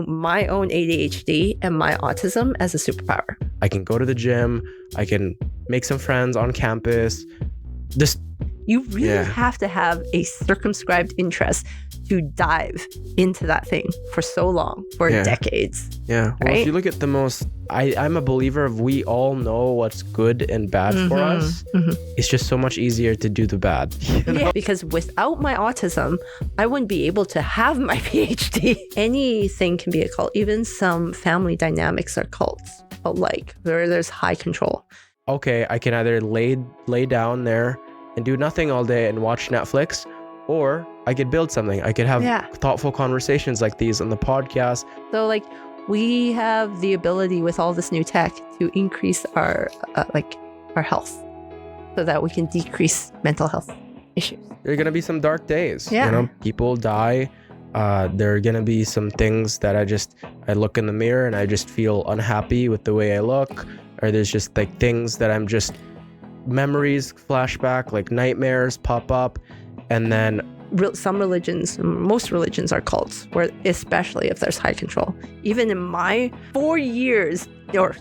my own ADHD and my autism as a superpower. I can go to the gym. I can make some friends on campus. You really have to have a circumscribed interest to dive into that thing for so long, for decades. Yeah. Well, if you look at the most, I'm a believer of we all know what's good and bad for us. It's just so much easier to do the bad. You know? Yeah, because without my autism, I wouldn't be able to have my PhD. Anything can be a cult. Even some family dynamics are cults, like where there's high control. Okay, I can either lay down there and do nothing all day and watch Netflix, or I could build something. I could have thoughtful conversations like these on the podcast. So like we have the ability with all this new tech to increase our health so that we can decrease mental health issues. There are going to be some dark days. Yeah. You know, people die. There are going to be some things that I look in the mirror and I just feel unhappy with the way I look. Or there's just like things that memories flashback, like nightmares pop up. And then some religions, most religions are cults, where especially if there's high control. Even in my 4 years or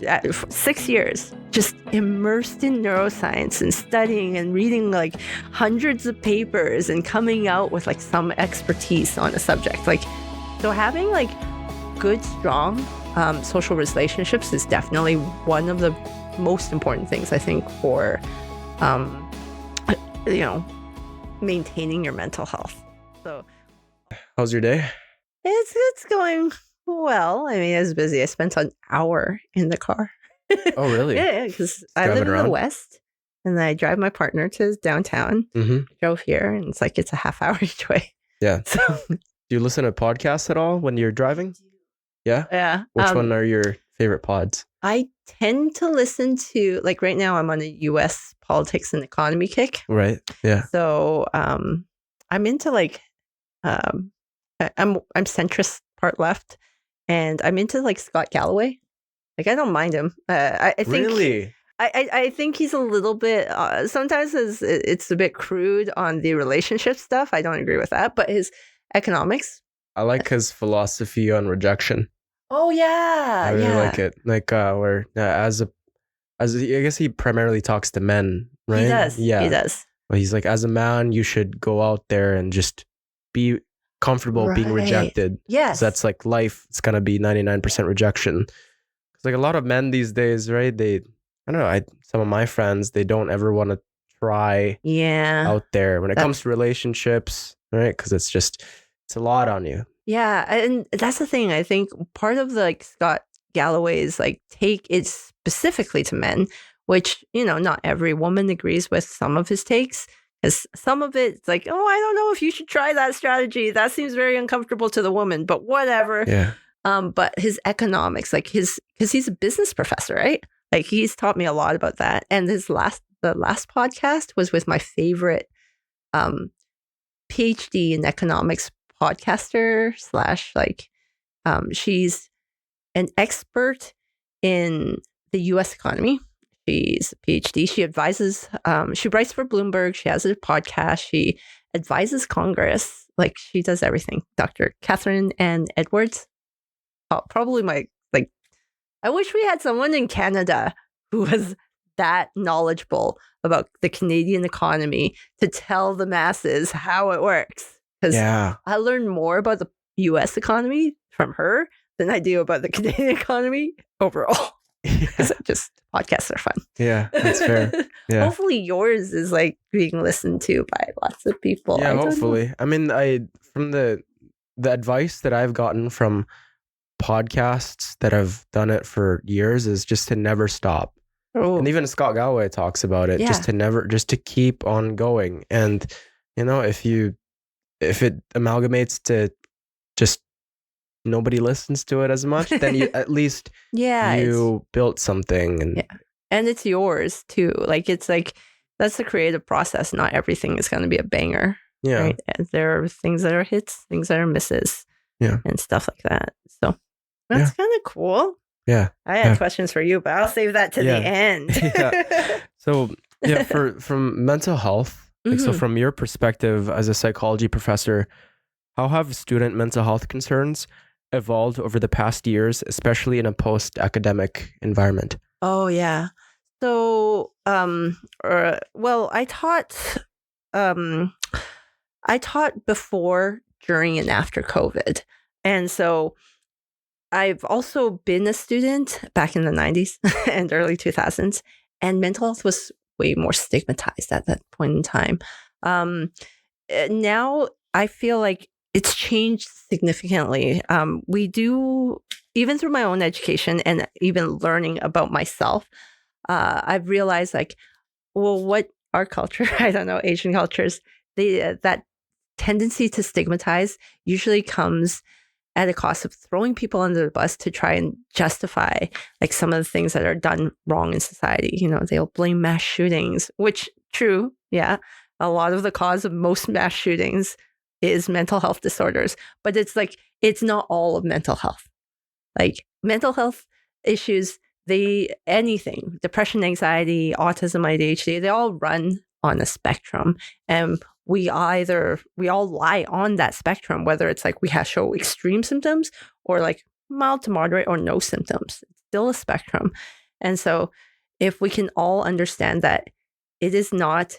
6 years, just immersed in neuroscience and studying and reading like hundreds of papers and coming out with like some expertise on a subject. Like, so having like good, strong social relationships is definitely one of the most important things, I think, for, maintaining your mental health. So, how's your day? It's going well. I mean, it's busy. I spent an hour in the car. Oh, really? Yeah, because I live in the West, and I drive my partner to downtown. Drove here, and it's a half hour each way. Yeah. So, do you listen to podcasts at all when you're driving? Yeah. Yeah. Which one are your favorite pods? I tend to listen to, like right now I'm on a U.S. politics and economy kick. Right. Yeah. So I'm into I'm centrist, part left, and I'm into like Scott Galloway. Like I don't mind him. I think really. I think he's a little bit sometimes it's a bit crude on the relationship stuff. I don't agree with that, but his economics. I like his philosophy on rejection. Oh yeah, I really like it. Like where as I guess he primarily talks to men, right? He does. Yeah, he does. But he's like, as a man, you should go out there and just be comfortable being rejected. Yes, that's like life. It's gonna be 99% rejection. Because like a lot of men these days, right? I don't know. Some of my friends, they don't ever want to try. Out there when it comes to relationships, right? Because it's a lot on you. Yeah, and that's the thing. I think part of the Scott Galloway's take is specifically to men, which not every woman agrees with some of his takes. Because some of it's like, oh, I don't know if you should try that strategy. That seems very uncomfortable to the woman, but whatever. Yeah. But his economics, because he's a business professor, right? Like he's taught me a lot about that. And the last podcast was with my favorite Ph.D. in economics podcaster / she's an expert in the U.S. economy. She's a Ph.D. She advises, she writes for Bloomberg. She has a podcast. She advises Congress. Like she does everything. Dr. Catherine Ann Edwards. Probably I wish we had someone in Canada who was that knowledgeable about the Canadian economy to tell the masses how it works. Because I learned more about the U.S. economy from her than I do about the Canadian economy overall. Because podcasts are fun. Yeah, that's fair. Yeah. Hopefully yours is being listened to by lots of people. Yeah, hopefully. I mean, from the advice that I've gotten from podcasts that have done it for years is just to never stop. Oh. And even Scott Galloway talks about it, just to keep on going. And if it amalgamates to just nobody listens to it as much, then you at least you built something. And it's yours too. That's the creative process. Not everything is going to be a banger. Yeah. Right? And there are things that are hits, things that are misses. Yeah. And stuff like that. So that's kind of cool. Yeah. I had questions for you, but I'll save that to the end. So from mental health, so from your perspective as a psychology professor, how have student mental health concerns evolved over the past years, especially in a post-academic environment? Oh yeah. So, well, um, I taught before, during, and after COVID, and so I've also been a student back in the 90s and early 2000s, and mental health was way more stigmatized at that point in time. Now I feel like it's changed significantly. We do, even through my own education and even learning about myself, I've realized like, well, what our culture, I don't know, Asian cultures, that tendency to stigmatize usually comes at a cost of throwing people under the bus to try and justify like some of the things that are done wrong in society. You know, they'll blame mass shootings, which true, yeah. A lot of the cause of most mass shootings is mental health disorders, but it's like it's not all of mental health. Like mental health issues, anything, depression, anxiety, autism, ADHD, they all run on a spectrum. And we all lie on that spectrum, whether it's like we have show extreme symptoms or like mild to moderate or no symptoms. It's still a spectrum. And so if we can all understand that it is not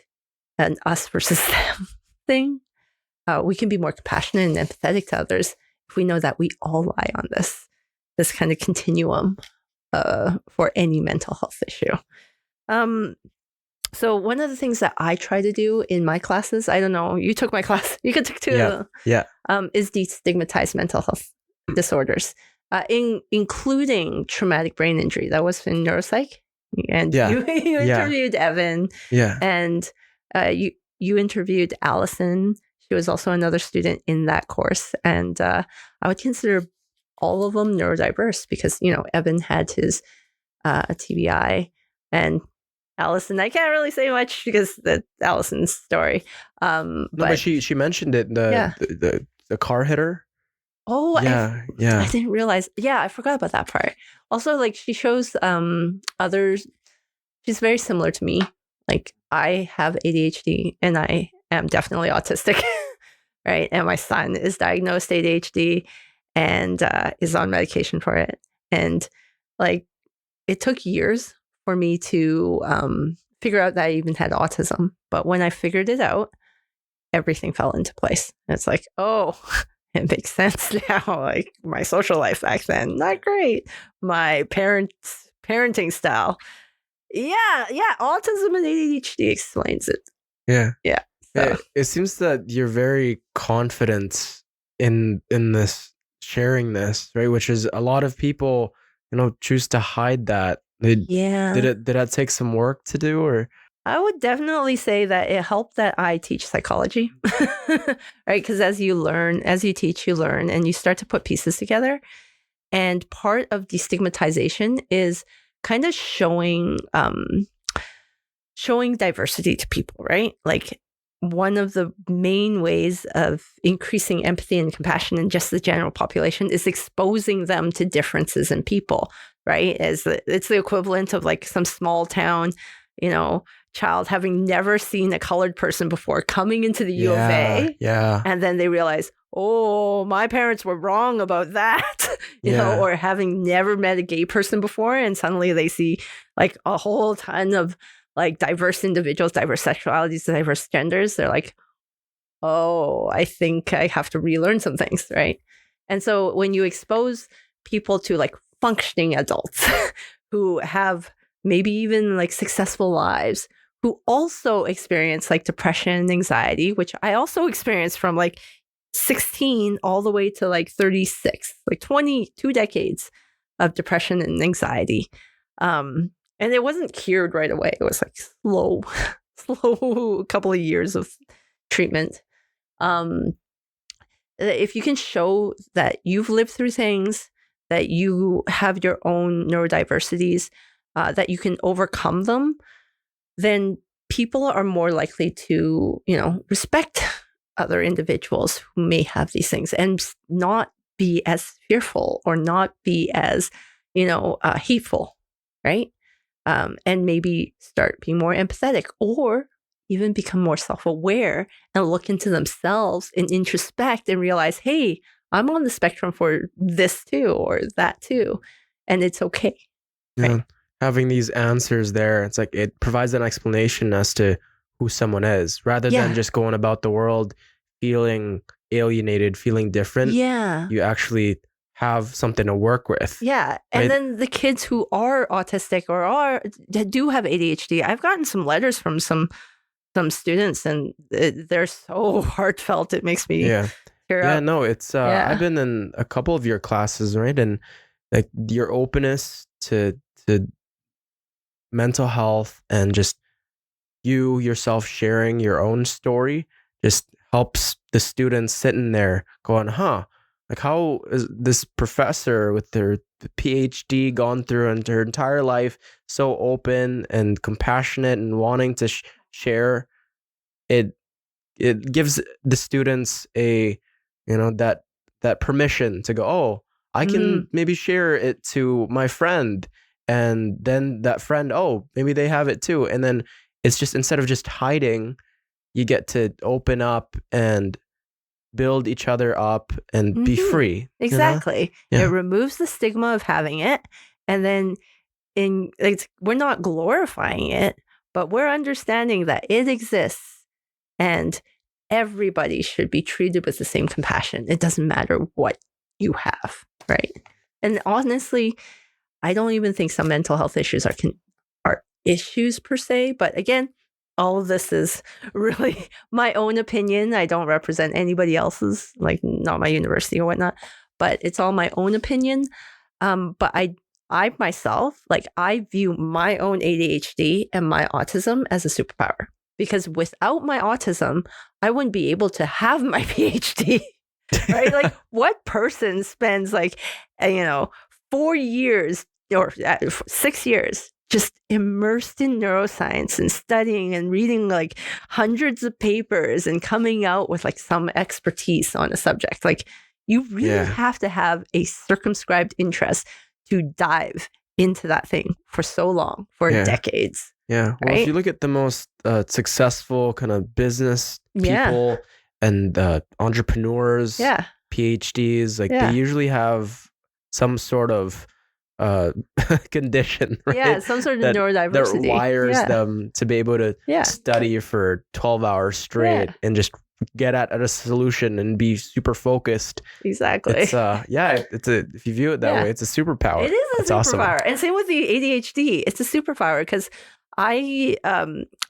an us versus them thing, we can be more compassionate and empathetic to others if we know that we all lie on this kind of continuum for any mental health issue. So one of the things that I try to do in my classes, I don't know, you took my class, you could take two, is destigmatize mental health disorders, including traumatic brain injury. That was in neuropsych, and you interviewed Evan, and you interviewed Allison. She was also another student in that course, and I would consider all of them neurodiverse because, you know, Evan had his TBI, and Allison, I can't really say much because that's Allison's story. But she mentioned it, the car hitter. Oh, I didn't realize. Yeah, I forgot about that part. Also, like she shows others. She's very similar to me. Like I have ADHD and I am definitely autistic, right? And my son is diagnosed ADHD and is on medication for it. And like it took years for me to figure out that I even had autism. But when I figured it out, everything fell into place. And it's like, oh, it makes sense now. Like my social life back then, not great. My parenting style. Yeah. Autism and ADHD explains it. Yeah. So. It seems that you're very confident in this sharing this, right? Which is a lot of people, you know, choose to hide that. Did that take some work to do, or? I would definitely say that it helped that I teach psychology, right? Because as you teach, you learn, and you start to put pieces together. And part of destigmatization is kind of showing diversity to people, right? Like one of the main ways of increasing empathy and compassion in just the general population is exposing them to differences in people, right? It's the equivalent of like some small town, you know, child having never seen a colored person before coming into the U of A. Yeah. And then they realize, oh, my parents were wrong about that, you know, or having never met a gay person before. And suddenly they see like a whole ton of like diverse individuals, diverse sexualities, diverse genders. They're like, oh, I think I have to relearn some things, right? And so when you expose people to like functioning adults who have maybe even like successful lives, who also experience like depression, anxiety, which I also experienced from like 16 all the way to like 36, like 22 decades of depression and anxiety. And it wasn't cured right away. It was like slow couple of years of treatment. If you can show that you've lived through things, that you have your own neurodiversities, that you can overcome them, then people are more likely to, you know, respect other individuals who may have these things and not be as fearful or not be as, you know, hateful, right? And maybe start being more empathetic or even become more self-aware and look into themselves and introspect and realize, hey, I'm on the spectrum for this too, or that too. And it's okay. Yeah. Right. Having these answers there, it's like it provides an explanation as to who someone is, rather than just going about the world feeling alienated, feeling different. Yeah. You actually have something to work with. Yeah. And then the kids who are autistic or do have ADHD, I've gotten some letters from some students, and they're so heartfelt. It makes me tear up. No, it's I've been in a couple of your classes, right? And like your openness to mental health and just you yourself sharing your own story just helps the students sitting there going, like how is this professor with their Ph.D. gone through and her entire life so open and compassionate and wanting to share it. It gives the students a, that permission to go, oh, I can maybe share it to my friend, and then that friend, oh, maybe they have it too. And then it's just, instead of just hiding, you get to open up and build each other up and be free. Exactly. Yeah. It removes the stigma of having it. And then we're not glorifying it, but we're understanding that it exists, and everybody should be treated with the same compassion. It doesn't matter what you have, right? And honestly, I don't even think some mental health issues are issues per se. But again, all of this is really my own opinion. I don't represent anybody else's, like not my university or whatnot, but it's all my own opinion. But I myself, like I view my own ADHD and my autism as a superpower, because without my autism, I wouldn't be able to have my PhD, right? Like what person spends 4 years or 6 years just immersed in neuroscience and studying and reading like hundreds of papers and coming out with like some expertise on a subject? Like you really have to have a circumscribed interest to dive into that thing for so long, for decades. Yeah. Well, if you look at the most successful kind of business people and entrepreneurs, PhDs, like they usually have some sort of condition, right? Yeah, some sort of neurodiversity that wires them to be able to study for 12 hours straight and just get at a solution and be super focused. Exactly. It's if you view it that way, it's a superpower. It is a superpower. Awesome. And same with the ADHD. It's a superpower because I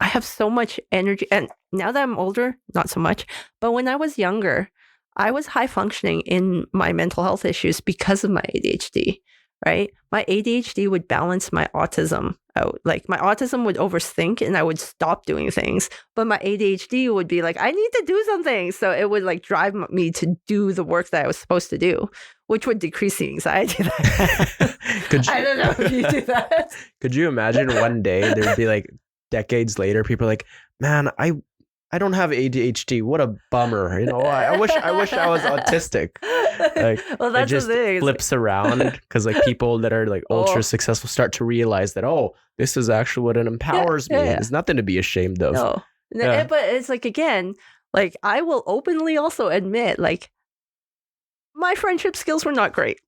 have so much energy, and now that I'm older, not so much. But when I was younger, I was high functioning in my mental health issues because of my ADHD. Right? My ADHD would balance my autism out. Like my autism would overthink and I would stop doing things. But my ADHD would be like, I need to do something. So it would like drive me to do the work that I was supposed to do, which would decrease the anxiety. I don't know if you do that. Could you imagine one day there'd be like decades later, people are like, man, I don't have ADHD. What a bummer. I wish I was autistic. Like, well, that's it just the thing. Flips around because like people that are like ultra successful start to realize that, this is actually what it empowers me. There's nothing to be ashamed of. No. But it's like, again, like I will openly also admit, like my friendship skills were not great.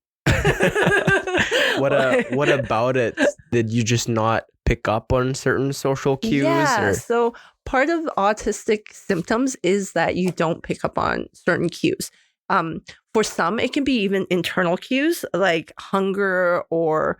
What about it did you just not pick up on certain social cues? Yeah, so part of autistic symptoms is that you don't pick up on certain cues. For some, it can be even internal cues like hunger or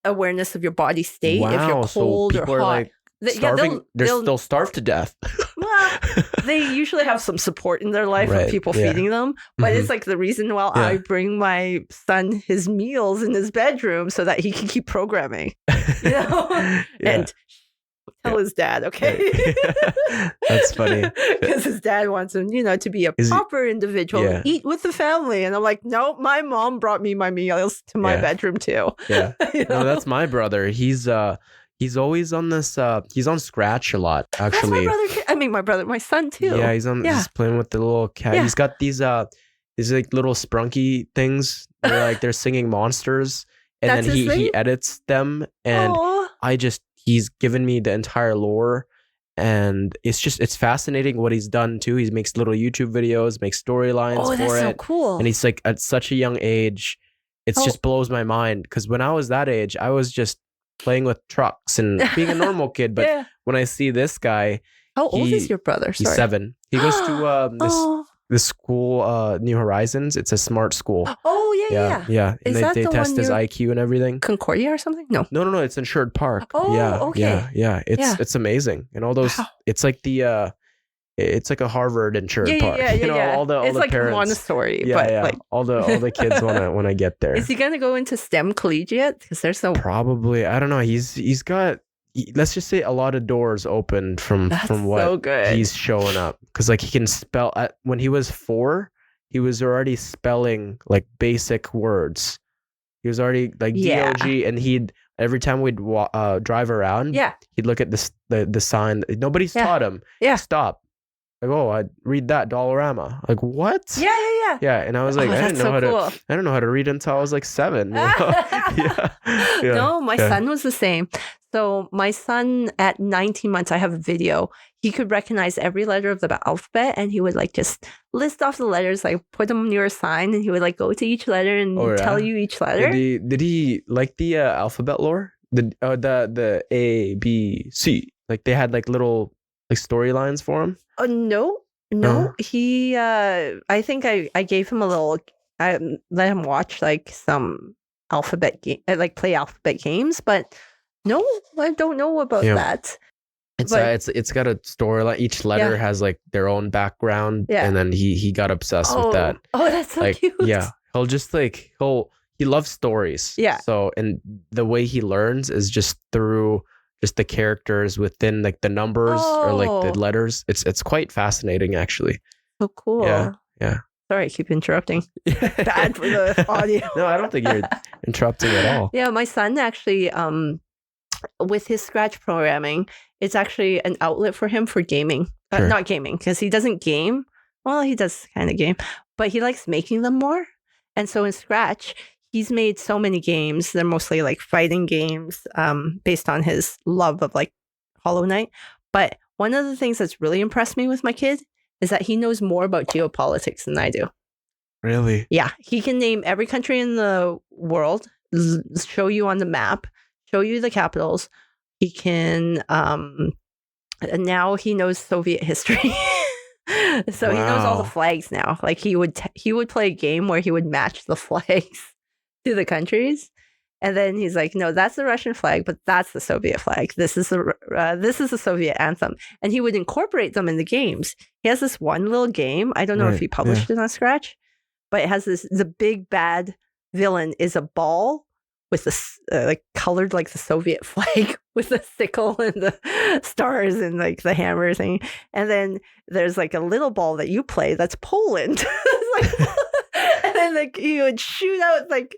awareness of your body state. Wow, if you're cold so or hot. like starving, they'll starve to death. Well, they usually have some support in their life of people feeding them. But it's like the reason why I bring my son his meals in his bedroom so that he can keep programming. And tell his dad, okay? That's funny. Because his dad wants him, to be a proper individual, eat with the family. And I'm like, no, my mom brought me my meals to my bedroom too. Yeah. No, that's my brother. He's always on this. He's on Scratch a lot, actually. That's my brother, my son too. Yeah, he's playing with the little cat. Yeah. He's got these like little sprunky things. They're singing monsters, and that's then he edits them, and he's given me the entire lore, and it's fascinating what he's done too. He makes little YouTube videos, makes storylines Oh, for that's so it, cool. and he's like at such a young age. It just blows my mind because when I was that age, I was just playing with trucks and being a normal kid. But Yeah. when I see this guy, How old is your brother? he's Sorry. 7. He goes to this school, New Horizons. It's a smart school. Oh, yeah. And Is that they the test one his near IQ and everything. Concordia or something? No. No. It's in Sherwood Park. Oh, okay. Yeah. It's amazing. And all those, it's like it's like a Harvard in Sherwood Park. Yeah. All the it's like parents. Montessori, but like all the kids wanna get there. Is he gonna go into STEM collegiate? Because there's no probably. I don't know. He's got. Let's just say a lot of doors open from what so good. He's showing up because like he can spell. When he was 4, he was already spelling like basic words. He was already like DOG, and he'd every time we'd drive around, he'd look at the sign. Nobody's taught him. Yeah, stop. Like, oh, I read that Dollarama. Like, what? Yeah. And I was like, I don't know how to read until I was like 7. You know? No, my son was the same. So my son at 19 months, I have a video. He could recognize every letter of the alphabet, and he would like just list off the letters, like put them near a sign, and he would like go to each letter and tell you each letter. Did he like the alphabet lore? The A, B, C. Like they had like little like storylines for him. No. He I think I gave him a little. I let him watch like some alphabet game, like play alphabet games, but no, I don't know about that. It's got a storyline. Each letter has like their own background, and then he got obsessed with that. Oh, that's so cute. Yeah, he'll just like he loves stories. Yeah. So and the way he learns is just through just the characters within like the numbers or like the letters. It's quite fascinating actually. So cool. Yeah. Sorry, I keep interrupting. Bad for the audio. No, I don't think you're interrupting at all. Yeah, my son actually, with his Scratch programming, it's actually an outlet for him for gaming. Sure. Not gaming, because he doesn't game. Well, he does kind of game, but he likes making them more. And so in Scratch, he's made so many games. They're mostly like fighting games based on his love of like Hollow Knight. But one of the things that's really impressed me with my kid is that he knows more about geopolitics than I do. Really? Yeah. He can name every country in the world, show you on the map, show you the capitals. He can, now he knows Soviet history. So he knows all the flags now. Like he would play a game where he would match the flags to the countries. And then he's like, no, that's the Russian flag, but that's the Soviet flag. This is the Soviet anthem. And he would incorporate them in the games. He has this one little game. I don't know if he published it on Scratch, but it has the big bad villain is a ball with this like colored like the Soviet flag with the sickle and the stars and like the hammer thing. And then there's like a little ball that you play that's Poland. And then like you would shoot out like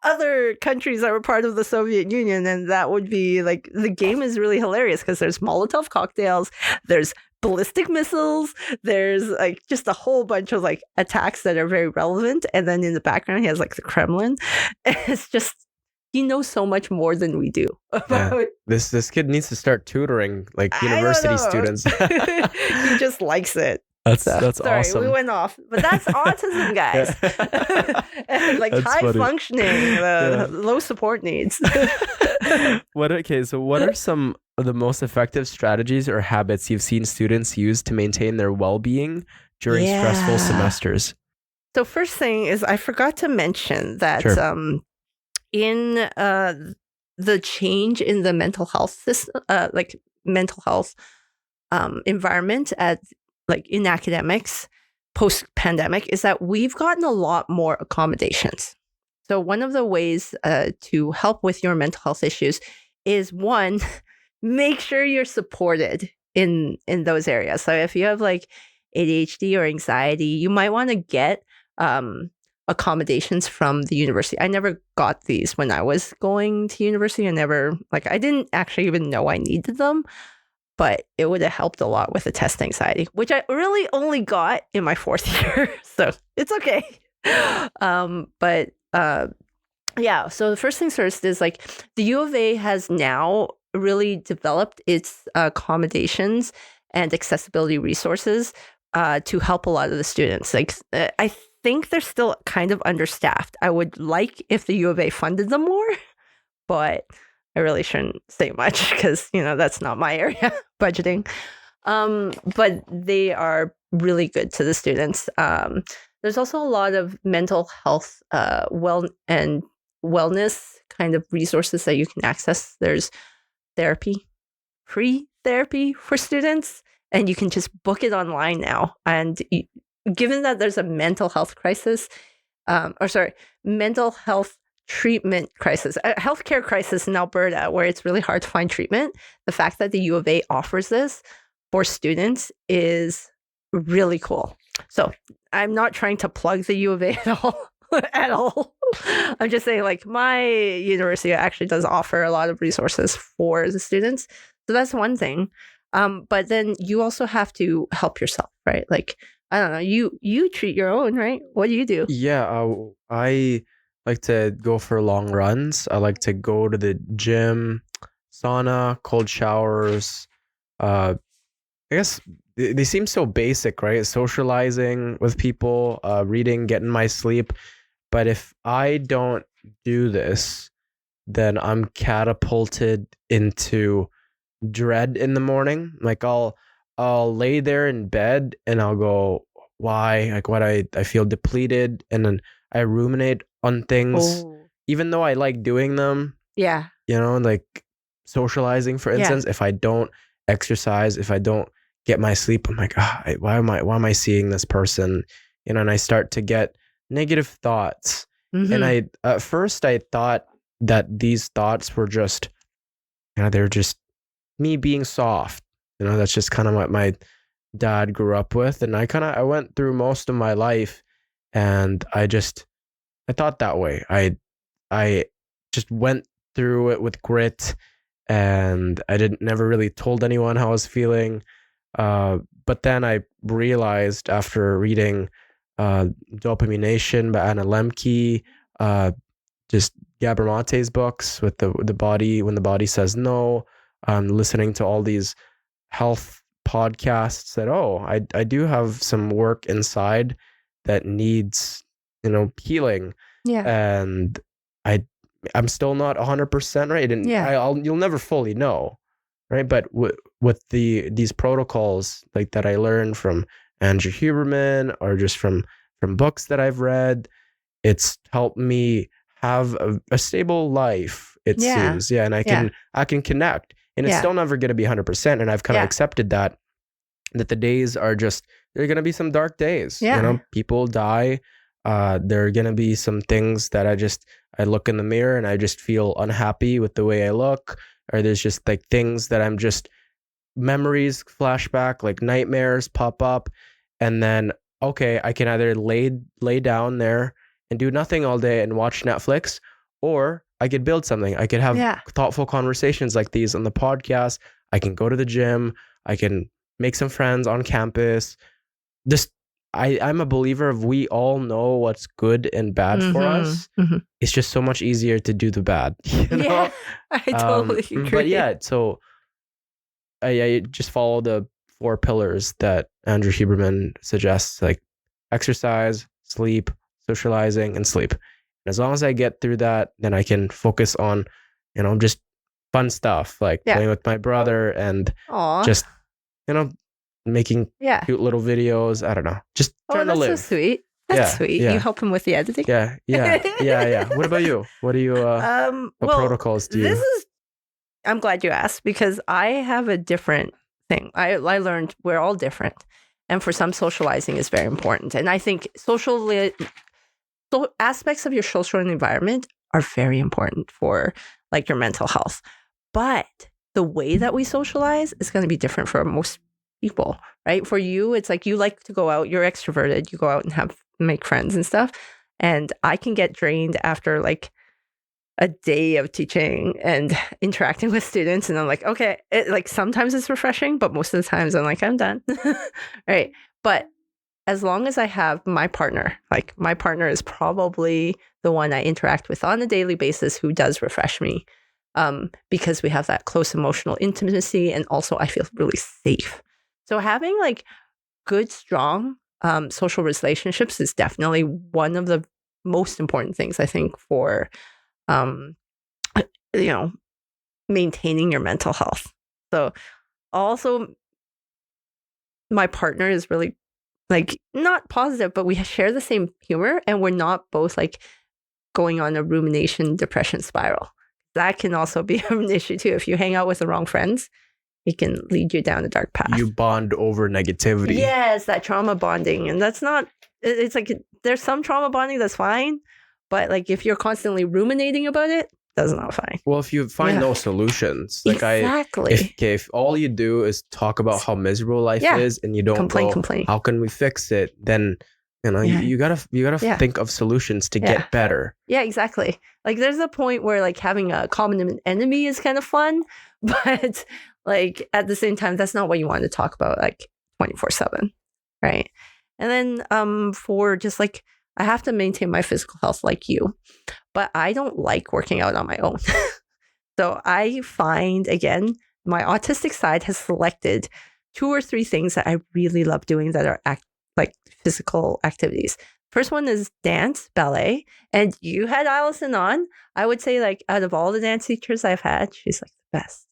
other countries that were part of the Soviet Union, and that would be like the game is really hilarious because there's Molotov cocktails, there's ballistic missiles, there's like just a whole bunch of like attacks that are very relevant, and then in the background he has like the Kremlin. It's just he knows so much more than we do about this kid needs to start tutoring like university students. He just likes it. That's sorry, awesome. We went off, but that's autism, guys. And like that's high funny. Functioning, low support needs. So what are some of the most effective strategies or habits you've seen students use to maintain their well-being during stressful semesters? So first thing is I forgot to mention that in the change in the mental health system, like mental health environment at like in academics post-pandemic is that we've gotten a lot more accommodations. So one of the ways to help with your mental health issues is one, make sure you're supported in those areas. So if you have like ADHD or anxiety, you might want to get accommodations from the university. I never got these when I was going to university. I didn't actually even know I needed them. But it would have helped a lot with the test anxiety, which I really only got in my 4th year. So it's okay. So the first things first is like the U of A has now really developed its accommodations and accessibility resources to help a lot of the students. Like, I think they're still kind of understaffed. I would like if the U of A funded them more, but I really shouldn't say much because, that's not my area, budgeting. But they are really good to the students. There's also a lot of mental health, wellness kind of resources that you can access. There's therapy, free therapy for students, and you can just book it online now. And given that there's a mental health crisis, mental health treatment crisis, a healthcare crisis in Alberta, where it's really hard to find treatment, the fact that the U of A offers this for students is really cool. So I'm not trying to plug the U of A at all. I'm just saying, like, my university actually does offer a lot of resources for the students. So that's one thing. But then you also have to help yourself, right? Like, I don't know, you treat your own, right? What do you do? Yeah, I like to go for long runs. I like to go to the gym, sauna, cold showers. I guess they seem so basic, right? Socializing with people, reading, getting my sleep. But if I don't do this, then I'm catapulted into dread in the morning. Like I'll lay there in bed and I'll go, why? Like what I feel depleted, and then I ruminate on things, even though I like doing them. Yeah. Like socializing, for instance. If I don't exercise, if I don't get my sleep, I'm like, why am I seeing this person? And I start to get negative thoughts. Mm-hmm. And at first I thought that these thoughts were just, they're just me being soft. That's just kind of what my dad grew up with. And I went through most of my life, and I thought that way. I just went through it with grit, and I never really told anyone how I was feeling. But then I realized after reading Dopamination by Anna Lemke, just Gabor Mate's books with the body, When the Body Says No, listening to all these health podcasts, that I do have some work inside that needs healing. Yeah. And I'm still not 100% right, and you'll never fully know, right? But with these protocols like that I learned from Andrew Huberman, or just from books that I've read, it's helped me have a stable life, it seems. Yeah, and I can connect, and it's still never going to be 100%, and I've kind of accepted that the days are just, there are going to be some dark days. People die. There are going to be some things that I look in the mirror and I just feel unhappy with the way I look, or there's just like things that I'm just, memories flashback, like nightmares pop up, and then I can either lay down there and do nothing all day and watch Netflix, or I could build something. I could have thoughtful conversations like these on the podcast. I can go to the gym. I can make some friends on campus. I'm a believer of, we all know what's good and bad for us. Mm-hmm. It's just so much easier to do the bad. Yeah, I totally agree. But yeah, so I just follow the 4 pillars that Andrew Huberman suggests, like exercise, sleep, socializing, and sleep. And as long as I get through that, then I can focus on, just fun stuff, like playing with my brother and just, making cute little videos. I don't know. Just trying to live. That's so sweet. That's sweet. Yeah. You help him with the editing? Yeah. What about you? What do you, what protocols do you? I'm glad you asked, because I have a different thing. I learned we're all different. And for some, socializing is very important. And I think aspects of your social environment are very important for like your mental health. But the way that we socialize is going to be different for most people, right? For you, it's like you like to go out, you're extroverted, you go out and make friends and stuff. And I can get drained after like a day of teaching and interacting with students, and I'm like, okay, like sometimes it's refreshing, but most of the times I'm like, I'm done. Right. But as long as I have my partner, like my partner is probably the one I interact with on a daily basis who does refresh me. because we have that close emotional intimacy, and also I feel really safe. So having like good, strong social relationships is definitely one of the most important things, I think, for maintaining your mental health. So also my partner is really like not positive, but we share the same humor, and we're not both like going on a rumination depression spiral. That can also be an issue too. If you hang out with the wrong friends, it can lead you down a dark path. You bond over negativity. Yes, that trauma bonding. And that's not, it's like there's some trauma bonding that's fine, but like if you're constantly ruminating about it, that's not fine. Well, if you find no solutions, like exactly. If all you do is talk about how miserable life is, and you don't complain, how can we fix it? Then you gotta think of solutions to get better. Yeah, exactly. Like there's a point where like having a common enemy is kind of fun, but like at the same time, that's not what you want to talk about like 24/7, right? And then for just like I have to maintain my physical health like you, but I don't like working out on my own. So I find, again, my autistic side has selected 2 or 3 things that I really love doing that are like physical activities. First one is dance, ballet. And you had Allison on. I would say like out of all the dance teachers I've had, she's like the best.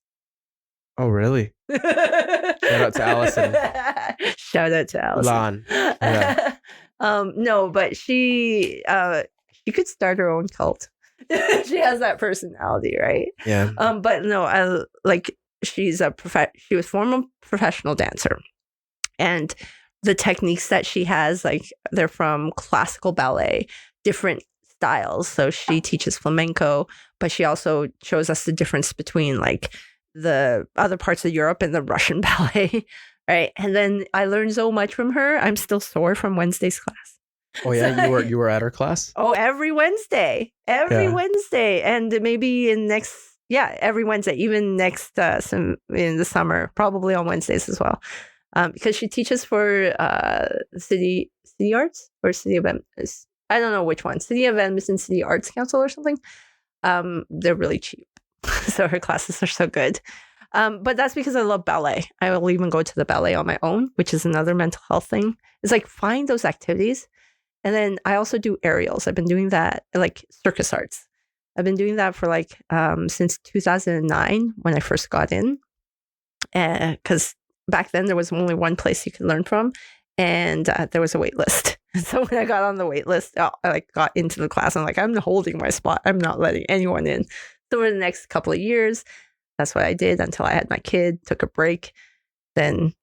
Oh, really? Shout out to Allison. Shout out to Allison. Lan. Yeah. No, but she could start her own cult. She has that personality, right? Yeah. But no, she was former professional dancer, and the techniques that she has, like they're from classical ballet, different styles. So she teaches flamenco, but she also shows us the difference between like the other parts of Europe and the Russian ballet. Right. And then I learned so much from her. I'm still sore from Wednesday's class. Oh yeah, you were at her class? Oh, every Wednesday. Wednesday. And maybe every Wednesday, even next in the summer, probably on Wednesdays as well. Because she teaches for City Arts or City of Edmonton. I don't know which one. City of Edmonton City Arts Council or something. They're really cheap. So her classes are so good. But that's because I love ballet. I will even go to the ballet on my own, which is another mental health thing. It's like find those activities. And then I also do aerials. I've been doing that, like circus arts. I've been doing that for like since 2009 when I first got in. Because back then there was only one place you could learn from, and there was a wait list. So when I got on the wait list, I like got into the class. I'm like, I'm holding my spot. I'm not letting anyone in. So for the next couple of years, that's what I did until I had my kid, took a break, then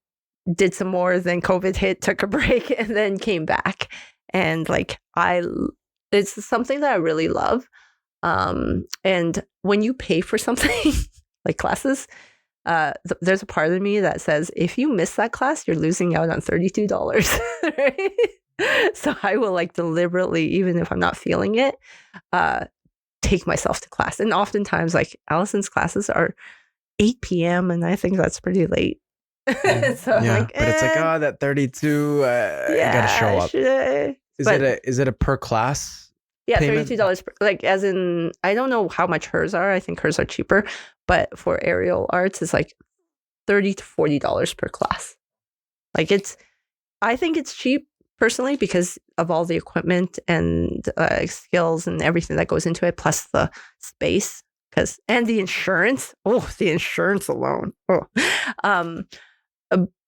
did some more, then COVID hit, took a break, and then came back. And like, it's something that I really love. And when you pay for something like classes, there's a part of me that says, if you miss that class, you're losing out on $32. Right? So I will like deliberately, even if I'm not feeling it, take myself to class. And oftentimes like Allison's classes are 8 p.m. and I think that's pretty late. So I'm like, but it's like, that 32, I gotta show up. Is it a per class? Yeah, payment? $32 like as in, I don't know how much hers are. I think hers are cheaper, but for aerial arts it's like $30 to $40 per class. Like I think it's cheap personally because of all the equipment and skills and everything that goes into it, plus the space, and the insurance. Oh, the insurance alone. Oh,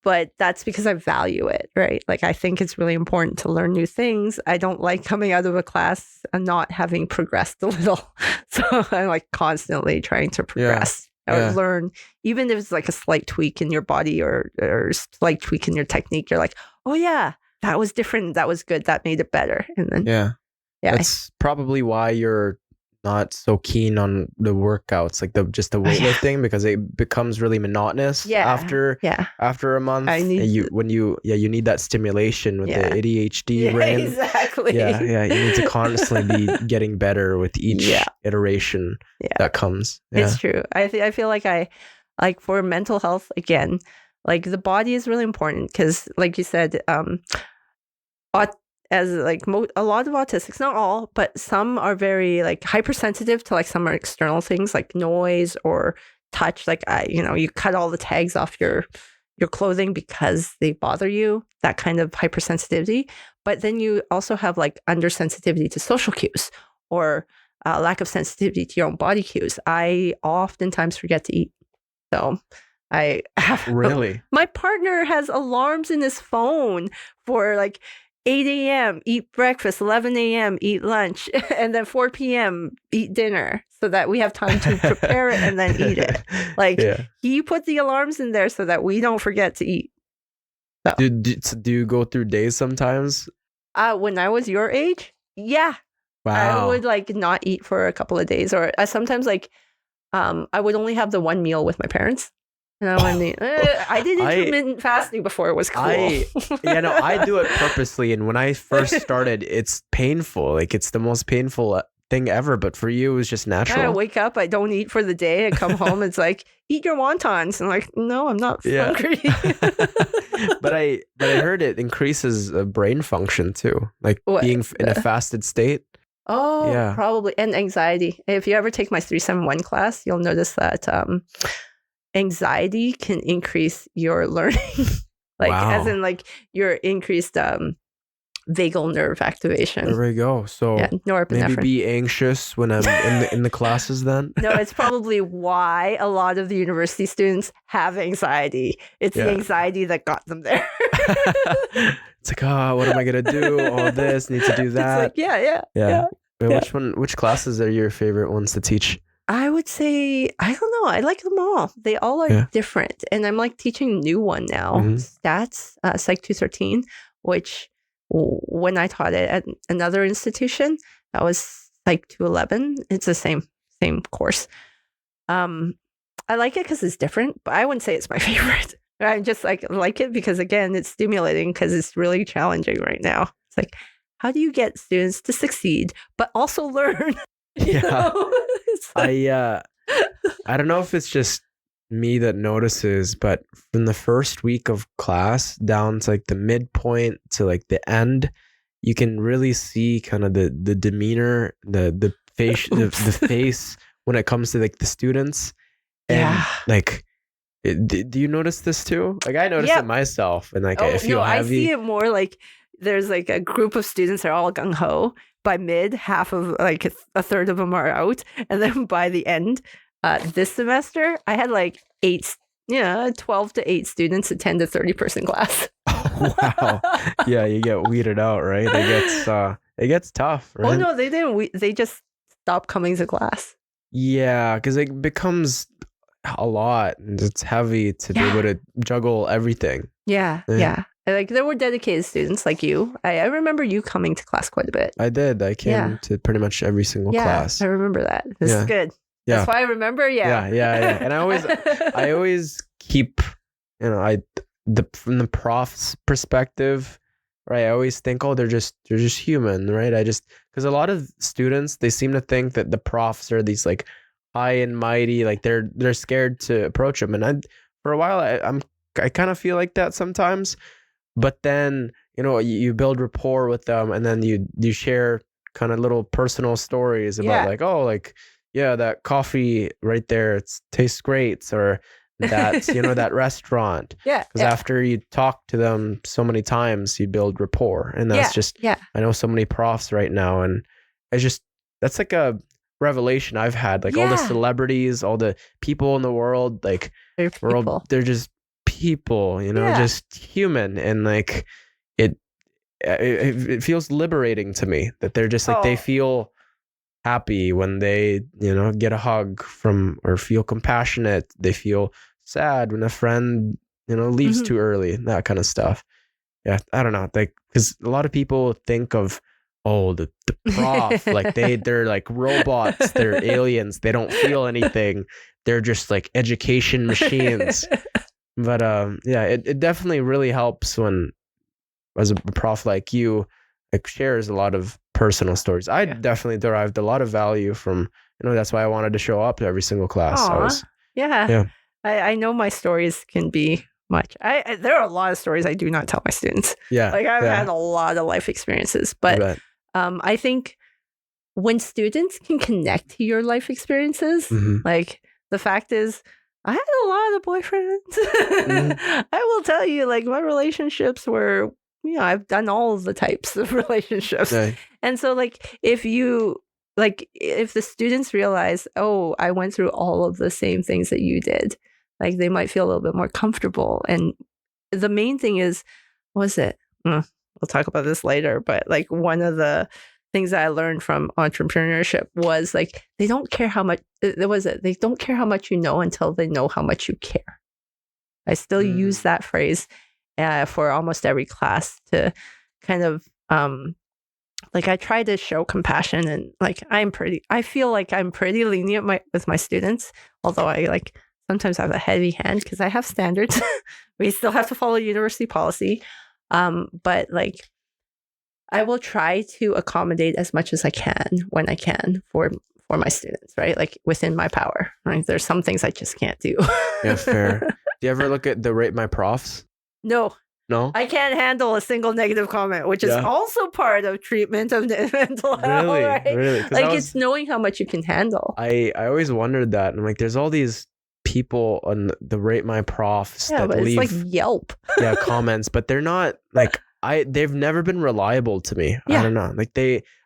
but that's because I value it, right? Like I think it's really important to learn new things. I don't like coming out of a class and not having progressed a little. So I'm like constantly trying to progress. I would learn, even if it's like a slight tweak in your body or slight tweak in your technique. You're like, oh yeah, that was different. That was good. That made it better. And then that's probably why you're not so keen on the workouts, like the weightlifting, because it becomes really monotonous after a month. You need that stimulation with the ADHD brain. Exactly. You need to constantly be getting better with each iteration that comes. It's true. I feel like I for mental health, again, like the body is really important because like you said, as like a lot of autistics, not all, but some are very like hypersensitive to like some external things like noise or touch. Like you cut all the tags off your clothing because they bother you, that kind of hypersensitivity. But then you also have like undersensitivity to social cues or lack of sensitivity to your own body cues. I oftentimes forget to eat. So I have Really? My partner has alarms in his phone for like 8 a.m., eat breakfast, 11 a.m., eat lunch, and then 4 p.m., eat dinner so that we have time to prepare it and then eat it. Like he put the alarms in there so that we don't forget to eat. So. Do you go through days sometimes? When I was your age, yeah. Wow. I would like not eat for a couple of days, or sometimes like I would only have the one meal with my parents. And I did intermittent fasting before it was cool. I do it purposely. And when I first started, it's painful. Like it's the most painful thing ever. But for you, it was just natural. I wake up, I don't eat for the day. I come home, it's like, eat your wontons. And I'm like, no, I'm not hungry. But I heard it increases brain function too. Like being in a fasted state. Oh, yeah. Probably. And anxiety. If you ever take my 371 class, you'll notice that anxiety can increase your learning. As in like your increased vagal nerve activation. There we go. So maybe be anxious when I'm in the classes then? No, it's probably why a lot of the university students have anxiety. It's the anxiety that got them there. It's like, what am I going to do? All this, need to do that. It's like, Which classes are your favorite ones to teach? I would say, I don't know. I like them all. They all are different. And I'm like teaching a new one now, Stats, Psych 213, which when I taught it at another institution, that was Psych 211. It's the same course. I like it because it's different, but I wouldn't say it's my favorite. I just like it because, again, it's stimulating because it's really challenging right now. It's like, how do you get students to succeed, but also learn? I don't know if it's just me that notices, but from the first week of class down to like the midpoint to like the end, you can really see kind of the demeanor, the face, the face when it comes to like the students. And like, do you notice this too? Like I notice it myself, and like I feel heavy. I see it more like there's like a group of students that are all gung ho. By mid, half of like a third of them are out, and then by the end, this semester I had like 12 to 8 students attend a 30-person class. Wow. Yeah, you get weeded out, right? It gets tough, right? Oh no, they didn't. They just stopped coming to class. Yeah, because it becomes a lot, and it's heavy to be able to juggle everything. Yeah. Like there were dedicated students like you. I remember you coming to class quite a bit. I did. I came to pretty much every single class. I remember that. This is good. Yeah. That's why I remember. Yeah. And I always keep, from the prof's perspective, right? I always think, they're just human, right? Because a lot of students, they seem to think that the profs are these like high and mighty, like they're scared to approach them. And for a while, I kind of feel like that sometimes. But then, you build rapport with them, and then you share kind of little personal stories about that coffee right there, it tastes great, or that, that restaurant. Yeah. Because after you talk to them so many times, you build rapport. And that's I know so many profs right now, and that's like a revelation I've had. Like all the celebrities, all the people in the world, like they're just people, just human, and like it feels liberating to me that they're just like they feel happy when they get a hug from, or feel compassionate. They feel sad when a friend leaves too early, that kind of stuff. I don't know, like, because a lot of people think of the prof like they're like robots, they're aliens, they don't feel anything, they're just like education machines. But it definitely really helps when, as a prof like you, like shares a lot of personal stories. I definitely derived a lot of value from, that's why I wanted to show up to every single class. I know my stories can be much. There are a lot of stories I do not tell my students. Yeah. Like I've had a lot of life experiences, but I think when students can connect to your life experiences, like the fact is, I had a lot of boyfriends. I will tell you, like my relationships were, I've done all of the types of relationships. Right. And so like if the students realize, oh, I went through all of the same things that you did, like they might feel a little bit more comfortable. And the main thing is, what was it? We'll talk about this later, but like one of the things that I learned from entrepreneurship was like, they don't care how much, they don't care how much you know until they know how much you care. I still use that phrase for almost every class to kind of, like I try to show compassion, and like I feel like I'm pretty lenient with my students, although I like sometimes have a heavy hand because I have standards. We still have to follow university policy. But like, I will try to accommodate as much as I can when I can for my students, right? Like within my power, right? There's some things I just can't do. Yeah, fair. Do you ever look at the rate my profs? No. No? I can't handle a single negative comment, which is also part of treatment of mental health. Really? Right? Really? Like it's knowing how much you can handle. I always wondered that. I'm like, there's all these people on the rate my profs that but leave it's like Yelp. comments, but they're not like they've never been reliable to me. I don't know. Like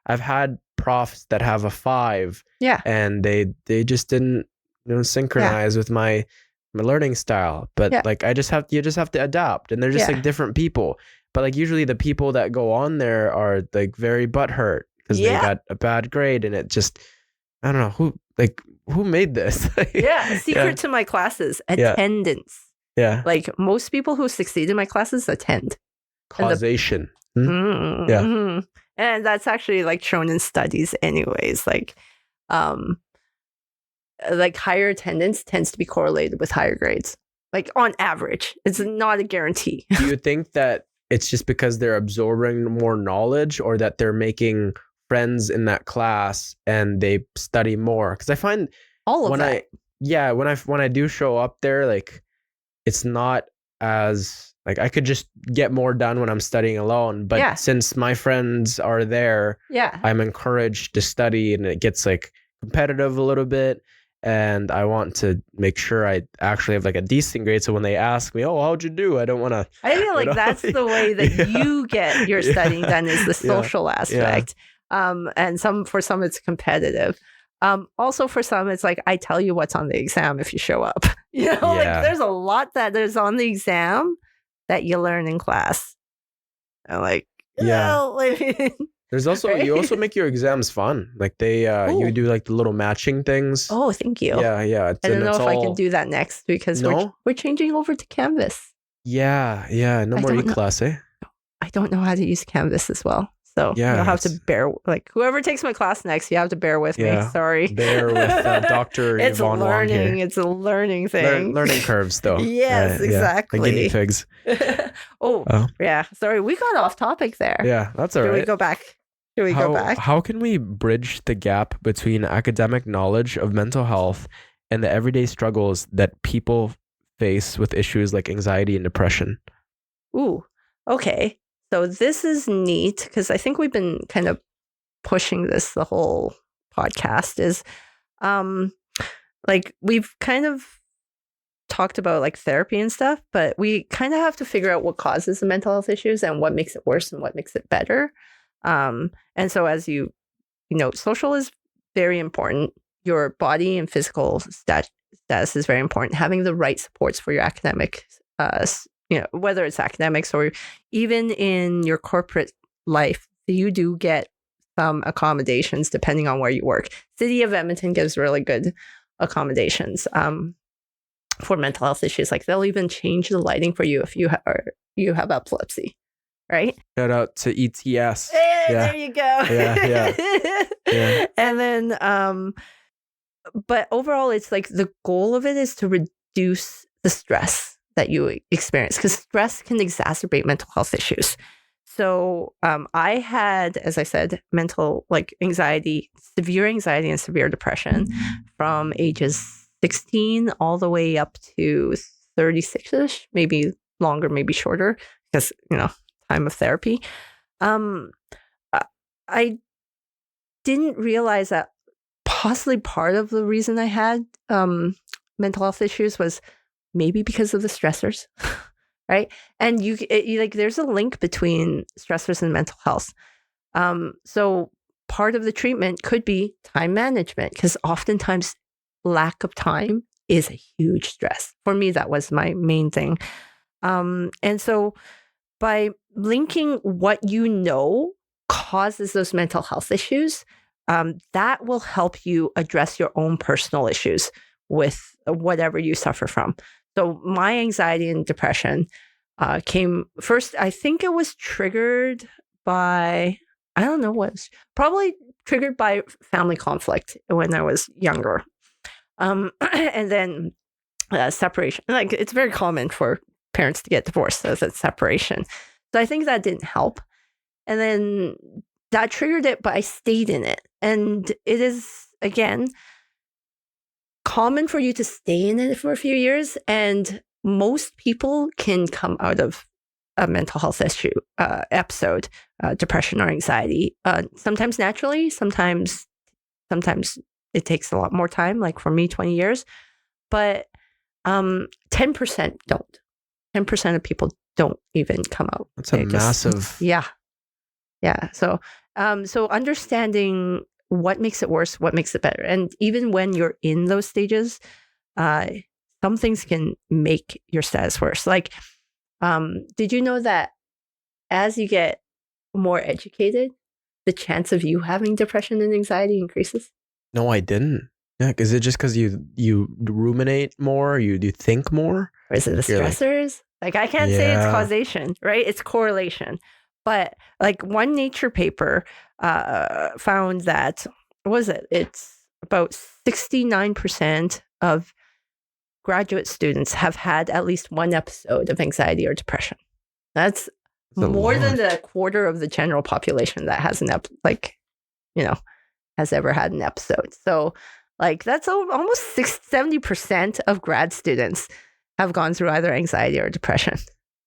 I've had profs that have a 5. Yeah. And they just didn't synchronize with my learning style. But like you just have to adapt, and they're just like different people. But like usually the people that go on there are like very butthurt because they got a bad grade, and it just, I don't know who made this. Secret to my classes, attendance. Yeah. Like most people who succeed in my classes attend. Causation. And that's actually like shown in studies anyways. Like higher attendance tends to be correlated with higher grades. Like on average, it's not a guarantee. Do you think that it's just because they're absorbing more knowledge, or that they're making friends in that class and they study more? Because I find all of that. When I do show up there, like it's not as like I could just get more done when I'm studying alone. But since my friends are there, I'm encouraged to study, and it gets like competitive a little bit. And I want to make sure I actually have like a decent grade. So when they ask me, oh, how'd you do? I don't want to. I feel like that's the way that you get your studying done, is the social aspect. And for some it's competitive. Also for some it's like, I tell you what's on the exam if you show up. Like there's a lot that is on the exam that you learn in class. And like, there's also you also make your exams fun. Like they you do like the little matching things. Oh, thank you. Yeah. I don't know if I can do that next because we're changing over to Canvas. Yeah. No more E-class, eh? I don't know how to use Canvas as well. So you'll have to bear, like whoever takes my class next, you have to bear with me. Sorry. Bear with Dr. Yvonne Wong here. It's a learning thing. Learning curves though. Yes, exactly. Like guinea pigs. Sorry, we got off topic there. Yeah, that's all right. Should we go back? How can we bridge the gap between academic knowledge of mental health and the everyday struggles that people face with issues like anxiety and depression? Ooh, okay. So this is neat because I think we've been kind of pushing this the whole podcast is like we've kind of talked about like therapy and stuff, but we kind of have to figure out what causes the mental health issues and what makes it worse and what makes it better. And so as you know, social is very important. Your body and physical status is very important. Having the right supports for your academic whether it's academics or even in your corporate life, you do get some accommodations depending on where you work. City of Edmonton gives really good accommodations for mental health issues. Like they'll even change the lighting for you if you have epilepsy, right? Shout out to ETS. Hey, there you go. Yeah. And then, but overall, it's like the goal of it is to reduce the stress that you experience, because stress can exacerbate mental health issues. So I had, as I said, mental anxiety, severe anxiety and severe depression from ages 16 all the way up to 36ish, maybe longer, maybe shorter, because, time of therapy. I didn't realize that possibly part of the reason I had mental health issues was maybe because of the stressors, right? And there's a link between stressors and mental health. So part of the treatment could be time management, because oftentimes lack of time is a huge stress. For me, that was my main thing. And so by linking what causes those mental health issues, that will help you address your own personal issues with whatever you suffer from. So my anxiety and depression came first. I think it was triggered by, I don't know what, probably triggered by family conflict when I was younger. And then separation. Like, it's very common for parents to get divorced as a separation. So I think that didn't help. And then that triggered it, but I stayed in it. And it is, again, common for you to stay in it for a few years. And most people can come out of a mental health issue episode, depression or anxiety, sometimes naturally, sometimes it takes a lot more time, like for me, 20 years. But 10% don't. 10% of people don't even come out. That's a massive. Yeah. So understanding what makes it worse, what makes it better. And even when you're in those stages, some things can make your status worse. Like, did you know that as you get more educated, the chance of you having depression and anxiety increases? No, I didn't. Yeah, is it just because you ruminate more, you think more? Or is it the stressors? Like I can't say it's causation, right? It's correlation. But like one Nature paper found that, it's about 69% of graduate students have had at least one episode of anxiety or depression. That's more than a quarter of the general population that has has ever had an episode. So like that's almost 70% of grad students have gone through either anxiety or depression.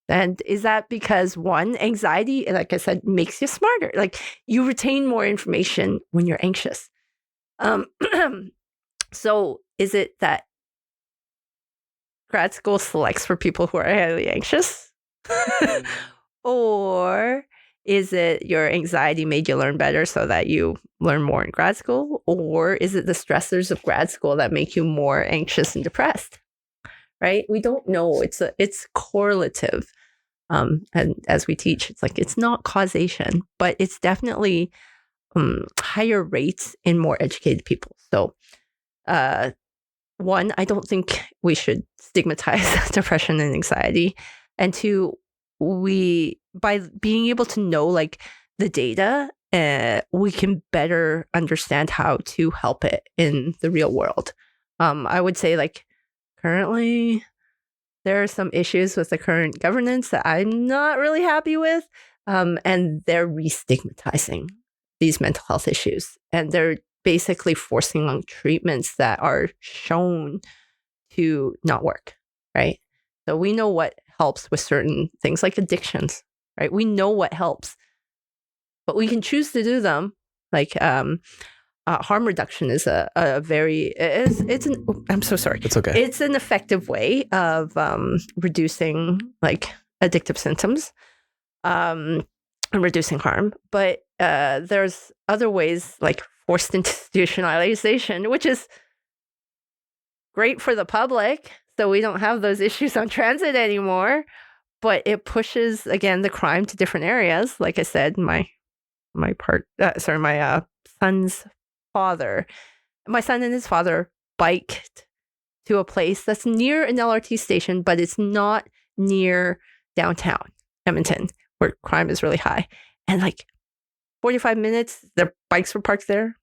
And is that because, one, anxiety, like I said, makes you smarter? Like you retain more information when you're anxious. So is it that grad school selects for people who are highly anxious? Or is it your anxiety made you learn better so that you learn more in grad school? Or is it the stressors of grad school that make you more anxious and depressed? Right? We don't know. It's correlative. And as we teach, it's like, it's not causation, but it's definitely higher rates in more educated people. So, one, I don't think we should stigmatize depression and anxiety. And two, by being able to know like the data, we can better understand how to help it in the real world. I would say like currently there are some issues with the current governance that I'm not really happy with. And they're re-stigmatizing these mental health issues. And they're basically forcing on treatments that are shown to not work, right? So we know what helps with certain things like addictions, right? We know what helps, but we can choose to do them. Like harm reduction is I'm so sorry. It's okay. It's an effective way of reducing like addictive symptoms and reducing harm. But there's other ways like forced institutionalization, which is great for the public. So we don't have those issues on transit anymore, but it pushes, again, the crime to different areas. Like I said, my son's father, my son and his father biked to a place that's near an LRT station, but it's not near downtown Edmonton, where crime is really high. And like 45 minutes, their bikes were parked there.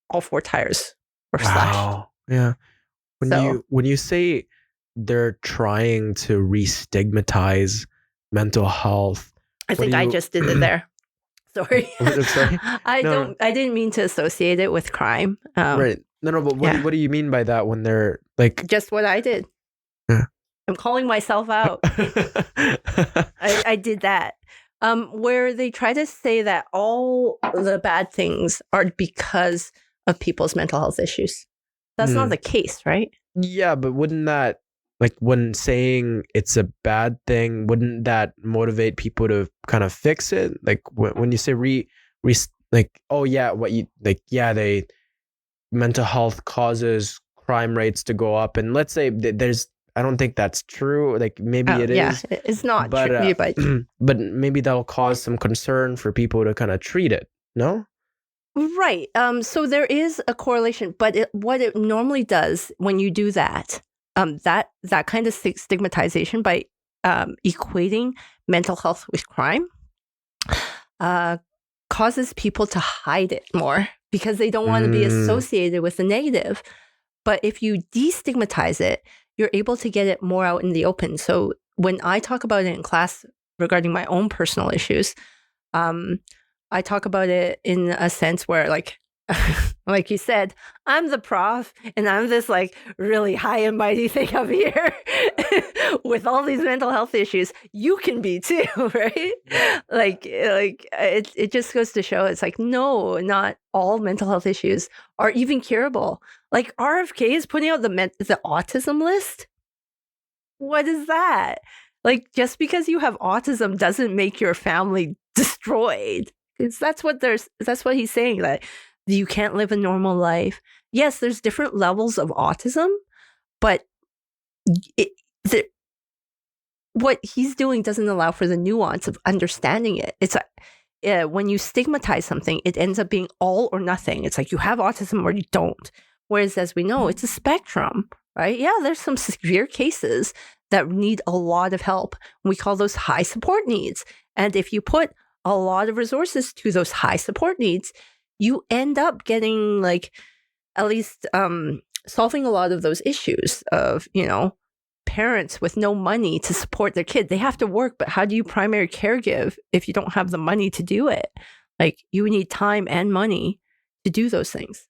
All 4 tires were slashed. Yeah. When you say they're trying to re-stigmatize mental health, I think I just did it there. Sorry. Sorry? I didn't mean to associate it with crime. Right. No, but what do you mean by that when they're like... Just what I did. Yeah. I'm calling myself out. I did that. Where they try to say that all the bad things are because of people's mental health issues. That's not the case, right? Yeah, but wouldn't that, like, when saying it's a bad thing, wouldn't that motivate people to kind of fix it? Like when you say like, oh yeah, what you like, yeah, they mental health causes crime rates to go up, and let's say there's, I don't think that's true. Like maybe it is. It's not but true. But but maybe that'll cause some concern for people to kind of treat it. No. right. So there is a correlation, but what it normally does when you do that, that kind of stigmatization by equating mental health with crime, causes people to hide it more because they don't want to be associated with the negative. But if you destigmatize it, you're able to get it more out in the open. So when I talk about it in class regarding my own personal issues, I talk about it in a sense where, like, like you said, I'm the prof and I'm this like really high and mighty thing up here with all these mental health issues. You can be too, right? Like it just goes to show it's like, no, not all mental health issues are even curable. Like RFK is putting out the autism list. What is that? Like, just because you have autism doesn't make your family destroyed. Because that's what he's saying, that you can't live a normal life. Yes, there's different levels of autism, but what he's doing doesn't allow for the nuance of understanding it. It's when you stigmatize something, it ends up being all or nothing. It's like you have autism or you don't. Whereas, as we know, it's a spectrum, right? Yeah, there's some severe cases that need a lot of help. We call those high support needs. And if you put a lot of resources to those high support needs, you end up getting, like, at least solving a lot of those issues of, parents with no money to support their kid. They have to work, but how do you primary care give if you don't have the money to do it? Like, you need time and money to do those things.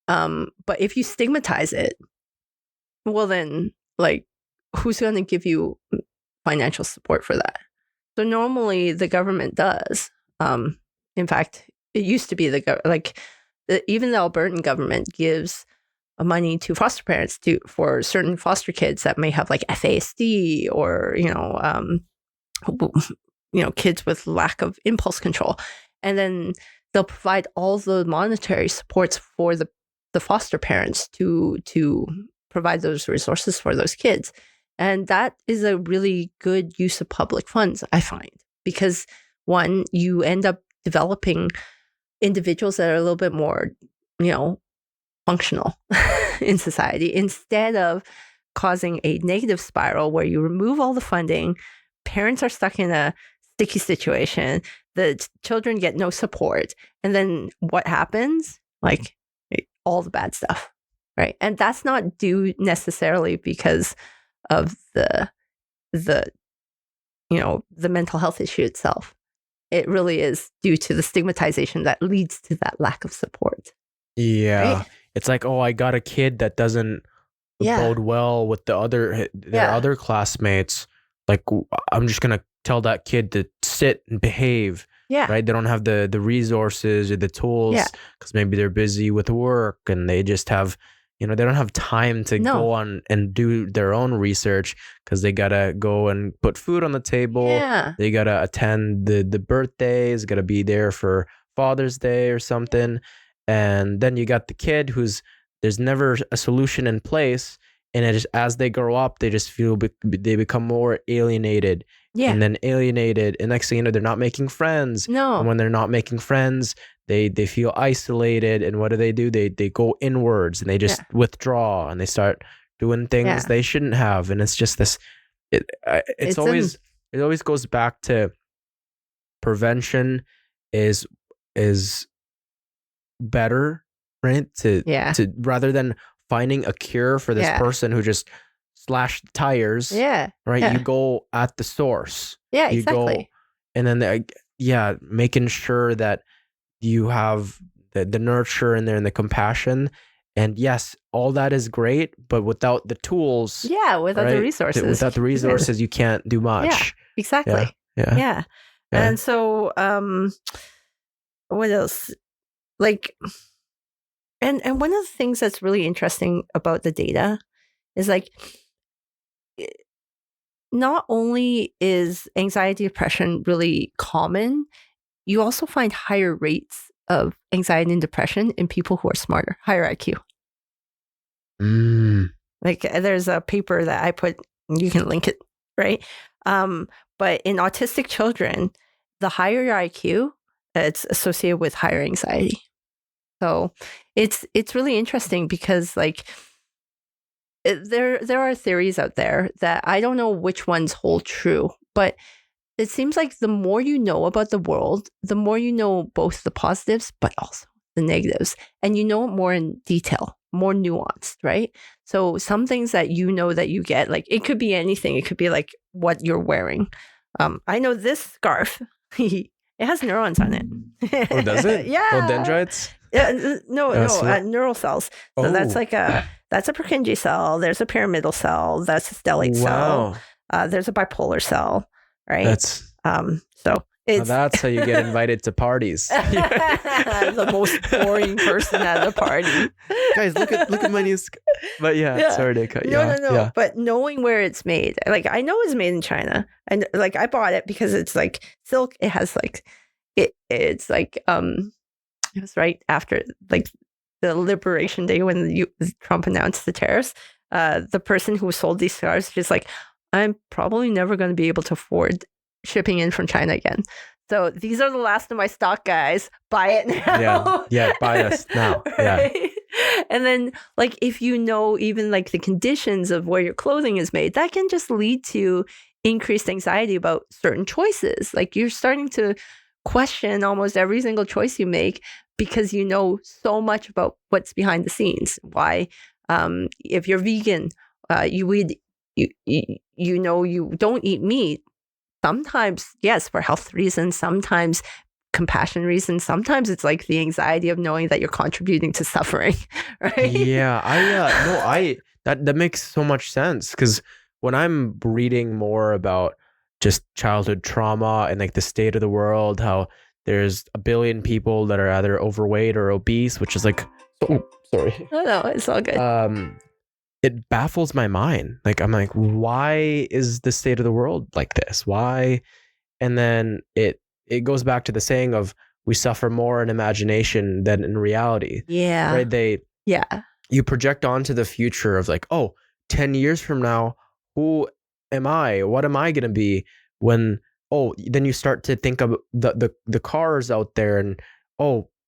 But if you stigmatize it, well then, like, who's going to give you financial support for that? So normally the government does. In fact, it used to be even the Albertan government gives money to foster parents for certain foster kids that may have like FASD or kids with lack of impulse control, and then they'll provide all the monetary supports for the foster parents to provide those resources for those kids. And that is a really good use of public funds, I find, because one, you end up developing individuals that are a little bit more, functional in society, instead of causing a negative spiral where you remove all the funding, parents are stuck in a sticky situation, the children get no support, and then what happens? Like, all the bad stuff, right? And that's not due necessarily because of the mental health issue itself. It really is due to the stigmatization that leads to that lack of support. Yeah. Right? It's like, oh, I got a kid that doesn't bode well with their other classmates. Like, I'm just gonna tell that kid to sit and behave. Yeah. Right. They don't have the resources or the tools because maybe they're busy with work and they just have, they don't have time to go on and do their own research because they gotta go and put food on the table. Yeah. They gotta attend the birthdays, gotta be there for Father's Day or something. And then you got the kid there's never a solution in place. And as they grow up, they just feel they become more alienated. Yeah. And then alienated. And next thing you know, they're not making friends. No. And when they're not making friends, they feel isolated. And what do? They go inwards and they just withdraw and they start doing things they shouldn't have. And it's just this, it always goes back to prevention is better, right? To rather than finding a cure for this person who just slashed tires. Yeah. Right. Yeah. You go at the source. Yeah, you exactly. Go, and then making sure that you have the nurture in there and the compassion, And yes, all that is great, but without the tools, without the right? resources. Without the resources, you can't do much. Yeah, exactly. Yeah. And so, what else? Like, and one of the things that's really interesting about the data is like, not only is anxiety, depression really common, you also find higher rates of anxiety and depression in people who are smarter, higher IQ. Like, there's a paper that I put, you can link it, right? But in autistic children, the higher your IQ, it's associated with higher anxiety. So it's really interesting because like there are theories out there that I don't know which ones hold true, but it seems like the more you know about the world, the more you know both the positives but also the negatives, and you know it more in detail, more nuanced, right? So some things that you know that you get, like it could be anything. It could be like what you're wearing. I know this scarf. It has neurons on it. Oh, does it? Yeah. Oh, dendrites? Neural cells. So that's like that's a Purkinje cell. There's a pyramidal cell. That's a stellate cell. There's a bipolar cell, right? That's so it's that's how you get invited to parties. The most boring person at the party. Guys, look at my new but sorry to cut you off. No. But knowing where it's made, like I know it's made in China, and like I bought it because it's like silk. It has like it's like it was right after like the Liberation Day when Trump announced the tariffs. The person who sold these scarves just like, I'm probably never going to be able to afford shipping in from China again. So these are the last of my stock, guys. Buy it now. Yeah, buy us now. Right? Yeah. And then like if you know even like the conditions of where your clothing is made, that can just lead to increased anxiety about certain choices. Like you're starting to question almost every single choice you make because you know so much about what's behind the scenes. Why, if you're vegan, you know you don't eat meat. Sometimes, yes, for health reasons. Sometimes compassion reasons. Sometimes it's like the anxiety of knowing that you're contributing to suffering, right? Yeah, that makes so much sense because when I'm reading more about just childhood trauma and like the state of the world, how there's 1 billion people that are either overweight or obese, which is like, sorry. No, it's all good. It baffles my mind. Like, I'm like, why is the state of the world like this? Why? And then it goes back to the saying of we suffer more in imagination than in reality. Yeah. Right? You project onto the future of like, 10 years from now, who am I? What am I going to be when, then you start to think of the cars out there and,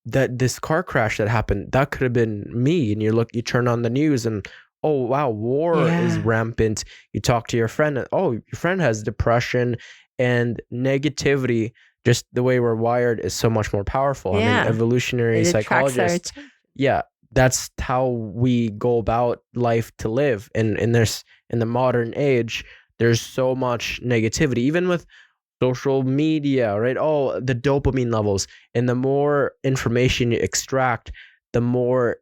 that this car crash that happened, that could have been me. And you turn on the news and, oh, wow, war is rampant. You talk to your friend and, your friend has depression and negativity. Just the way we're wired is so much more powerful. I mean, evolutionary psychologists. Yeah, that's how we go about life to live. And in the modern age, there's so much negativity, even with social media, right? The dopamine levels. And the more information you extract, the more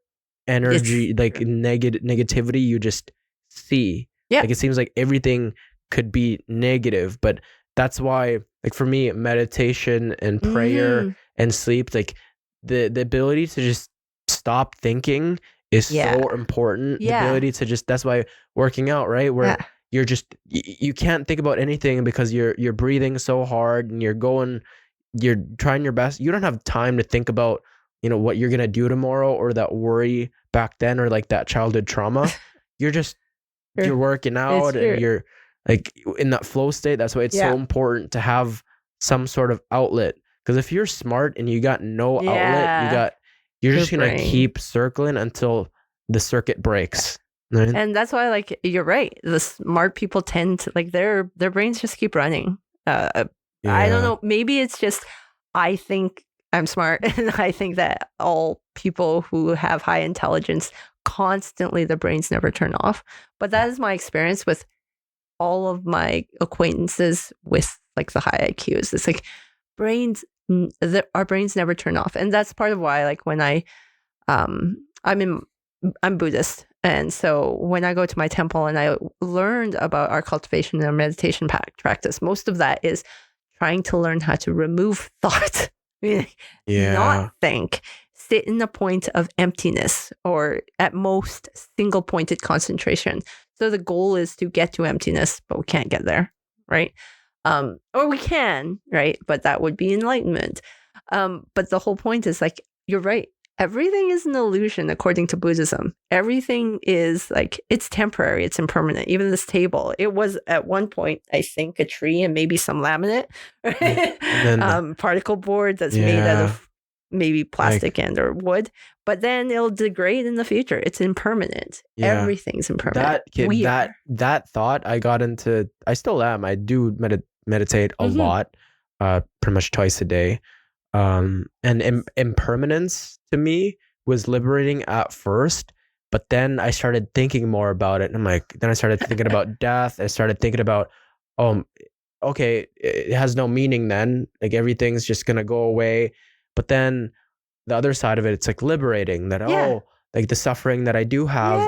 energy, negativity you just see. Like it seems like everything could be negative, but that's why, like for me, meditation and prayer and sleep, like the ability to just stop thinking is so important. The ability to just, that's why working out, right? Where you're just, you can't think about anything because you're breathing so hard and you're trying your best. You don't have time to think about, what you're going to do tomorrow or that worry back then or like that childhood trauma. You're just, you're working out and you're like in that flow state. That's why it's so important to have some sort of outlet. Because if you're smart and you got no outlet, you're just going to keep circling until the circuit breaks. Right? And that's why, like, you're right. The smart people tend to, like, their brains just keep running. I don't know. Maybe it's just, I think I'm smart and I think that all people who have high intelligence constantly, their brains never turn off. But that is my experience with all of my acquaintances with like the high IQs. It's like our brains never turn off. And that's part of why, like when I'm in I'm Buddhist. And so when I go to my temple and I learned about our cultivation and our meditation practice, most of that is trying to learn how to remove thought, not think, sit in a point of emptiness or at most single pointed concentration. So the goal is to get to emptiness, but we can't get there, right? Or we can, right? But that would be enlightenment. But the whole point is like, you're right. Everything is an illusion according to Buddhism. Everything is like, it's temporary, it's impermanent. Even this table, it was at one point, I think, a tree and maybe some laminate, right? Particle board that's made out of maybe plastic and or wood, but then it'll degrade in the future. It's impermanent. Everything's impermanent. That thought I got into, I still am. I do meditate a lot, pretty much twice a day. And impermanence to me was liberating at first, but then I started thinking more about it. And I'm like, then I started thinking about death. I started thinking about, okay, it has no meaning then. Like everything's just going to go away. But then the other side of it, it's like liberating that, like the suffering that I do have,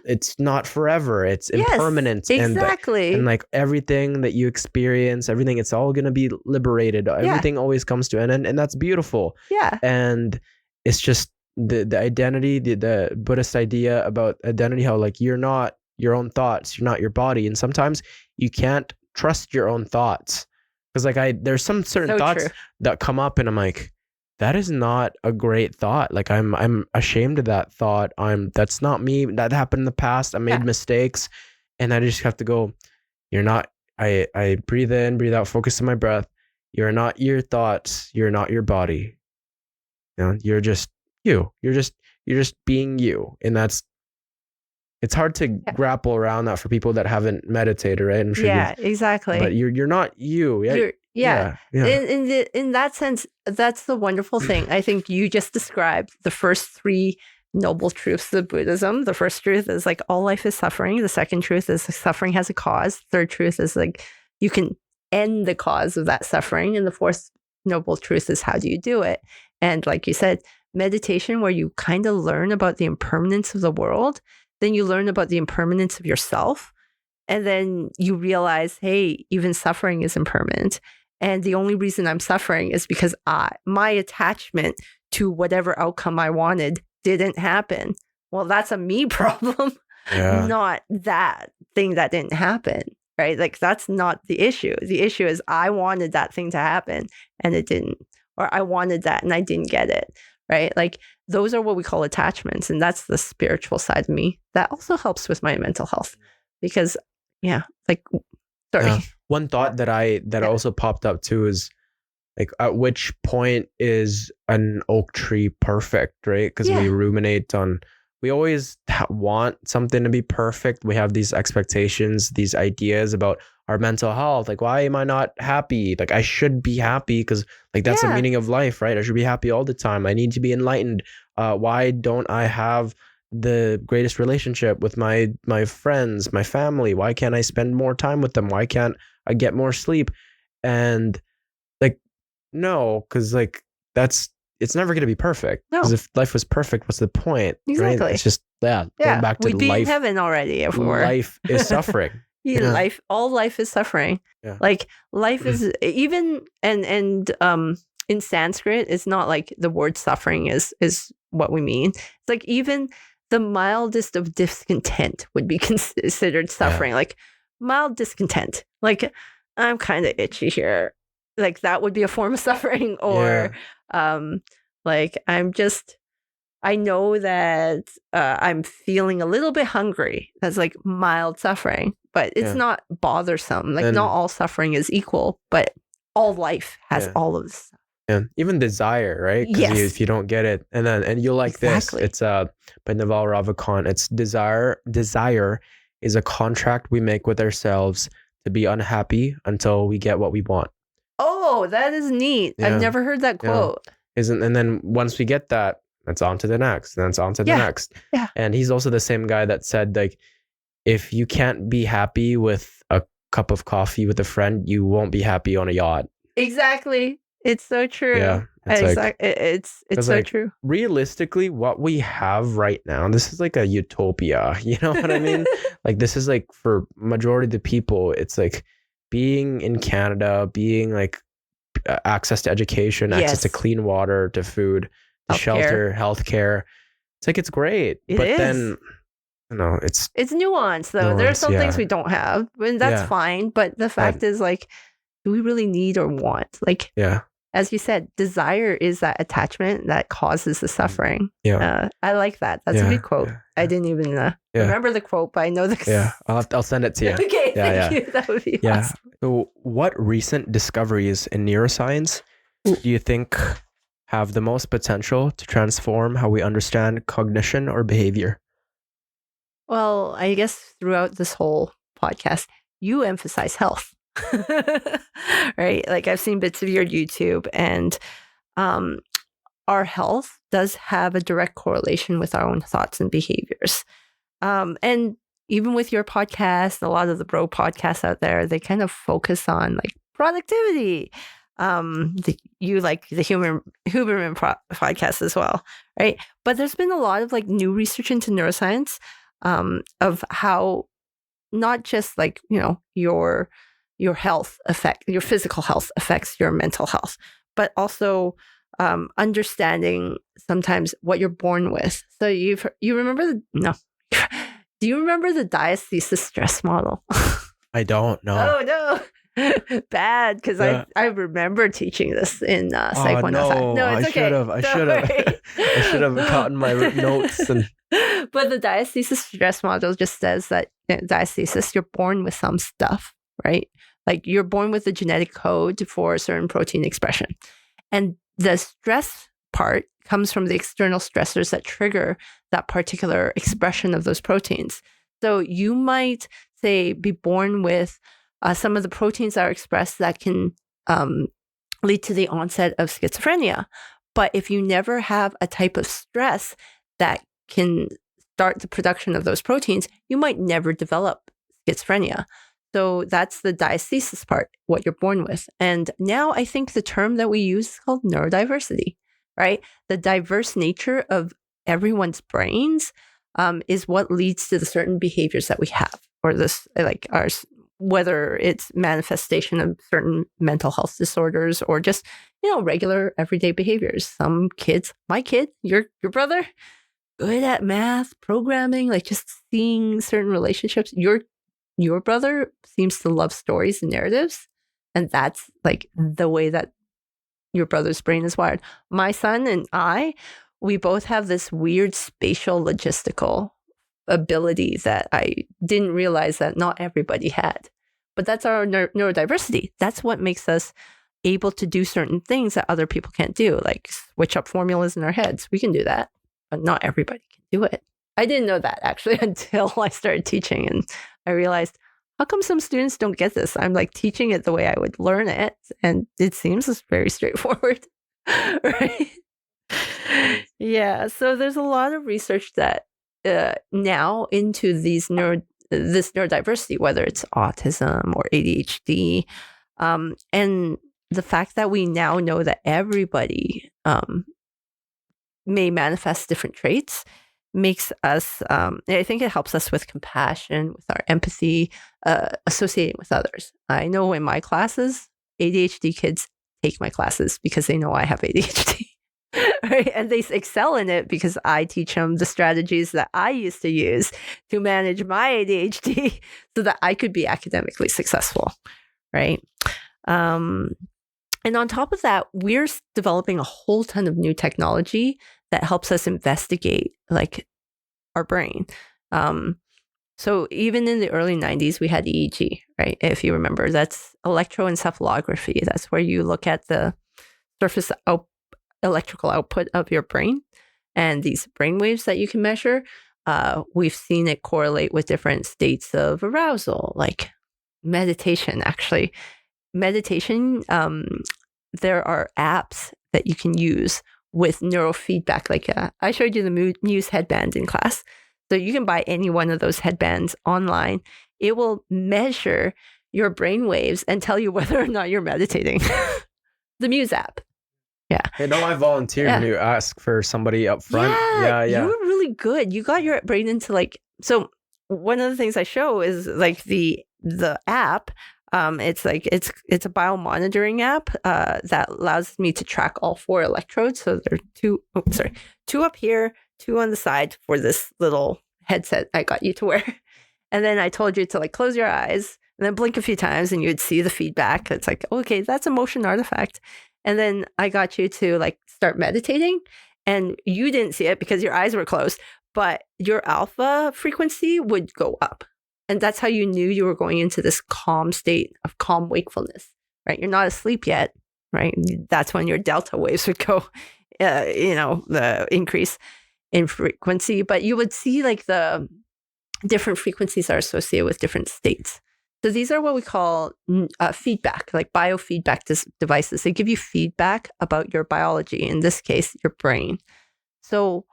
it's not forever. It's impermanent. Exactly. And like everything that you experience, everything, it's all going to be liberated. Everything always comes to an end. And that's beautiful. Yeah. And it's just the identity, the Buddhist idea about identity, how like you're not your own thoughts, you're not your body. And sometimes you can't trust your own thoughts. Because like there's some certain thoughts that come up and I'm like, that is not a great thought. Like I'm ashamed of that thought. That's not me. That happened in the past. I made mistakes, and I just have to go. You're not. I breathe in, breathe out, focus on my breath. You're not your thoughts. You're not your body. You know, you're just you. You're just being you, and it's hard to grapple around that for people that haven't meditated, right? I'm sure exactly. But you're not you. In that sense, that's the wonderful thing. I think you just described the first three noble truths of Buddhism. The first truth is like all life is suffering. The second truth is suffering has a cause. Third truth is like you can end the cause of that suffering. And the fourth noble truth is how do you do it? And like you said, meditation where you kind of learn about the impermanence of the world, then you learn about the impermanence of yourself. And then you realize, hey, even suffering is impermanent. And the only reason I'm suffering is because my attachment to whatever outcome I wanted didn't happen. Well, that's a me problem, not that thing that didn't happen, right? Like that's not the issue. The issue is I wanted that thing to happen and it didn't, or I wanted that and I didn't get it, right? Like those are what we call attachments. And that's the spiritual side of me. That also helps with my mental health because, sorry. One thought that also popped up too is like, at which point is an oak tree perfect, right? Because we ruminate on, we always want something to be perfect. We have these expectations, these ideas about our mental health. Like, why am I not happy? Like, I should be happy because like that's the meaning of life, right? I should be happy all the time. I need to be enlightened. Why don't I have the greatest relationship with my friends, my family? Why can't I spend more time with them? Why can't I get more sleep? And like, no, because like it's never going to be perfect. Because if life was perfect, what's the point? Exactly. Right? It's just going back to we'd be life. In heaven already if we were. Life is suffering. All life is suffering. Like life is even and in Sanskrit, it's not like the word suffering is what we mean. It's like even the mildest of discontent would be considered suffering. Like mild discontent. Like I'm kind of itchy here. Like that would be a form of suffering. Or like I know that I'm feeling a little bit hungry. That's like mild suffering, but it's not bothersome. Like not all suffering is equal, but all life has all of this. And even desire, right? Because if you don't get it, and you like this, it's by Naval Ravikant. It's desire. Desire is a contract we make with ourselves to be unhappy until we get what we want. Oh, that is neat. I've never heard that quote. And then once we get that, it's on to the next, and then it's on to the next. Yeah. And he's also the same guy that said, like, if you can't be happy with a cup of coffee with a friend, you won't be happy on a yacht. Exactly. It's so true. Yeah, it's like It's 'cause, so like, true. realistically, what we have right now, this is like a utopia. You know what I mean? Like, this is like for majority of the people, it's like being in Canada, being like access to education, access to Yes. clean water, to food, to Healthcare. shelter, healthcare. It's like it's great, It but is. then it's It's nuanced though. There are some things we don't have, and that's Yeah. fine. But the fact is, like, do we really need or want? Like, Yeah. as you said, desire is that attachment that causes the suffering. Yeah. I like that. That's a Yeah, good quote. yeah, I didn't even remember the quote, but I know the. Yeah, I'll send it to you. Okay, Yeah, thank you. That would be Yeah. awesome. So, what recent discoveries in neuroscience do you think have the most potential to transform how we understand cognition or behavior? Well, I guess throughout this whole podcast, you emphasize health, right? Like, I've seen bits of your YouTube, and our health does have a direct correlation with our own thoughts and behaviors. And even with your podcast, a lot of the bro podcasts out there, they kind of focus on like productivity. You like the Huberman podcast as well, right? But there's been a lot of like new research into neuroscience of how not just like, your health your physical health affects your mental health, but also understanding sometimes what you're born with. So you remember no. Do you remember the diathesis stress model? I don't know. Oh no. Bad, because I remember teaching this in Psych 105. No, it's okay. I should have gotten my notes. But the diathesis stress model just says that diathesis, you're born with some stuff, right? Like, you're born with the genetic code for a certain protein expression. And the stress part comes from the external stressors that trigger that particular expression of those proteins. So you might, say, be born with some of the proteins that are expressed that can lead to the onset of schizophrenia. But if you never have a type of stress that can start the production of those proteins, you might never develop schizophrenia. So that's the diathesis part, what you're born with. And now I think the term that we use is called neurodiversity, right? The diverse nature of everyone's brains is what leads to the certain behaviors that we have, or this, like, ours, whether it's manifestation of certain mental health disorders or just, regular everyday behaviors. Some kids, my kid, your brother, good at math, programming, like just seeing certain relationships. Your brother seems to love stories and narratives, and that's like the way that your brother's brain is wired. My son and we both have this weird spatial logistical ability that I didn't realize that not everybody had. But that's our neurodiversity. That's what makes us able to do certain things that other people can't do, like switch up formulas in our heads. We can do that, but not everybody can do it. I didn't know that actually until I started teaching, and I realized, how come some students don't get this? I'm like teaching it the way I would learn it, and it seems very straightforward, right? Yeah, so there's a lot of research that now into this neurodiversity, whether it's autism or ADHD, and the fact that we now know that everybody may manifest different traits makes us, I think it helps us with compassion, with our empathy, associating with others. I know in my classes, ADHD kids take my classes because they know I have ADHD. Right? And they excel in it because I teach them the strategies that I used to use to manage my ADHD so that I could be academically successful. Right? And on top of that, we're developing a whole ton of new technology that helps us investigate like our brain. So even in the early 90s, we had EEG, right? If you remember, that's electroencephalography. That's where you look at the surface electrical output of your brain and these brain waves that you can measure. We've seen it correlate with different states of arousal, like meditation, actually. Meditation, there are apps that you can use with neurofeedback. Like I showed you the Muse headband in class. So you can buy any one of those headbands online. It will measure your brain waves and tell you whether or not you're meditating. The Muse app. Yeah. I know I volunteered when you ask for somebody up front. Yeah. You were really good. You got your brain into like, so one of the things I show is like the app. It's like it's a biomonitoring app that allows me to track all 4 electrodes. So there are 2 up here, 2 on the side for this little headset I got you to wear. And then I told you to like close your eyes and then blink a few times and you'd see the feedback. It's like, okay, that's a motion artifact. And then I got you to like start meditating and you didn't see it because your eyes were closed, but your alpha frequency would go up. And that's how you knew you were going into this calm state of calm wakefulness, right? You're not asleep yet, right? That's when your delta waves would go, the increase in frequency. But you would see like the different frequencies are associated with different states. So these are what we call feedback, like biofeedback devices. They give you feedback about your biology, in this case, your brain. So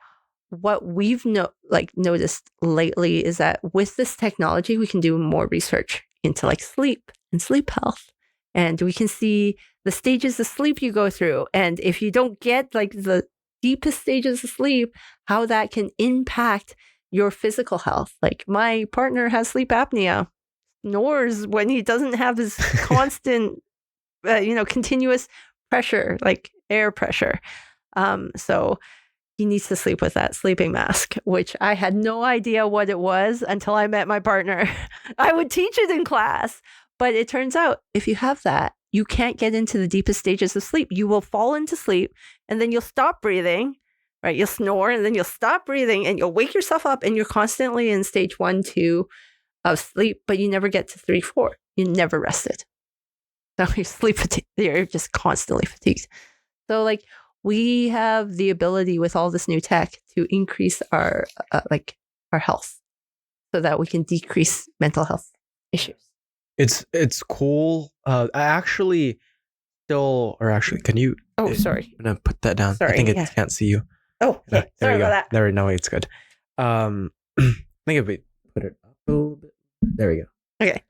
what we've noticed lately is that with this technology, we can do more research into like sleep and sleep health. And we can see the stages of sleep you go through. And if you don't get like the deepest stages of sleep, how that can impact your physical health. Like my partner has sleep apnea. Snores when he doesn't have his constant, continuous pressure, like air pressure. So he needs to sleep with that sleeping mask, which I had no idea what it was until I met my partner. I would teach it in class, but it turns out if you have that, you can't get into the deepest stages of sleep. You will fall into sleep and then you'll stop breathing, right? You'll snore and then you'll stop breathing and you'll wake yourself up and you're constantly in stage 1, 2, of sleep, but you never get to 3, 4. You never rested. So you're sleep fatigued. You're just constantly fatigued. So like we have the ability with all this new tech to increase our health, so that we can decrease mental health issues. It's cool. I actually can you? Oh, sorry. I'm gonna put that down. Sorry, I think it can't see you. Oh, okay. There Sorry you go. about that. There, no, it's good. I think if we put it up a little bit. There we go. Okay.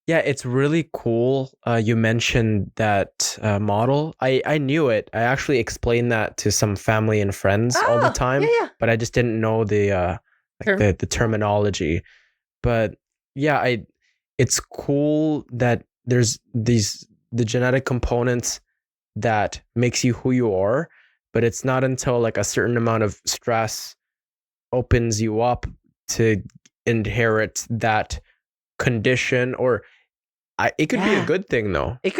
Yeah, it's really cool. You mentioned that model. I knew it. I actually explained that to some family and friends all the time, but I just didn't know the terminology. But yeah, it's cool that there's the genetic components that makes you who you are, but it's not until like a certain amount of stress opens you up to inherit that condition, or it could be a good thing though. It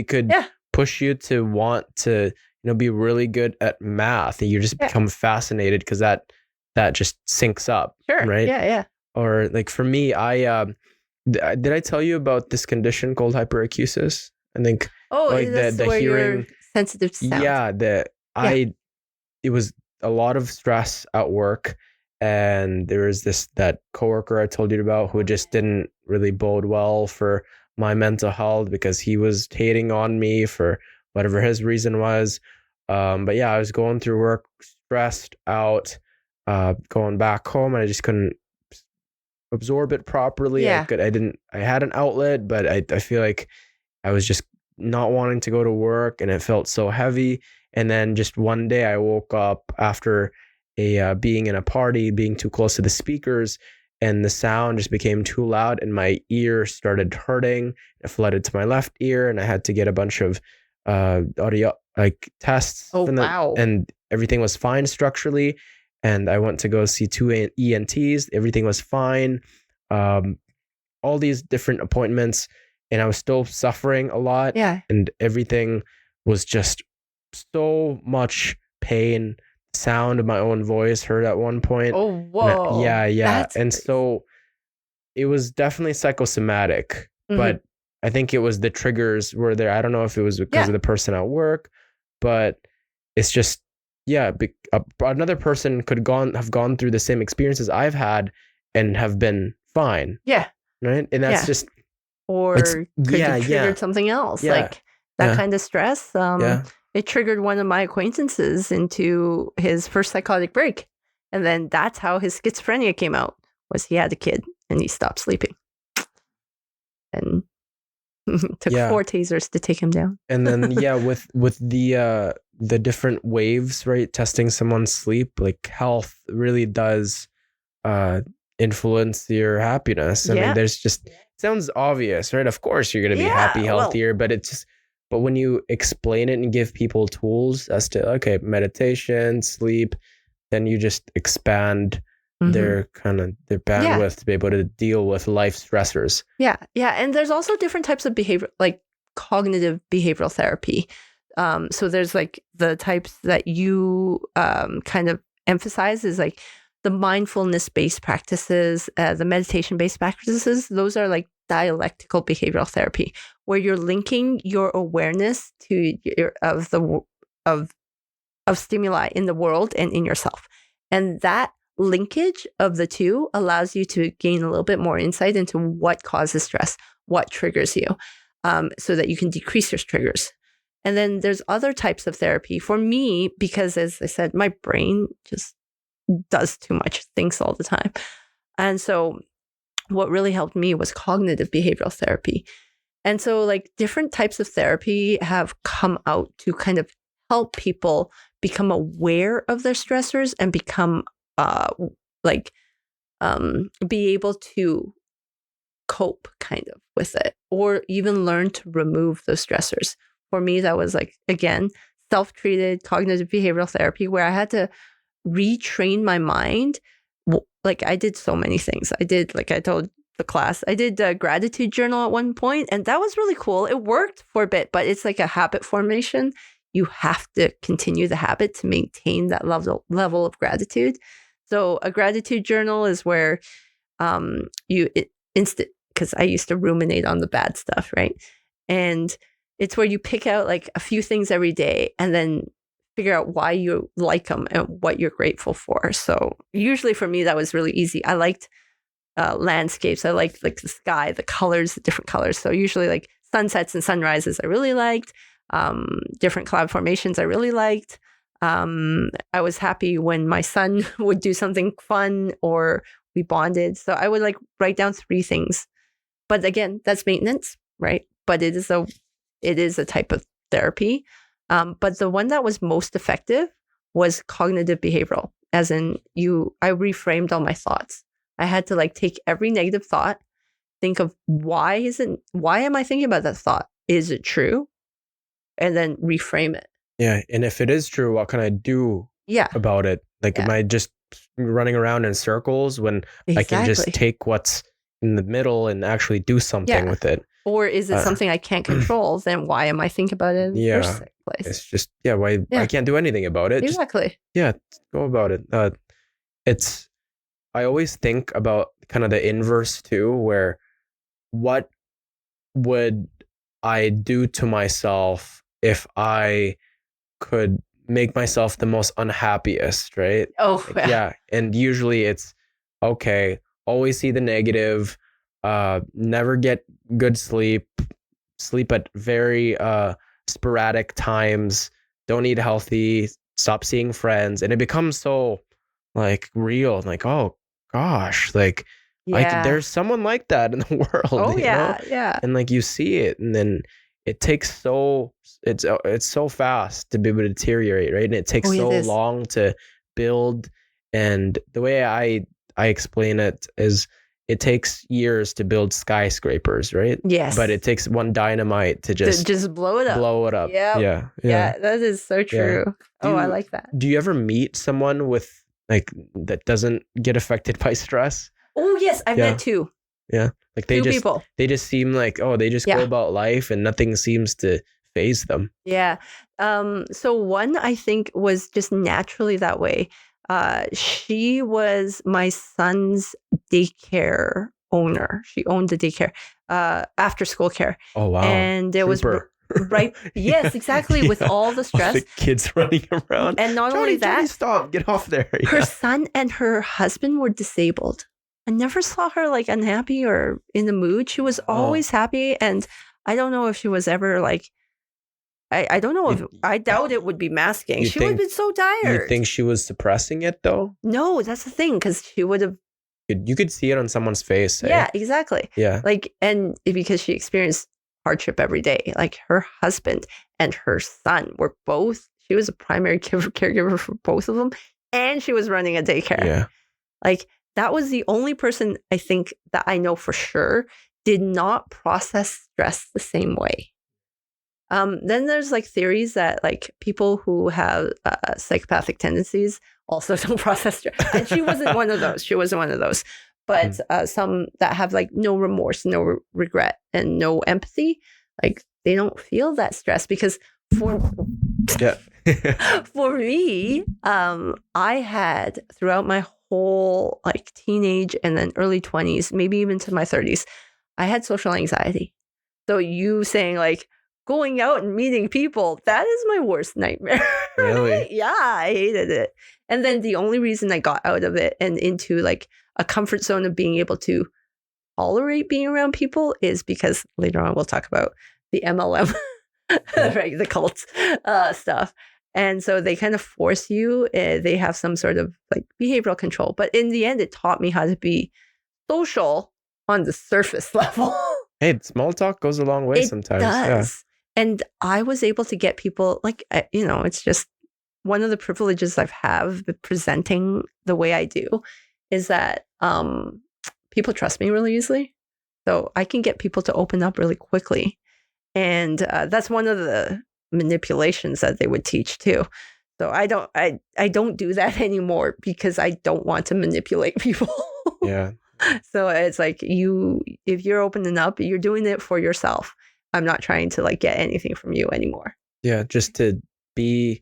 could push you to want to be really good at math, and you just become fascinated because that just syncs up. Sure. Right. Yeah. Or like for me, I did I tell you about this condition called hyperacusis? I think. Oh, like that's the where hearing. you're sensitive to sound. Yeah. It was a lot of stress at work. And there was that coworker I told you about who just didn't really bode well for my mental health because he was hating on me for whatever his reason was. But yeah, I was going through work, stressed out, going back home, and I just couldn't absorb it properly. Yeah. I had an outlet, but I feel like I was just not wanting to go to work, and it felt so heavy. And then just one day I woke up after being in a party, being too close to the speakers, and the sound just became too loud and my ear started hurting. It flooded to my left ear and I had to get a bunch of audio tests. Oh, wow. And everything was fine structurally. And I went to go see 2 ENTs. Everything was fine. All these different appointments, and I was still suffering a lot. Yeah. And everything was just so much pain. Sound of my own voice heard at one point. Oh, whoa. That's and crazy. So it was definitely psychosomatic, but I think it was the triggers were there. I don't know if it was because of the person at work, but it's just, another person could have gone through the same experiences I've had and have been fine. Yeah. Right. And that's just, or could have triggered something else. Like that kind of stress. It triggered one of my acquaintances into his first psychotic break. And then that's how his schizophrenia came out, was he had a kid and he stopped sleeping. And Took 4 tasers to take him down. And then with the different waves, right? Testing someone's sleep, like health really does influence your happiness. I mean, there's just, it sounds obvious, right? Of course you're gonna be happy, healthier, but it's just, but when you explain it and give people tools as to, okay, meditation, sleep, then you just expand their bandwidth to be able to deal with life stressors. Yeah. And there's also different types of behavior, like cognitive behavioral therapy. So there's like the types that you kind of emphasize is like the mindfulness-based practices, the meditation-based practices. Those are like dialectical behavioral therapy, where you're linking your awareness to of stimuli in the world and in yourself, and that linkage of the two allows you to gain a little bit more insight into what causes stress, what triggers you, so that you can decrease your triggers. And then there's other types of therapy. For me, because as I said, my brain just does too much, thinks all the time. And so what really helped me was cognitive behavioral therapy. And so like different types of therapy have come out to kind of help people become aware of their stressors and become be able to cope kind of with it, or even learn to remove those stressors. For me, that was like, again, self-treated cognitive behavioral therapy, where I had to retrain my mind. Like I did so many things. I did, like I told the class, I did a gratitude journal at one point, and that was really cool. It worked for a bit, but it's like a habit formation. You have to continue the habit to maintain that level of gratitude. So a gratitude journal is where because I used to ruminate on the bad stuff, right? And it's where you pick out like a few things every day and then figure out why you like them and what you're grateful for. So usually for me, that was really easy. I liked landscapes. I liked like the sky, the colors, the different colors. So usually like sunsets and sunrises I really liked. Different cloud formations I really liked. I was happy when my son would do something fun or we bonded. So I would like write down 3 things. But again, that's maintenance, right? But it is a type of therapy. But the one that was most effective was cognitive behavioral, as in I reframed all my thoughts. I had to like take every negative thought, think of why am I thinking about that thought? Is it true? And then reframe it. Yeah. And if it is true, what can I do about it? Like, am I just running around in circles when I can just take what's in the middle and actually do something with it? Or is it something I can't control? Then why am I thinking about it in the first place? It's just, why I can't do anything about it. Exactly. Just, go about it. I always think about kind of the inverse too, where what would I do to myself if I could make myself the most unhappiest, right? Oh, yeah. And usually it's, okay, always see the negative, never get good sleep at very sporadic times, don't eat healthy, stop seeing friends. And it becomes so like real, like, oh gosh, like there's someone like that in the world. Oh, you know? And like you see it, and then it takes it's so fast to be able to deteriorate, right? And it takes so long to build. And the way I explain it is, it takes years to build skyscrapers, right? Yes. But it takes one dynamite to just blow it up. Yeah. Yeah, that is so true. Yeah. I like that. Do you ever meet someone with like that doesn't get affected by stress? Oh yes, I've met 2. Yeah. Like they just seem like, they just go about life and nothing seems to faze them. Yeah. So one I think was just naturally that way. She was my son's daycare owner. She owned the daycare, after school care. Oh, wow. And it was right. Yes, exactly. With all the stress. All the kids running around. And not only that. Johnny, stop. Get off there. Yeah. Her son and her husband were disabled. I never saw her like unhappy or in the mood. She was always happy. And I don't know if she was ever like, I don't know if, I doubt it would be masking. She would have been so tired. You think she was suppressing it though? No, that's the thing. Because she would have. You could see it on someone's face. Yeah, exactly. Yeah. Like, and because she experienced hardship every day. Like her husband and her son were both, she was a primary caregiver for both of them, and she was running a daycare. Yeah. Like that was the only person I think that I know for sure did not process stress the same way. Then there's like theories that like people who have psychopathic tendencies also don't process stress. And she wasn't one of those. She wasn't one of those. But some that have like no remorse, no regret, and no empathy, like they don't feel that stress because for me, I had throughout my whole like teenage and then early 20s, maybe even to my 30s, I had social anxiety. So you saying like going out and meeting people, that is my worst nightmare. Really? Yeah, I hated it. And then the only reason I got out of it and into like a comfort zone of being able to tolerate being around people is because later on we'll talk about the MLM, right? The cult stuff. And so they kind of force you, they have some sort of like behavioral control. But in the end, it taught me how to be social on the surface level. Hey, small talk goes a long way sometimes. Does. Yeah. And I was able to get people like, it's just one of the privileges I've have presenting the way I do is that people trust me really easily. So I can get people to open up really quickly. And that's one of the manipulations that they would teach too. So I don't do that anymore because I don't want to manipulate people. Yeah. So it's like if you're opening up, you're doing it for yourself. I'm not trying to like get anything from you anymore. Yeah, just to be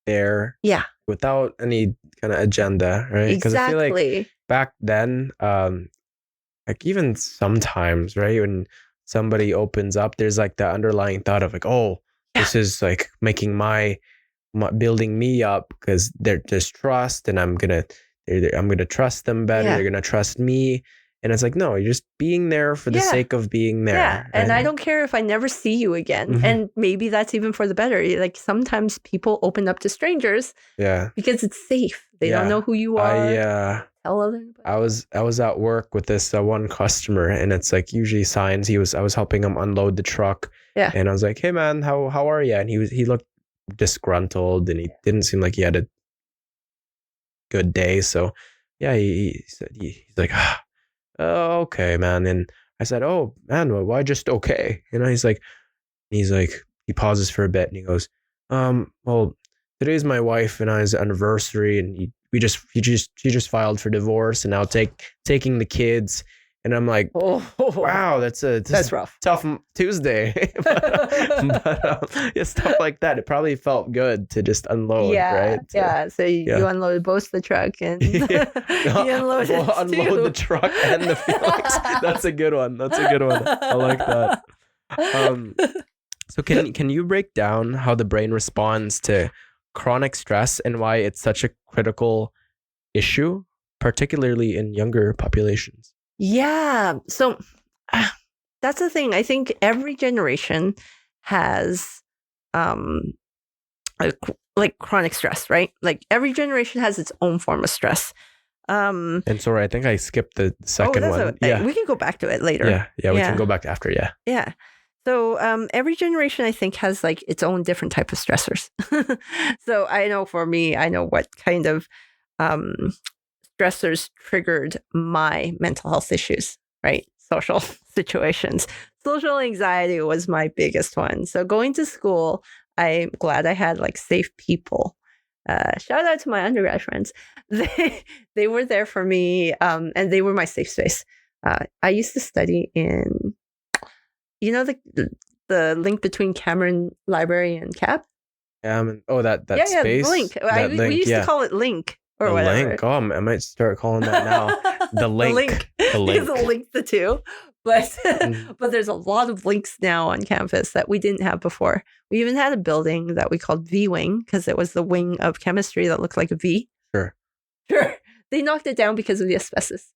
there. Yeah. Without any kind of agenda, right? Because I feel like back then, like even sometimes, right, when somebody opens up, there's like the underlying thought of like, oh, this is like making my building me up because there's trust, and I'm gonna trust them better. They're gonna trust me. And it's like, no, you're just being there for the sake of being there. Yeah. Right? And I don't care if I never see you again. Mm-hmm. And maybe that's even for the better. Like sometimes people open up to strangers because it's safe. They don't know who you are. I was at work with this one customer, and it's like usually signs. I was helping him unload the truck. Yeah. And I was like, hey man, how are you? And he looked disgruntled, and he didn't seem like he had a good day. So yeah, he said he's like, oh, okay, man. And I said, oh man, why just okay? He's like, he pauses for a bit and he goes, well, today's my wife and I's anniversary, and she just filed for divorce, and now taking the kids. And I'm like, wow, that's rough. Tough Tuesday. but stuff like that. It probably felt good to just unload, right? So you unloaded both the truck and you unloaded unload the truck and the feelings. That's a good one. I like that. So can you break down how the brain responds to chronic stress and why it's such a critical issue, particularly in younger populations? Yeah. So that's the thing. I think every generation has like chronic stress, right? Like every generation has its own form of stress. And sorry, I think I skipped the second one. We can go back to it later. Yeah, we can go back after. Yeah. So every generation, I think, has like its own different type of stressors. So I know for me, I know what kind of stressors triggered my mental health issues, right? Social situations. Social anxiety was my biggest one. So going to school, I'm glad I had like safe people. Shout out to my undergrad friends. They were there for me, and they were my safe space. I used to study in, the link between Cameron Library and Cap? That space? Yeah, Link. We used to call it Link. Or whatever. Link. Oh, I might start calling that now. The link. The link the two. But but there's a lot of links now on campus that we didn't have before. We even had a building that we called V Wing because it was the wing of chemistry that looked like a V. Sure. They knocked it down because of the asbestos.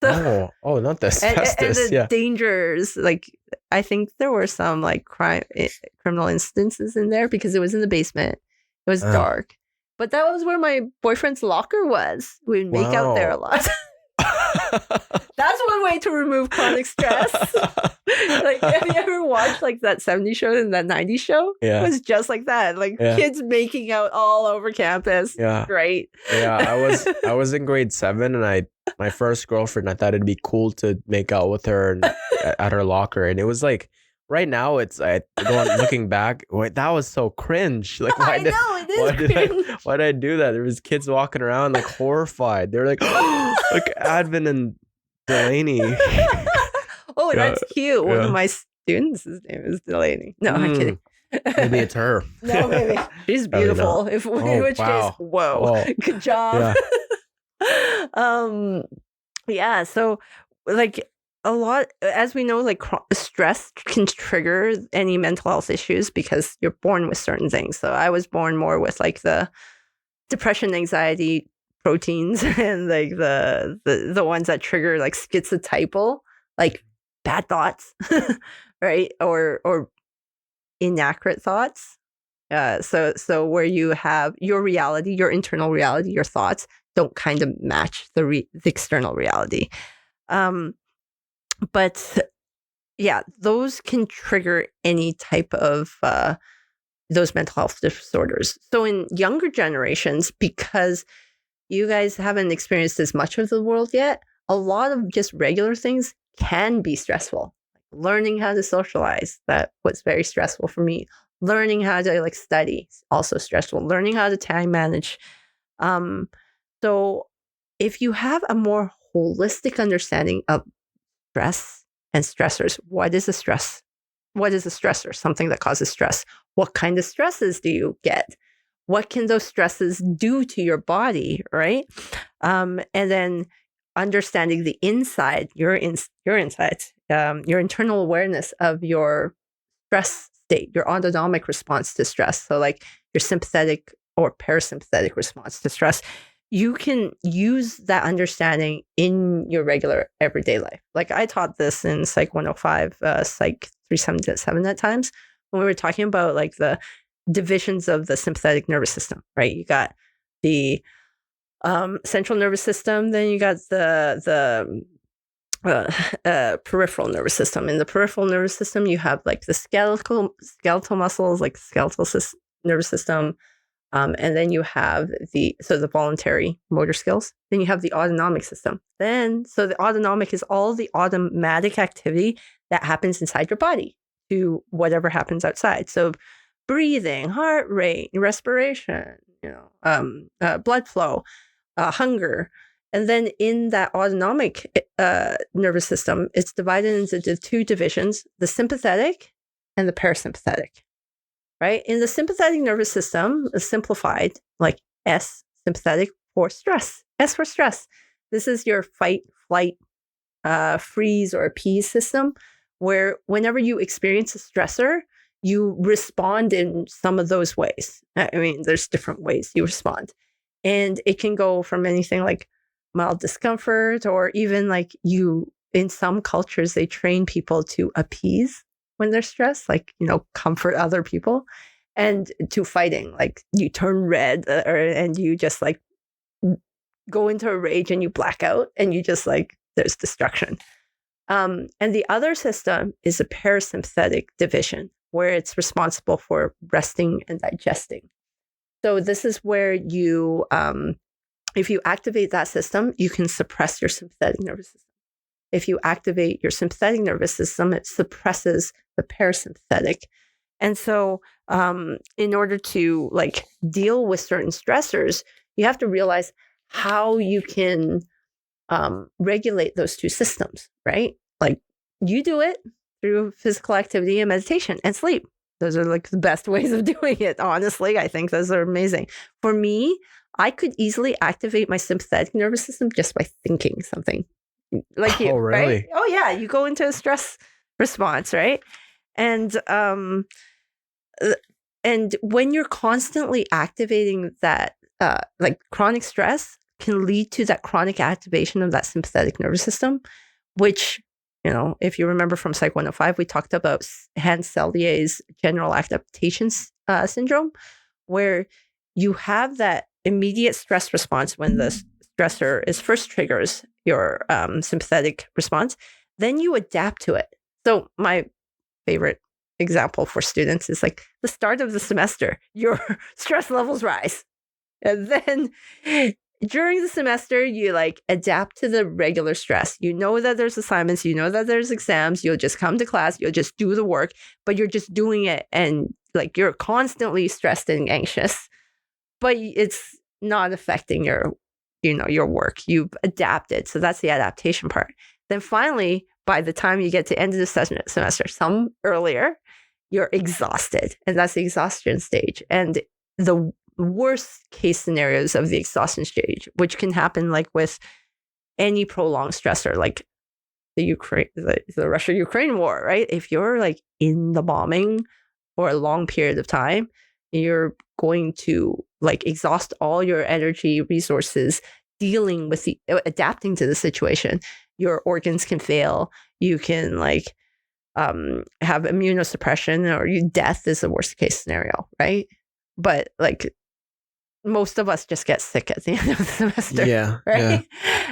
So, not the asbestos. And the dangers. Like I think there were some like criminal instances in there because it was in the basement. It was dark. But that was where my boyfriend's locker was. We'd make out there a lot. That's one way to remove chronic stress. Like, have you ever watched like that 70s show and that 90s show? Yeah. It was just like that. Like kids making out all over campus. Yeah. Great. Yeah. I was in grade 7 and my first girlfriend, I thought it'd be cool to make out with her at her locker. And it was like, right now it's looking back, wait, that was so cringe. Like, why did I do that? There was kids walking around like horrified. They're like, look, Advin and Delaney. Oh, that's cute. One of my students, his name is Delaney. No, I'm kidding. Maybe it's her. No, maybe she's beautiful. In which case, whoa, good job. Yeah. So, like, a lot, as we know, like stress can trigger any mental health issues because you're born with certain things. So I was born more with like the depression, anxiety proteins, and like the ones that trigger like schizotypal, like bad thoughts, right? Or inaccurate thoughts. So where you have your reality, your internal reality, your thoughts don't kind of match the external reality. But yeah, those can trigger any type of those mental health disorders. So in younger generations, because you guys haven't experienced as much of the world yet, a lot of just regular things can be stressful. Learning how to socialize, that was very stressful for me. Learning how to like study, also stressful. Learning how to time manage. So if you have a more holistic understanding of stress and stressors. What is a stress? What is a stressor? Something that causes stress. What kind of stresses do you get? What can those stresses do to your body, right? And then understanding the inside, your insides, your internal awareness of your stress state, your autonomic response to stress. So like your sympathetic or parasympathetic response to stress. You can use that understanding in your regular everyday life. Like I taught this in Psych 105, Psych 377 at times, when we were talking about like the divisions of the sympathetic nervous system, right? You got the central nervous system, then you got the peripheral nervous system. In the peripheral nervous system, you have like the skeletal muscles, like the skeletal nervous system. And then you have the voluntary motor skills. Then you have the autonomic system. So the autonomic is all the automatic activity that happens inside your body to whatever happens outside. So breathing, heart rate, respiration, blood flow, hunger. And then in that autonomic nervous system, it's divided into the two divisions, the sympathetic and the parasympathetic. Right? In the sympathetic nervous system, simplified, like S, sympathetic for stress. S for stress. This is your fight, flight, freeze, or appease system, where whenever you experience a stressor, you respond in some of those ways. I mean, there's different ways you respond. And it can go from anything like mild discomfort, or even like in some cultures, they train people to appease when they're stressed, like, comfort other people, and to fighting, like you turn red and you just like go into a rage and you black out and you just like, there's destruction. And the other system is a parasympathetic division, where it's responsible for resting and digesting. So this is where you, if you activate that system, you can suppress your sympathetic nervous system. If you activate your sympathetic nervous system, it suppresses the parasympathetic. And so in order to like deal with certain stressors, you have to realize how you can regulate those two systems, right? Like you do it through physical activity and meditation and sleep. Those are like the best ways of doing it. Honestly, I think those are amazing. For me, I could easily activate my sympathetic nervous system just by thinking something. Like you, really? Right? Oh yeah, you go into a stress response, right? And when you're constantly activating that, like chronic stress can lead to that chronic activation of that sympathetic nervous system, which, if you remember from Psych 105, we talked about Hans-Selye's general adaptation syndrome, where you have that immediate stress response when the stressor is first triggers your sympathetic response, then you adapt to it. So my favorite example for students is like the start of the semester, your stress levels rise. And then during the semester, you like adapt to the regular stress. You know that there's assignments, you know that there's exams, you'll just come to class, you'll just do the work, but you're just doing it and like you're constantly stressed and anxious, but it's not affecting your work. You've adapted. So that's the adaptation part. Then finally, by the time you get to end of the semester, some earlier, you're exhausted. And that's the exhaustion stage. And the worst case scenarios of the exhaustion stage, which can happen like with any prolonged stressor, like the Russia-Ukraine war, right? If you're like in the bombing for a long period of time, you're going to like exhaust all your energy resources dealing with adapting to the situation. Your organs can fail. You can like have immunosuppression, or death is the worst case scenario, right? But like most of us just get sick at the end of the semester, right? Yeah.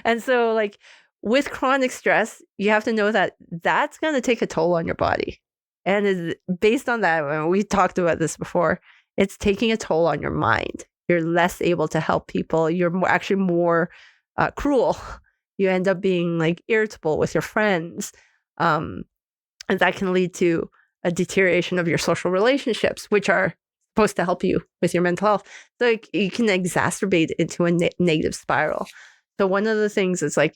And so like with chronic stress, you have to know that that's going to take a toll on your body. And based on that, we talked about this before, it's taking a toll on your mind. You're less able to help people. You're actually more cruel. You end up being like irritable with your friends. And that can lead to a deterioration of your social relationships, which are supposed to help you with your mental health. So you can exacerbate into a negative spiral. So one of the things is like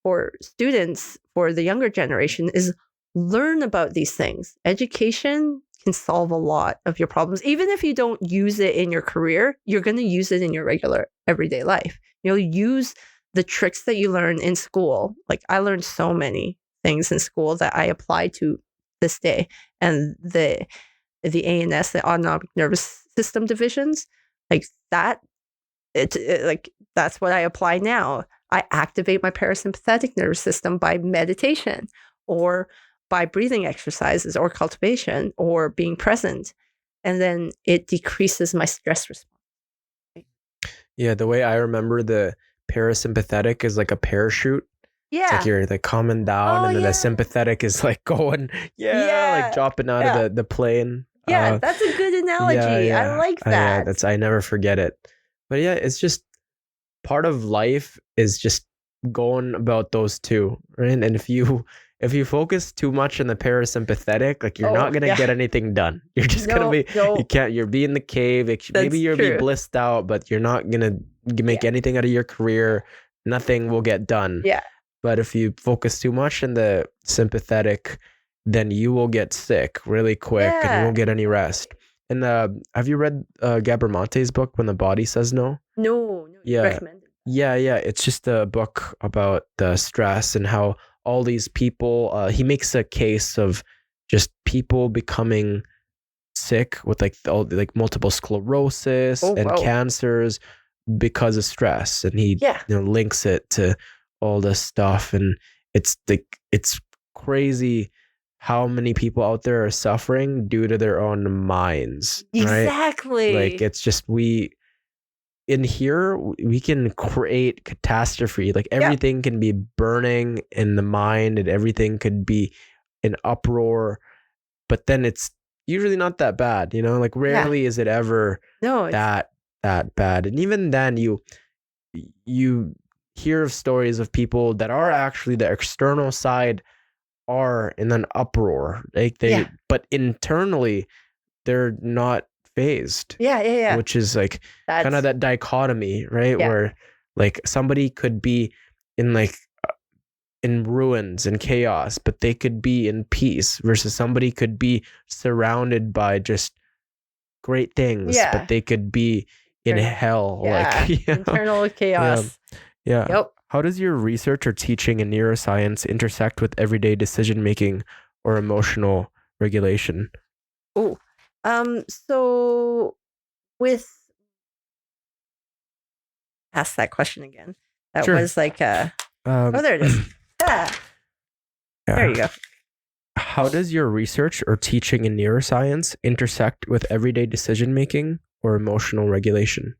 for students, for the younger generation, is learn about these things. Education can solve a lot of your problems. Even if you don't use it in your career, you're going to use it in your regular everyday life. You'll use the tricks that you learn in school. Like I learned so many things in school that I apply to this day. And the ANS, the autonomic nervous system divisions, like that, like that's what I apply now. I activate my parasympathetic nervous system by meditation or by breathing exercises or cultivation or being present. And then it decreases my stress response. Yeah, the way I remember the parasympathetic is like a parachute. Yeah. It's like you're like coming down, and then the sympathetic is like going, like dropping out of the plane. Yeah, that's a good analogy. I like that. I never forget it. But yeah, it's just part of life is just going about those two, right? And if you focus too much on the parasympathetic, like you're not gonna get anything done. You're just gonna be you're be in the cave. Maybe you'll be blissed out, but you're not gonna make anything out of your career. Nothing will get done. Yeah. But if you focus too much in the sympathetic, then you will get sick really quick and you won't get any rest. And have you read Gabramonte's book, When the Body Says No? No. Yeah. Recommended. Yeah. It's just a book about the stress and how all these people, he makes a case of just people becoming sick with like multiple sclerosis and cancers because of stress. And he links it to all this stuff. And it's crazy how many people out there are suffering due to their own minds. Exactly. Right? Like it's just in here, we can create catastrophe. Like everything can be burning in the mind and everything could be in uproar, but then it's usually not that bad, like rarely is it ever that bad. And even then you hear of stories of people that are actually the external side are in an uproar. But internally they're not phased. Yeah. Which is like kind of that dichotomy, right? Yeah. Where like somebody could be in ruins and chaos, but they could be in peace, versus somebody could be surrounded by just great things, but they could be in hell. Like internal chaos. Yeah. Yep. How does your research or teaching in neuroscience intersect with everyday decision making or emotional regulation? So with ask that question again. That was like there it is. There you go. How does your research or teaching in neuroscience intersect with everyday decision making or emotional regulation?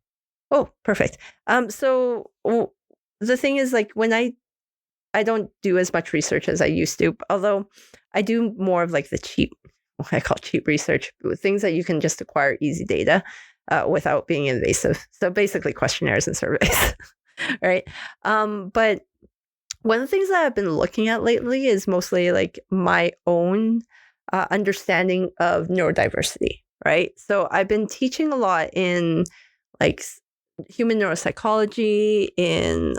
Oh, perfect. So the thing is, like, when I don't do as much research as I used to, although I do more of like the cheap, what I call cheap research, things that you can just acquire easy data without being invasive. So basically questionnaires and surveys, right? But one of the things that I've been looking at lately is mostly like my own understanding of neurodiversity, right? So I've been teaching a lot in like human neuropsychology, in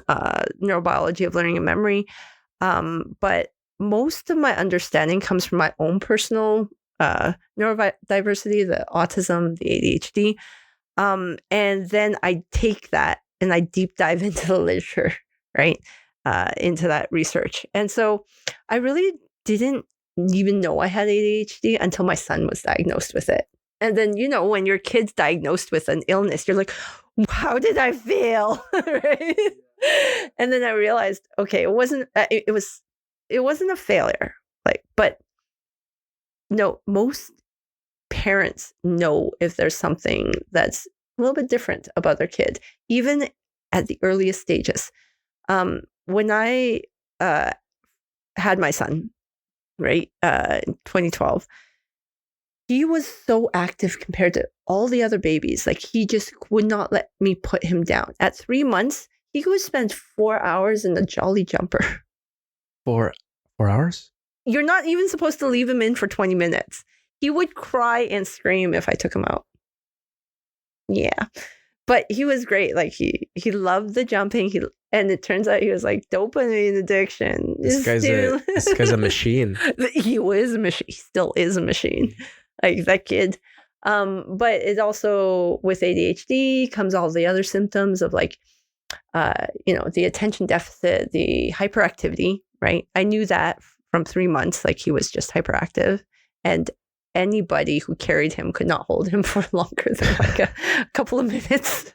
neurobiology of learning and memory. But most of my understanding comes from my own personal neurodiversity, the autism, the ADHD. And then I take that and I deep dive into the literature, right? Into that research. And so I really didn't even know I had ADHD until my son was diagnosed with it. And then, when your kid's diagnosed with an illness, you're like, how did I fail? Right? And then I realized, okay, it wasn't a failure. But no, most parents know if there's something that's a little bit different about their kid, even at the earliest stages. When I had my son, right, in 2012, he was so active compared to all the other babies. Like, he just would not let me put him down. At 3 months, he would spend 4 hours in the Jolly Jumper. 4 hours? You're not even supposed to leave him in for 20 minutes. He would cry and scream if I took him out. Yeah. But he was great. Like, he loved the jumping. And it turns out he was like dopamine addiction. This guy's a machine. He was a machine. He still is a machine. Like, that kid. But it also, with ADHD, comes all the other symptoms of like, the attention deficit, the hyperactivity, right? I knew that from 3 months, like, he was just hyperactive, and anybody who carried him could not hold him for longer than like a couple of minutes.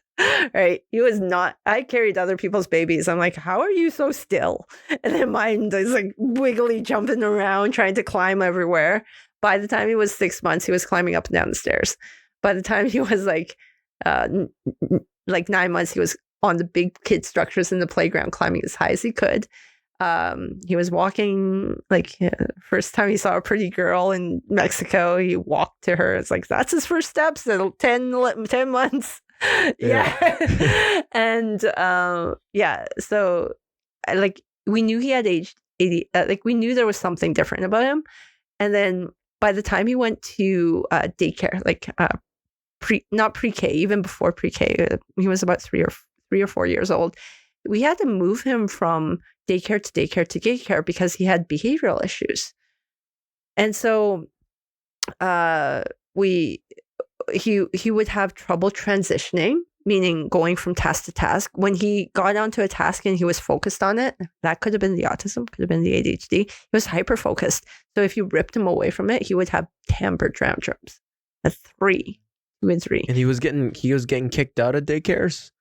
Right. He was not. I carried other people's babies. I'm like, how are you so still? And then mine is like wiggly, jumping around, trying to climb everywhere. By the time he was 6 months, he was climbing up and down the stairs. By the time he was like 9 months, he was on the big kid structures in the playground, climbing as high as he could. He was walking, like, first time he saw a pretty girl in Mexico, he walked to her. It's like, that's his first steps at 10 months. Yeah. And so like, we knew he had ADHD, like, we knew there was something different about him. And then by the time he went to daycare, like not pre-K, even before pre-K, he was about 3 or 4 years old. We had to move him from daycare to daycare to daycare because he had behavioral issues. And so he would have trouble transitioning, meaning going from task to task. When he got onto a task and he was focused on it, that could have been the autism, could have been the ADHD. He was hyper-focused. So if you ripped him away from it, he would have temper tantrums. At 3. 2 and 3. And he was getting kicked out of daycares?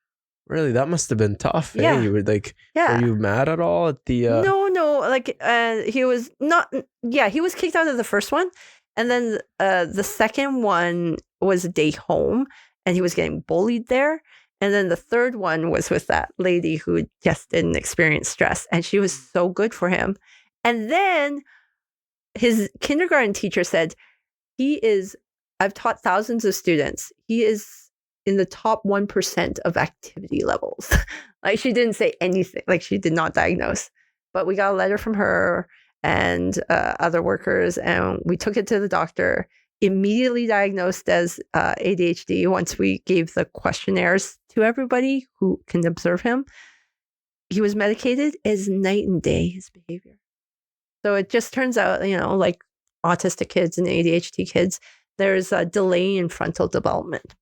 Really? That must have been tough. Yeah. You were like, were you mad at all at the... No. Like, he was not... Yeah, he was kicked out of the first one. And then the second one was a day home, and he was getting bullied there. And then the third one was with that lady who just didn't experience stress, and she was so good for him. And then his kindergarten teacher said, I've taught thousands of students. He is in the top 1% of activity levels. Like, she didn't say anything. Like, she did not diagnose. But we got a letter from her and other workers, and we took it to the doctor, immediately diagnosed as ADHD once we gave the questionnaires to everybody who can observe him. He was medicated. As night and day, his behavior. So it just turns out, like autistic kids and ADHD kids, there's a delay in frontal development.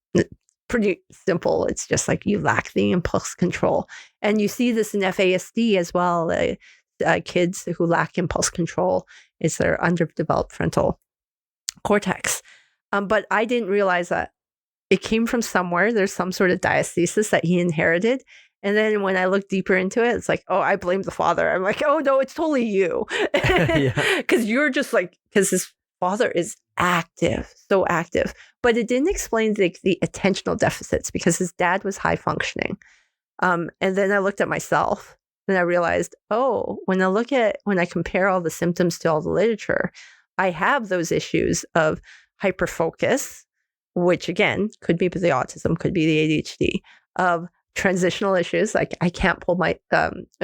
Pretty simple. It's just like you lack the impulse control. And you see this in FASD as well. Kids who lack impulse control is their underdeveloped frontal cortex. But I didn't realize that it came from somewhere. There's some sort of diathesis that he inherited. And then when I look deeper into it, it's like, oh, I blame the father. I'm like, oh, no, it's totally you. Because you're just like, because his father is active, so active. But it didn't explain the attentional deficits because his dad was high functioning. And then I looked at myself and I realized, oh, when I compare all the symptoms to all the literature, I have those issues of hyperfocus, which again could be the autism, could be the ADHD, of transitional issues. Like I can't pull my,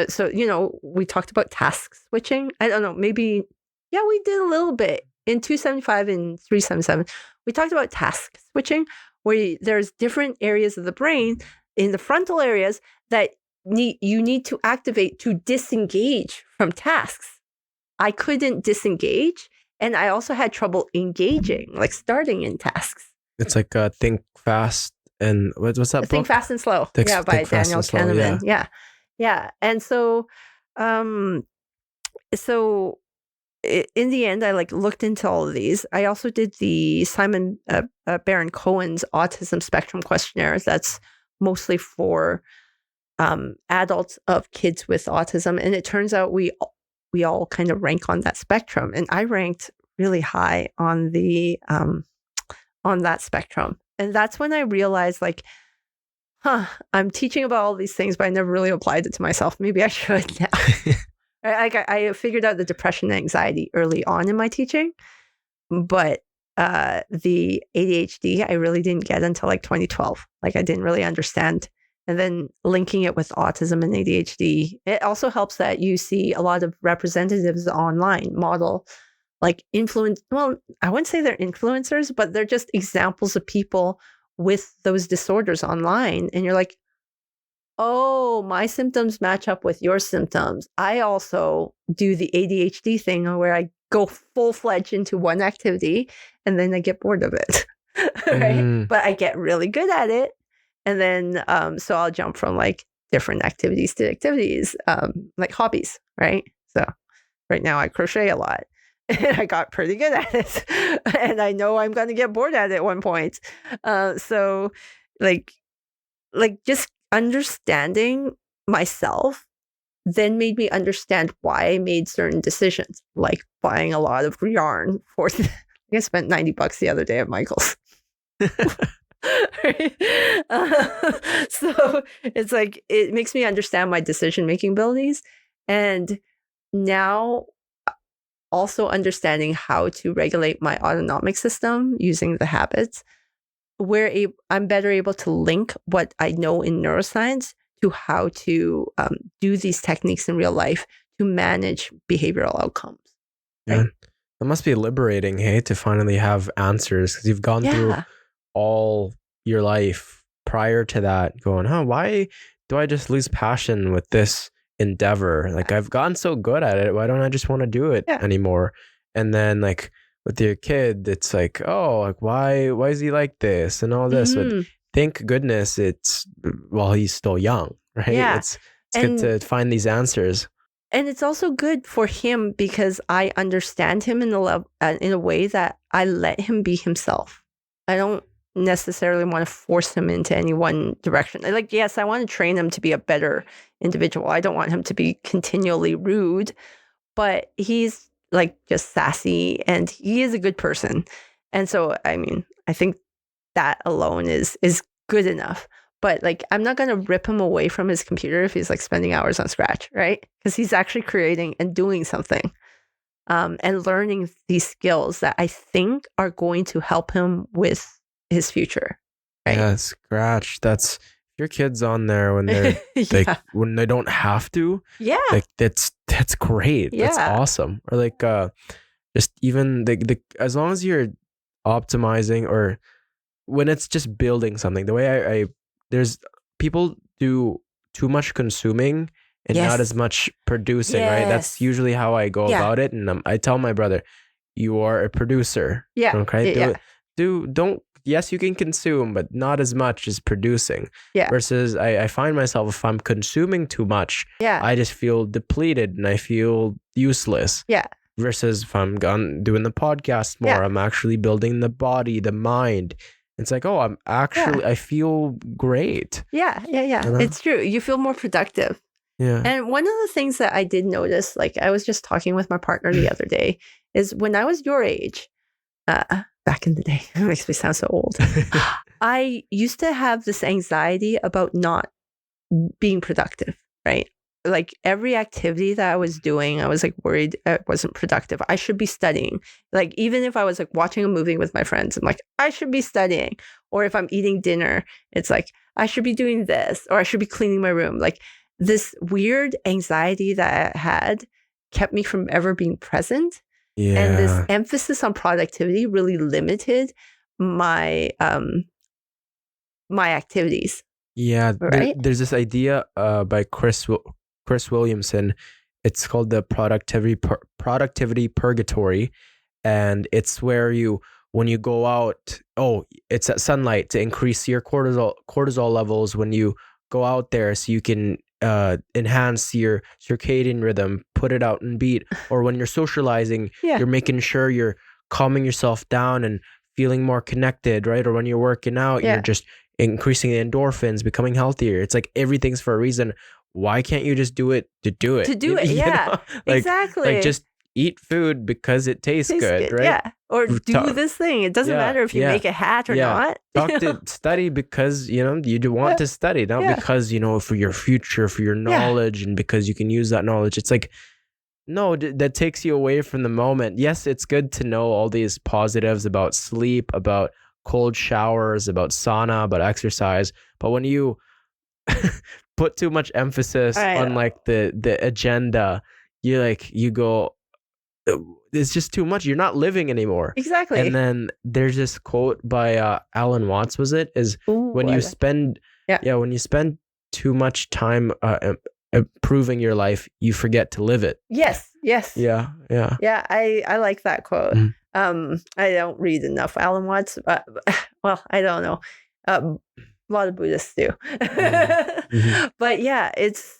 so, we talked about task switching. I don't know, maybe, yeah, we did a little bit in 275 and 377. We talked about task switching, where there's different areas of the brain in the frontal areas that you need to activate to disengage from tasks. I couldn't disengage, and I also had trouble engaging, like starting in tasks. It's like think fast and what's that book? Think Fast and Slow. By Daniel Kahneman. Yeah. And so, in the end, I looked into all of these. I also did the Simon Baron Cohen's Autism Spectrum Questionnaire. That's mostly for adults of kids with autism, and it turns out we all kind of rank on that spectrum, and I ranked really high on the on that spectrum. And that's when I realized, I'm teaching about all these things, but I never really applied it to myself. Maybe I should now. I figured out the depression and anxiety early on in my teaching, but the ADHD I really didn't get until 2012. I didn't really understand. And then linking it with autism and ADHD, it also helps that you see a lot of representatives online model influence. Well, I wouldn't say they're influencers, but they're just examples of people with those disorders online. And you're like, oh, my symptoms match up with your symptoms. I also do the ADHD thing where I go full-fledged into one activity and then I get bored of it. Right? But I get really good at it. And then, so I'll jump from different activities to activities, like hobbies, right? So right now I crochet a lot and I got pretty good at it. And I know I'm going to get bored at it at one point. So just understanding myself then made me understand why I made certain decisions, like buying a lot of yarn for, I spent $90 the other day at Michael's. Right? So it's it makes me understand my decision-making abilities. And now also understanding how to regulate my autonomic system using the habits, where I'm better able to link what I know in neuroscience to how to do these techniques in real life to manage behavioral outcomes. Right? Yeah. That must be liberating, hey, to finally have answers, because you've gone through all your life prior to that going, why do I just lose passion with this endeavor? I've gotten so good at it. Why don't I just want to do it anymore? And then with your kid, it's why is he like this and all this? But thank goodness he's still young, right? Yeah. It's good to find these answers. And it's also good for him because I understand him in a way that I let him be himself. I don't necessarily want to force him into any one direction. Yes, I want to train him to be a better individual. I don't want him to be continually rude, but he's just sassy and he is a good person. And so, I think that alone is good enough. But I'm not going to rip him away from his computer if he's spending hours on Scratch, right? Because he's actually creating and doing something and learning these skills that I think are going to help him with his future. Right? Yeah, Scratch. That's your kids on there when they're when they don't have to. Yeah, that's great. Yeah. That's awesome. Or just even the as long as you're optimizing, or when it's just building something. The way I there's people do too much consuming and not as much producing, right? That's usually how I go about it. And I tell my brother, you are a producer. Yeah. Okay. Don't. Yes, you can consume, but not as much as producing. Yeah. Versus I find myself, if I'm consuming too much, I just feel depleted and I feel useless. Yeah. Versus if I'm doing the podcast more, I'm actually building the body, the mind. It's I'm actually, I feel great. Yeah. It's true. You feel more productive. Yeah. And one of the things that I did notice, I was just talking with my partner the other day, is when I was your age, back in the day, it makes me sound so old. I used to have this anxiety about not being productive, right? Like every activity that I was doing, I was like worried it wasn't productive. I should be studying. Like even if I was like watching a movie with my friends, I'm like, I should be studying. Or if I'm eating dinner, it's like, I should be doing this, or I should be cleaning my room. Like this weird anxiety that I had kept me from ever being present. Yeah. And this emphasis on productivity really limited my my activities. Yeah, Right? there's this idea by Chris Williamson. It's called the productivity purgatory, and it's where when you go out, it's at sunlight to increase your cortisol levels when you go out there, so you can enhance your circadian rhythm, put it out and beat. Or when you're socializing, you're making sure you're calming yourself down and feeling more connected, right? Or when you're working out, you're just increasing the endorphins, becoming healthier. It's like everything's for a reason. Why can't you just do it to do it? Yeah, like, exactly. Like just eat food because it tastes good, right? Yeah, or do this thing. It doesn't matter if you make a hat or not. Study because you do want to study, not because for your future, for your knowledge, and because you can use that knowledge. It's like, no, that takes you away from the moment. Yes, it's good to know all these positives about sleep, about cold showers, about sauna, about exercise, but when you put too much emphasis on like the agenda, you go, it's just too much. You're not living anymore. Exactly. And then there's this quote by Alan Watts, when you spend too much time improving your life, you forget to live it. Yes. Yeah. I like that quote. I don't read enough Alan Watts, but well, I don't know. A lot of Buddhists do. But yeah, it's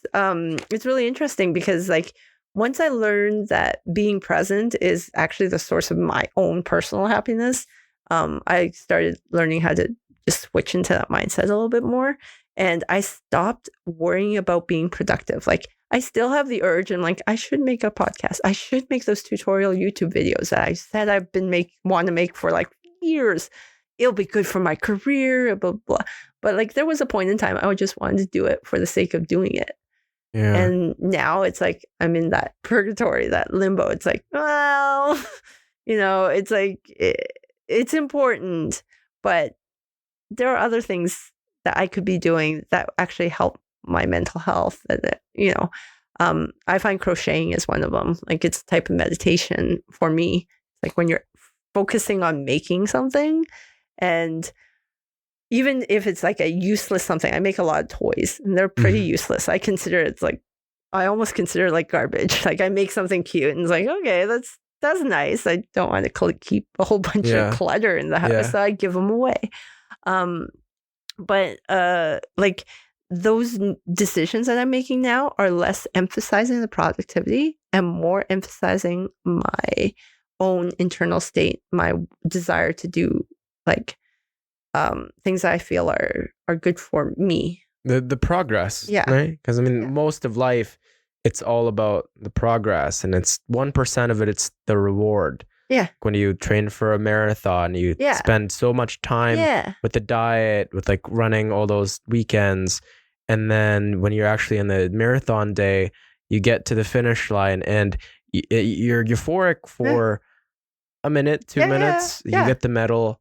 really interesting because like once I learned that being present is actually the source of my own personal happiness, I started learning how to just switch into that mindset a little bit more. And I stopped worrying about being productive. Like I still have the urge and like, I should make a podcast. I should make those tutorial YouTube videos that I said I've been want to make for like years. It'll be good for my career, blah, blah. But like there was a point in time I just wanted to do it for the sake of doing it. Yeah. And now it's like I'm in that purgatory, that limbo. It's like, well, it's like it's important, but there are other things that I could be doing that actually help my mental health. I find crocheting is one of them. Like it's a type of meditation for me. Like when you're focusing on making something, and even if it's like a useless something, I make a lot of toys and they're pretty useless. I almost consider like garbage. Like I make something cute and it's like, okay, that's nice. I don't want to keep a whole bunch of clutter in the house, so I give them away. But like those decisions that I'm making now are less emphasizing the productivity and more emphasizing my own internal state, my desire to do like things that I feel are good for me. The progress, right? Because most of life, it's all about the progress, and it's 1% of it. It's the reward. Yeah. When you train for a marathon, you spend so much time with the diet, with like running all those weekends. And then when you're actually in the marathon day, you get to the finish line and you're euphoric for a minute, 2 minutes, you get the medal.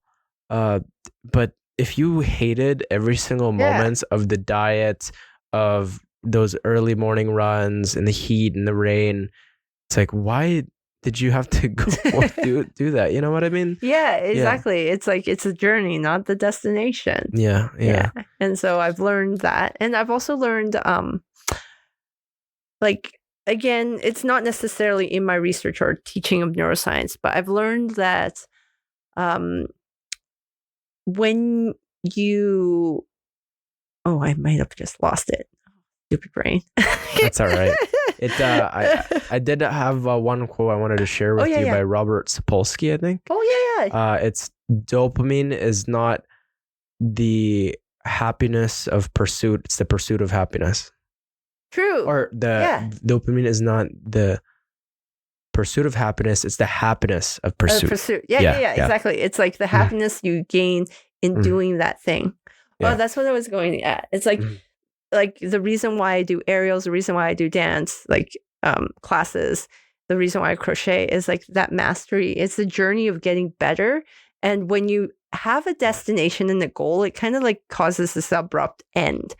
But if you hated every single moment of the diet, of those early morning runs in the heat and the rain, it's like, why did you have to go do that? You know what I mean? Yeah, exactly. It's like, it's a journey, not the destination. Yeah. And so I've learned that. And I've also learned, like, again, it's not necessarily in my research or teaching of neuroscience, but I've learned that when you, I might have just lost it. Stupid brain. That's all right. I did have one quote I wanted to share with you by Robert Sapolsky, I think. It's dopamine is not the happiness of pursuit, it's the pursuit of happiness. True. Or dopamine is not the pursuit of happiness, it's the happiness of pursuit. Yeah, exactly. It's like the happiness you gain in doing that thing. Well, that's what I was going at. It's like like the reason why I do aerials, the reason why I do dance, like classes, the reason why I crochet is like that mastery. It's the journey of getting better. And when you have a destination and a goal, it kind of like causes this abrupt end.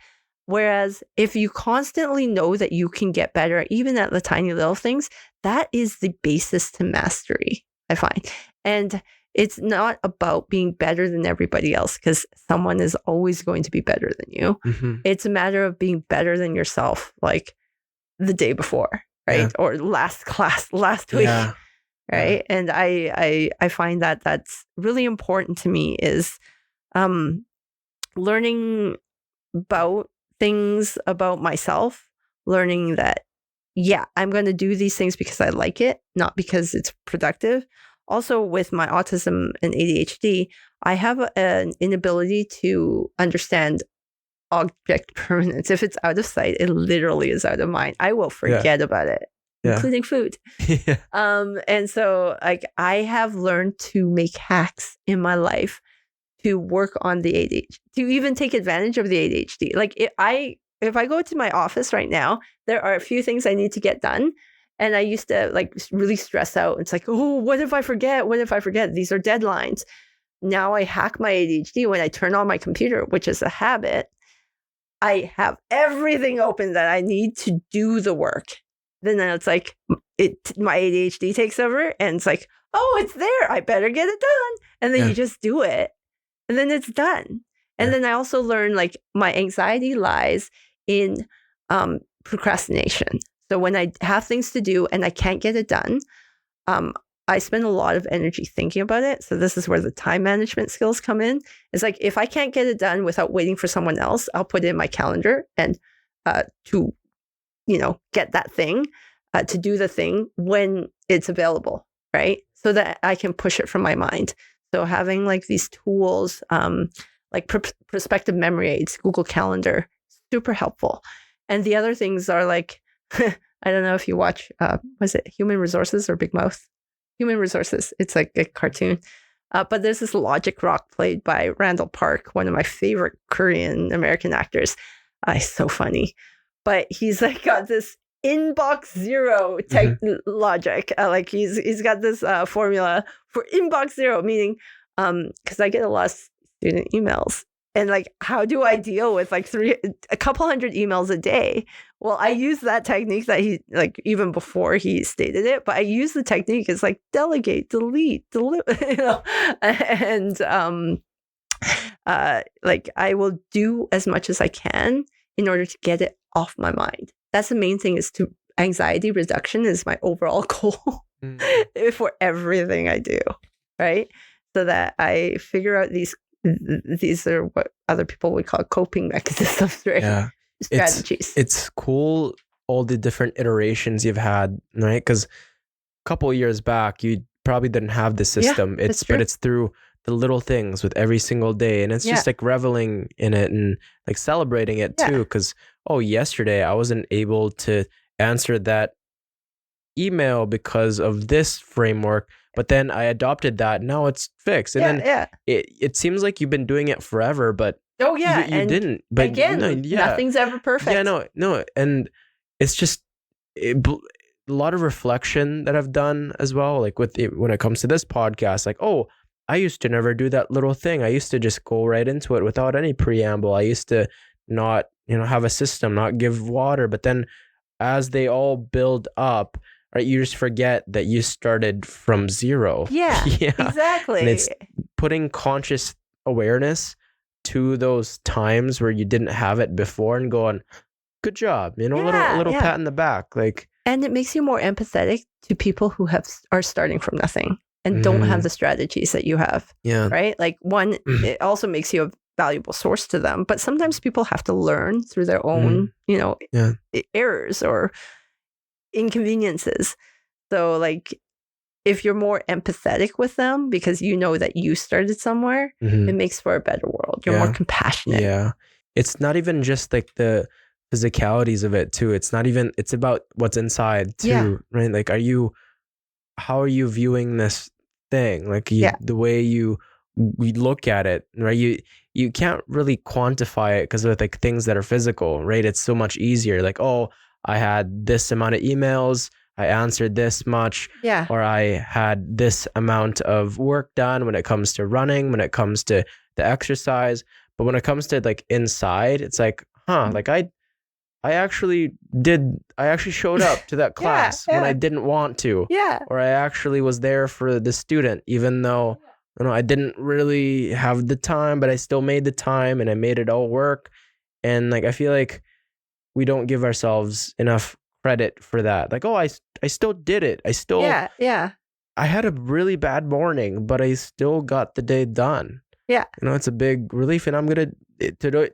Whereas if you constantly know that you can get better, even at the tiny little things, that is the basis to mastery, I find. And it's not about being better than everybody else, because someone is always going to be better than you. Mm-hmm. It's a matter of being better than yourself, like the day before, right? Yeah. Or last week, Yeah. right? And I find that that's really important to me, is learning about things about myself, learning that, yeah, I'm going to do these things because I like it, not because it's productive. Also, with my autism and ADHD, I have an inability to understand object permanence. If it's out of sight, it literally is out of mind. I will forget about it, including food. Yeah. And so, like, I have learned to make hacks in my life to work on the ADHD, to even take advantage of the ADHD. Like, if I go to my office right now, there are a few things I need to get done. And I used to like really stress out. It's like, oh, what if I forget? What if I forget? These are deadlines. Now I hack my ADHD when I turn on my computer, which is a habit. I have everything open that I need to do the work. Then it's like my ADHD takes over, and it's like, oh, it's there. I better get it done. And then you just do it, and then it's done. And then I also learned like my anxiety lies in procrastination. So when I have things to do and I can't get it done, I spend a lot of energy thinking about it. So this is where the time management skills come in. It's like, if I can't get it done without waiting for someone else, I'll put it in my calendar and to, get that thing, to do the thing when it's available, right? So that I can push it from my mind. So having like these tools, like prospective memory aids, Google Calendar, super helpful. And the other things are like, I don't know if you watch, was it Human Resources or Big Mouth? Human Resources. It's like a cartoon. But there's this logic rock played by Randall Park, one of my favorite Korean American actors. He's so funny. But he's like got this inbox zero type logic. Like he's got this formula for inbox zero, meaning because I get a lot of student emails. And like, how do I deal with like a couple hundred emails a day? Well, I use that technique that he, like, even before he stated it, but I use the technique as like delegate, delete, and like I will do as much as I can in order to get it off my mind. That's the main thing, is to anxiety reduction is my overall goal for everything I do, right? So that I figure out these are what other people would call coping mechanisms, right? Yeah. Strategies. It's cool, all the different iterations you've had, right? Because a couple of years back, you probably didn't have the system. But it's through the little things with every single day, and it's just like reveling in it and like celebrating it too. Because yesterday I wasn't able to answer that email because of this framework, but then I adopted that. Now it's fixed, and then it seems like you've been doing it forever, but you didn't. But again, nothing's ever perfect. Yeah, no, and it's just a lot of reflection that I've done as well. Like when it comes to this podcast, like, I used to never do that little thing. I used to just go right into it without any preamble. I used to not, have a system, not give water. But then as they all build up, right, you just forget that you started from zero. Yeah, exactly. And it's putting conscious awareness to those times where you didn't have it before and going, good job, a little pat in the back. Like, and it makes you more empathetic to people who are starting from nothing and don't have the strategies that you have. Yeah. Right? Like it also makes you a valuable source to them. But sometimes people have to learn through their own, errors or inconveniences. So like, if you're more empathetic with them because you know that you started somewhere, it makes for a better world. You're more compassionate. Yeah. It's not even just like the physicalities of it too. It's about what's inside too, right? Like, how are you viewing this thing? Like the way you we look at it, right? You can't really quantify it because of like things that are physical, right? It's so much easier. Like, oh, I had this amount of emails, I answered this much, Yeah. or I had this amount of work done when it comes to running, when it comes to the exercise. But when it comes to like inside, it's like, like I actually showed up to that class when I didn't want to. Yeah. Or I actually was there for the student, even though I didn't really have the time, but I still made the time and I made it all work. And like I feel like we don't give ourselves enough credit for that. Like, oh, I still did it. I had a really bad morning, but I still got the day done. Yeah. It's a big relief, and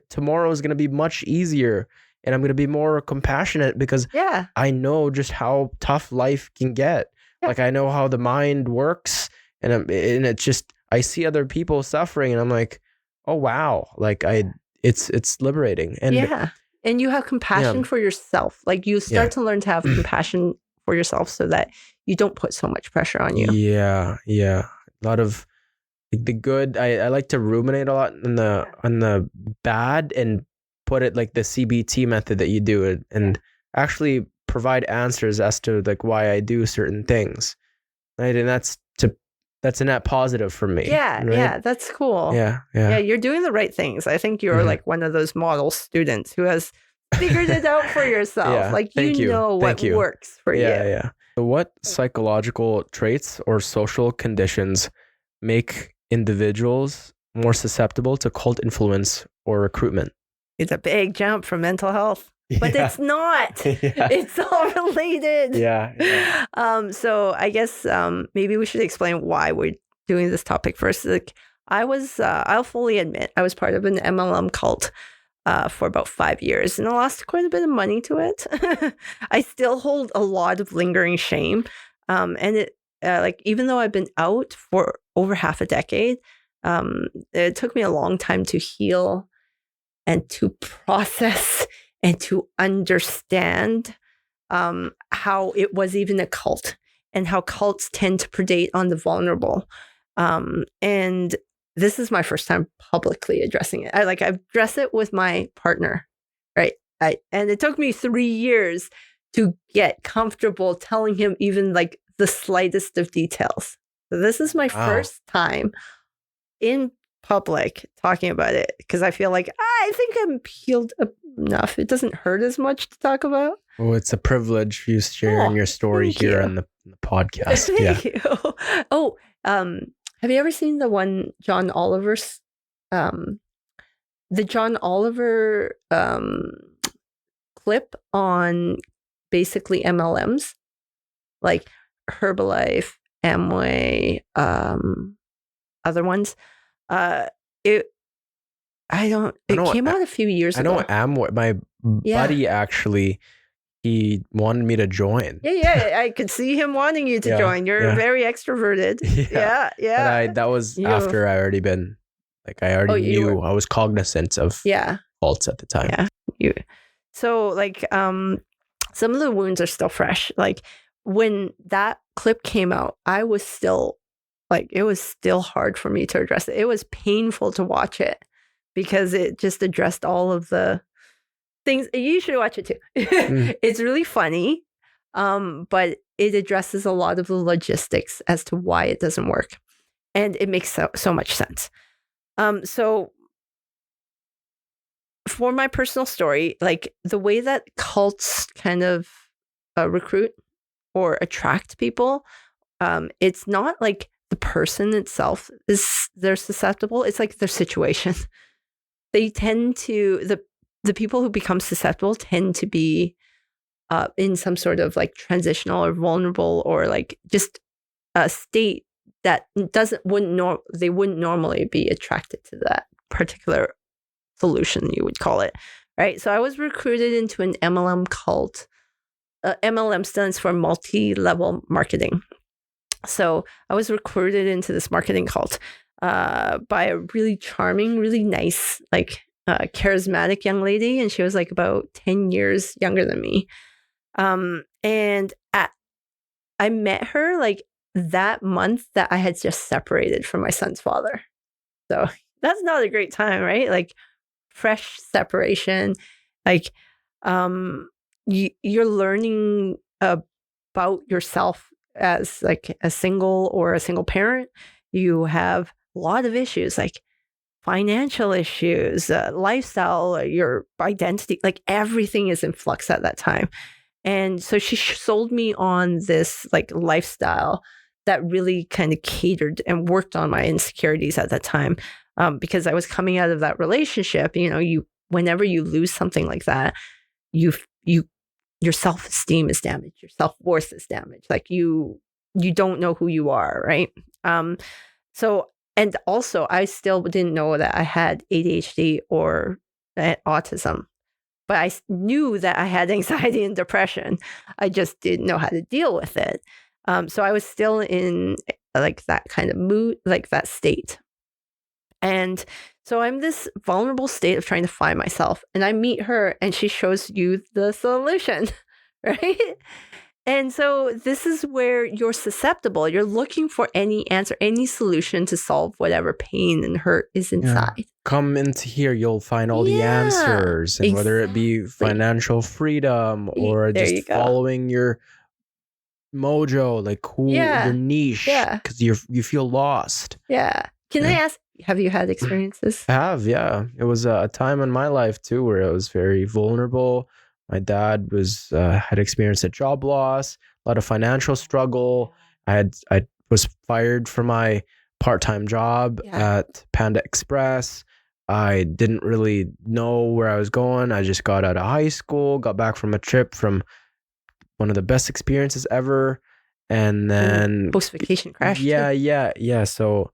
tomorrow is gonna be much easier. And I'm going to be more compassionate because I know just how tough life can get. Yeah. Like I know how the mind works, and it's just I see other people suffering, and I'm like, oh wow, like it's liberating. And and you have compassion for yourself. Like you start to learn to have compassion for yourself, so that you don't put so much pressure on you. Yeah, a lot of like, the good. I like to ruminate a lot on the bad and put it like the CBT method that you do it, and actually provide answers as to like why I do certain things, right? And that's a net positive for me. Right? That's cool. Yeah, you're doing the right things. I think you're like one of those model students who has figured it out for yourself. Like you know what works for you. So what psychological traits or social conditions make individuals more susceptible to cult influence or recruitment? It's a big jump from mental health, but it's not. It's all related. So I guess maybe we should explain why we're doing this topic first. Like I'll fully admit, I was part of an MLM cult for about 5 years, and I lost quite a bit of money to it. I still hold a lot of lingering shame, and it like even though I've been out for over half a decade, it took me a long time to heal and to process and to understand how it was even a cult, and how cults tend to predate on the vulnerable. And this is my first time publicly addressing it. I've addressed it with my partner, right? And it took me 3 years to get comfortable telling him even like the slightest of details. So this is my first time in public talking about it, because I feel like I think I'm healed enough. It doesn't hurt as much to talk about. Oh, it's a privilege you sharing your story here on the podcast. Thank you. Oh, have you ever seen the one John Oliver's the John Oliver clip on basically MLMs, like Herbalife, Amway, other ones? It came out a few years ago. I know Amway. My buddy actually, he wanted me to join. Yeah, I could see him wanting you to join. You're very extroverted. Yeah. But that was after I already been, like I already knew, I was cognizant of cults at the time. So like some of the wounds are still fresh. Like when that clip came out, I was still like, it was still hard for me to address it. It was painful to watch it because it just addressed all of the things. You should watch it too. It's really funny, but it addresses a lot of the logistics as to why it doesn't work. And it makes so much sense. So for my personal story, like the way that cults kind of recruit or attract people, it's not like the person itself they're susceptible. It's like their situation. They tend to, the people who become susceptible tend to be in some sort of like transitional or vulnerable or like just a state that they wouldn't normally be attracted to that particular solution, you would call it, right? So I was recruited into an MLM cult. MLM stands for multi-level marketing. So I was recruited into this marketing cult by a really charming, really nice, like charismatic young lady. And she was like about 10 years younger than me. And I met her like that month that I had just separated from my son's father. So that's not a great time, right? Like fresh separation, like you're learning about yourself as like a single or a single parent. You have a lot of issues like financial issues, lifestyle, your identity, like everything is in flux at that time. And so she sold me on this like lifestyle that really kind of catered and worked on my insecurities at that time. Because I was coming out of that relationship, whenever you lose something like that, your self-esteem is damaged, your self-worth is damaged. Like you don't know who you are, right? So, and also I still didn't know that I had ADHD or autism, but I knew that I had anxiety and depression. I just didn't know how to deal with it. So I was still in like that kind of mood, like that state. And so I'm this vulnerable state of trying to find myself. And I meet her and she shows you the solution, right? And so this is where you're susceptible. You're looking for any answer, any solution to solve whatever pain and hurt is inside. Yeah. Come into here, you'll find all the answers. And whether it be financial freedom or just following your mojo, like your niche, because you feel lost. Yeah. Can I ask, have you had experiences? I have, yeah. It was a time in my life too where I was very vulnerable. My dad had experienced a job loss, a lot of financial struggle. I was fired from my part-time job at Panda Express. I didn't really know where I was going. I just got out of high school, got back from a trip from one of the best experiences ever. And then post-vacation crash. Yeah. So,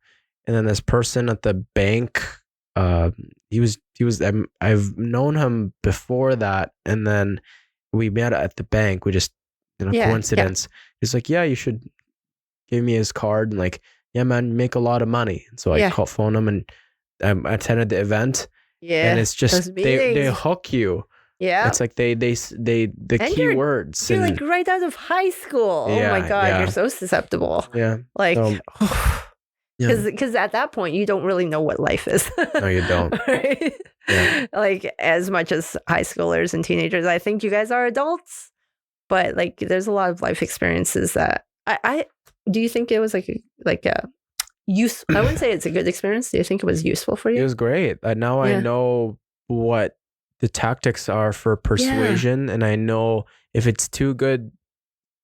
and then this person at the bank, I've known him before that. And then we met at the bank. We just, coincidence. He's like, yeah, you should give me his card. And like, yeah, man, you make a lot of money. And so I phoned him and I attended the event. Yeah. And it's just, they hook you. Yeah. It's like the keywords. You're like right out of high school. Oh my God, you're so susceptible. Yeah. Like, because at that point, you don't really know what life is. No, you don't. Right? Yeah. Like as much as high schoolers and teenagers, I think you guys are adults, but like there's a lot of life experiences that do you think it was like a use? I wouldn't say it's a good experience. Do you think it was useful for you? It was great. Now I know what the tactics are for persuasion, and I know if it's too good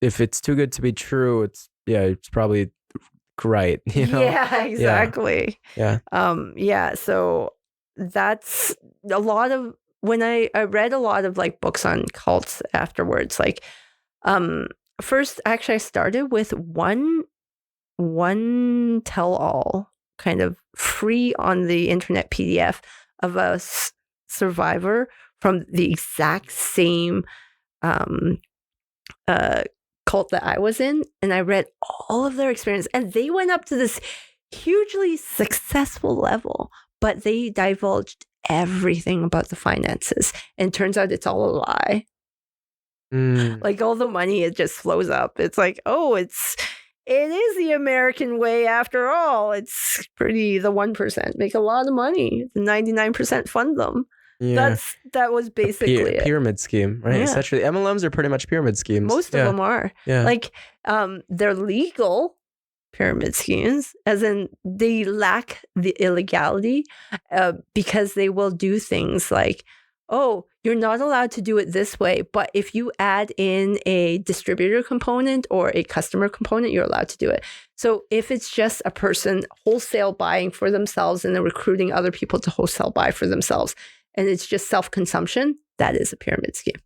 to be true, it's probably right. Yeah, exactly. Yeah. So that's a lot of when I read a lot of like books on cults afterwards. Like, first, actually, I started with one tell-all kind of free on the internet PDF of a survivor from the exact same cult that I was in, and I read all of their experience, and they went up to this hugely successful level, but they divulged everything about the finances, and it turns out it's all a lie. Like all the money, it just flows up. It's like, it is the American way after all. It's pretty, the 1% make a lot of money. The 99% fund them. Yeah. That was basically pyramid scheme, right? Essentially, MLMs are pretty much pyramid schemes. Most of them are. Yeah. Like, they're legal pyramid schemes, as in they lack the illegality, because they will do things like, you're not allowed to do it this way, but if you add in a distributor component or a customer component, you're allowed to do it. So if it's just a person wholesale buying for themselves and then recruiting other people to wholesale buy for themselves, and it's just self-consumption, that is a pyramid scheme.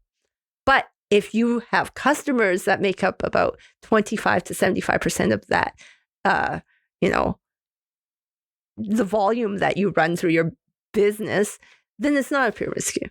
But if you have customers that make up about 25 to 75% of that, the volume that you run through your business, then it's not a pyramid scheme.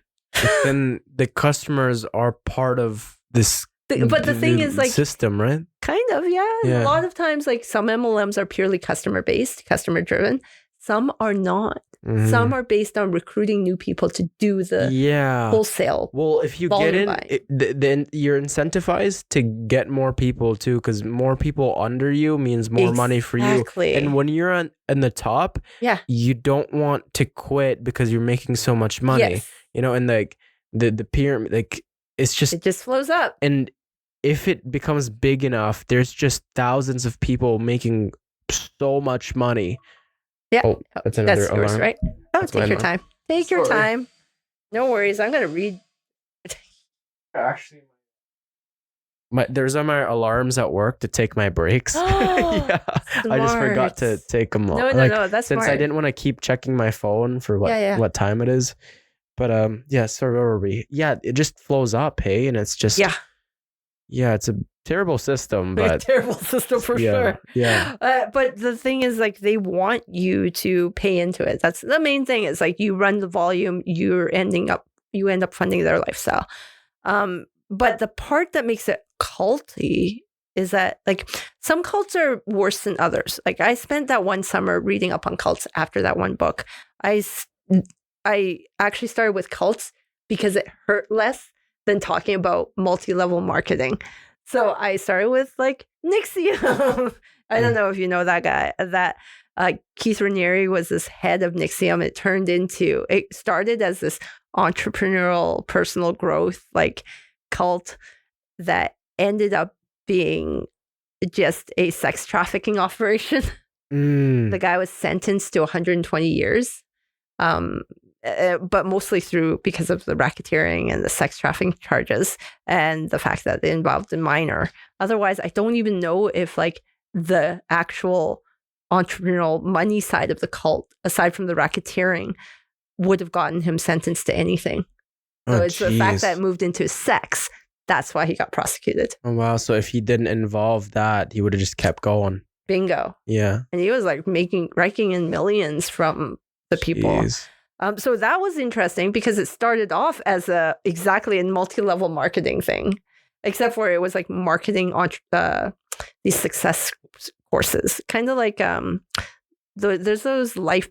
Then the customers are part of this but the thing is, like, system, right? Kind of, yeah. A lot of times, like, some MLMs are purely customer-based, customer-driven. some are not. Mhm. Some are based on recruiting new people to do the Yeah. wholesale. Well, if you get volume in, buying. then you're incentivized to get more people too, because more people under you means more money for you. Exactly. And when you're on the top, Yeah. you don't want to quit because you're making so much money. Yes. You know, and like the pyramid, like it's just, It just flows up. and if it becomes big enough, there's just thousands of people making so much money. Yeah. Oh, that's another That's yours, alarm. right? Oh, That's take my your alarm. time. Take your Sorry. time. No worries. I'm going to read. Actually, there's on my alarms at work to take my breaks. Yeah, I just forgot to Smart. take them. No, that's since smart. I didn't want to keep checking my phone for what time it is. But yeah. So where were we? Yeah, it just flows up, hey, and it's just yeah, it's a terrible system, but terrible system for sure. Yeah. But the thing is, like, they want you to pay into it. That's the main thing. Is like you run the volume, you end up funding their lifestyle. But the part that makes it culty is that, like, some cults are worse than others. Like, I spent that one summer reading up on cults after that one book. I actually started with cults because it hurt less than talking about multi-level marketing. So I started with, like, NXIVM. I don't know if you know that guy. That Keith Raniere was this head of NXIVM. It started as this entrepreneurial personal growth, like, cult that ended up being just a sex trafficking operation. The guy was sentenced to 120 years. But mostly because of the racketeering and the sex trafficking charges and the fact that they involved a minor. Otherwise, I don't even know if, like, the actual entrepreneurial money side of the cult, aside from the racketeering, would have gotten him sentenced to anything. So it's the fact that it moved into sex. That's why he got prosecuted. Oh, wow. So if he didn't involve that, he would have just kept going. Bingo. Yeah. And he was, like, raking in millions from the people. So that was interesting because it started off as exactly a multi-level marketing thing, except for it was like marketing on these success courses, kind of like there's those life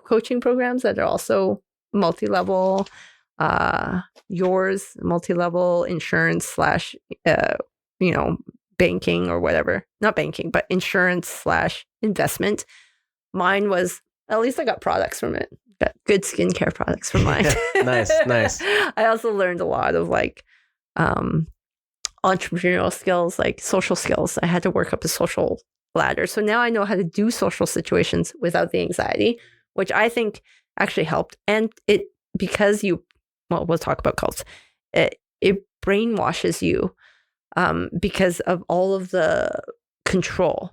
coaching programs that are also multi-level. Yours multi-level insurance / banking or whatever, not banking, but insurance / investment. Mine was, at least I got products from it. Got good skincare products from mine. Nice. I also learned a lot of, like, entrepreneurial skills, like social skills. I had to work up a social ladder. So now I know how to do social situations without the anxiety, which I think actually helped. And because we'll talk about cults. It brainwashes you because of all of the control.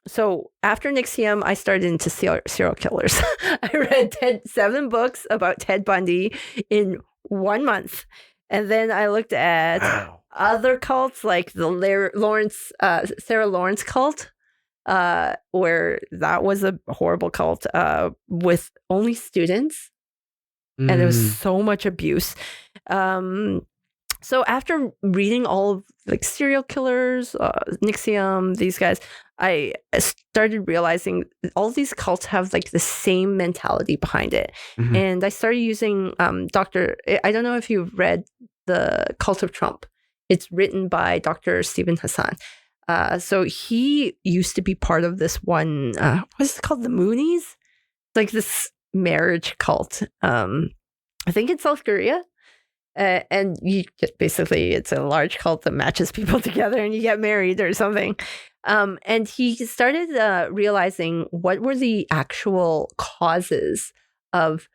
So after NXIVM, I started into serial killers. I read 7 books about Ted Bundy in 1 month. And then I looked at other cults, like the Sarah Lawrence cult, where that was a horrible cult with only students. And there was so much abuse. So after reading all of, like, serial killers, NXIVM, these guys, I started realizing all these cults have, like, the same mentality behind it. Mm-hmm. And I started using I don't know if you've read The Cult of Trump. It's written by Dr. Stephen Hassan. So he used to be part of this one, what's it called? The Moonies? It's like this marriage cult. I think in South Korea. And it's a large cult that matches people together and you get married or something. And he started realizing what were the actual causes of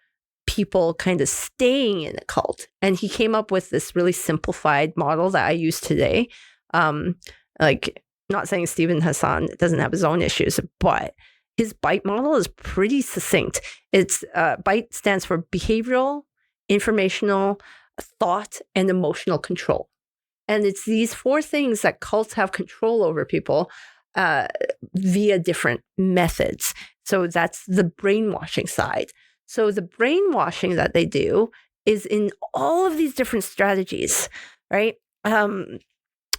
people kind of staying in a cult. And he came up with this really simplified model that I use today. Like, not saying Stephen Hassan doesn't have his own issues, but his BITE model is pretty succinct. It's BITE stands for behavioral, informational, thought, and emotional control. And it's these 4 things that cults have control over people via different methods. So that's the brainwashing side. So the brainwashing that they do is in all of these different strategies, right?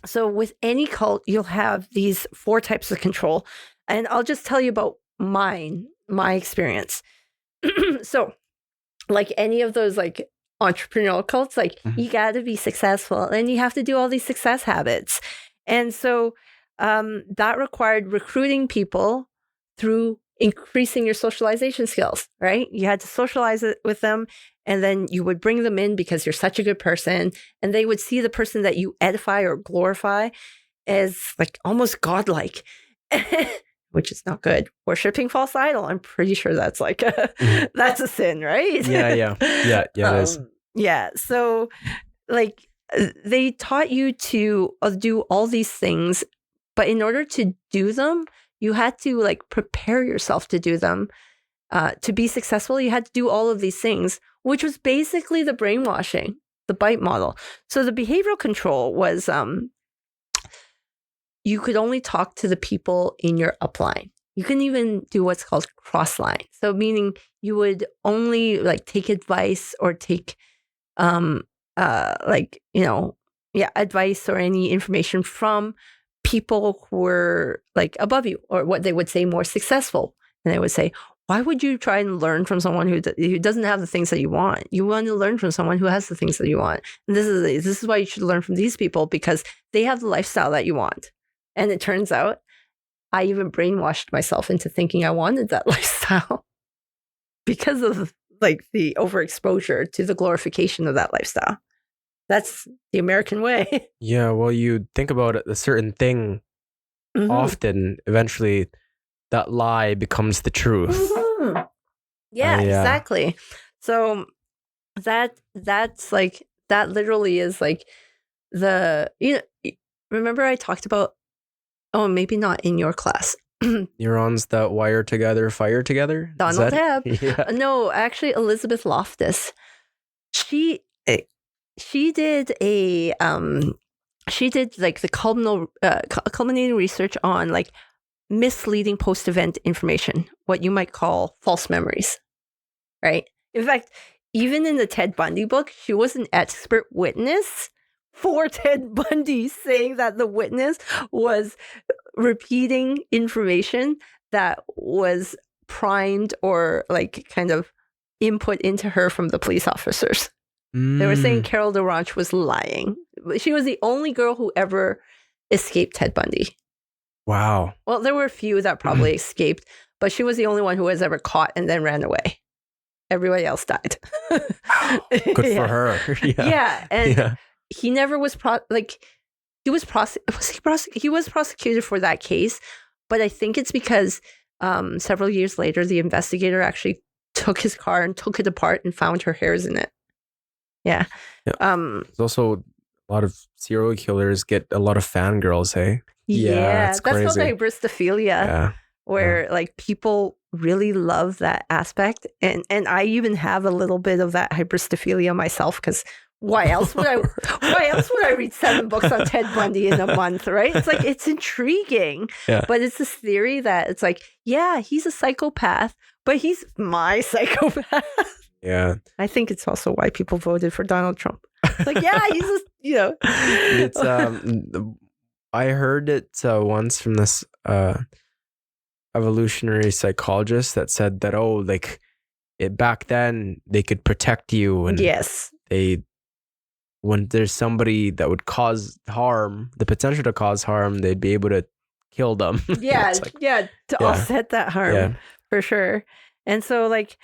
So with any cult, you'll have these 4 types of control. And I'll just tell you about mine. my experience. So, like any of those like entrepreneurial cults, like you got to be successful and you have to do all these success habits. And so that required recruiting people through increasing your socialization skills, right? You had to socialize it with them, and then you would bring them in because you're such a good person, and they would see the person that you edify or glorify as like almost godlike. Which is not good. Worshipping false idol. I'm pretty sure that's like that's a sin, right? Yeah. It is. Yeah. So like they taught you to do all these things, but in order to do them, you had to like prepare yourself to do them. To be successful, you had to do all of these things, which was basically the brainwashing, the bite model. So the behavioral control was you could only talk to the people in your upline. You couldn't even do what's called cross-line. So meaning you would only like take advice or take advice or any information from people who were like above you, or what they would say more successful. And they would say, why would you try and learn from someone who doesn't have the things that you want? You want to learn from someone who has the things that you want. And this is why you should learn from these people, because they have the lifestyle that you want. And it turns out I even brainwashed myself into thinking I wanted that lifestyle because of like the overexposure to the glorification of that lifestyle. That's the American way. Yeah, well, you think about it, a certain thing, often, eventually, that lie becomes the truth. Yeah, exactly. So that's like, that literally is like remember I talked about, maybe not in your class. Neurons that wire together, fire together? Donald Hebb. Yeah. No, actually, Elizabeth Loftus. She did a she did like the culminating research on like misleading post-event information, what you might call false memories, right? In fact, even in the Ted Bundy book, she was an expert witness for Ted Bundy, saying that the witness was repeating information that was primed or like kind of input into her from the police officers. They were saying Carol DeRanche was lying. She was the only girl who ever escaped Ted Bundy. Wow. Well, there were a few that probably escaped, but she was the only one who was ever caught and then ran away. Everybody else died. Good for her. Yeah. And he never was he was prosecuted for that case, but I think it's because several years later, the investigator actually took his car and took it apart and found her hairs in it. Yeah. There's also a lot of serial killers get a lot of fangirls, hey? Yeah, it's that's crazy. called hybristophilia, where like people really love that aspect. And I even have a little bit of that hybristophilia myself, because why else would I read 7 books on Ted Bundy in a month, right? It's like, it's intriguing. Yeah. But it's this theory that it's like, yeah, he's a psychopath, but he's my psychopath. Yeah. I think it's also why people voted for Donald Trump. It's like, yeah, he's just, It's I heard it once from this evolutionary psychologist that said that back then they could protect you, and yes, when there's somebody that would cause harm, the potential to cause harm, they'd be able to kill them. Yeah, to offset that harm, for sure. And so like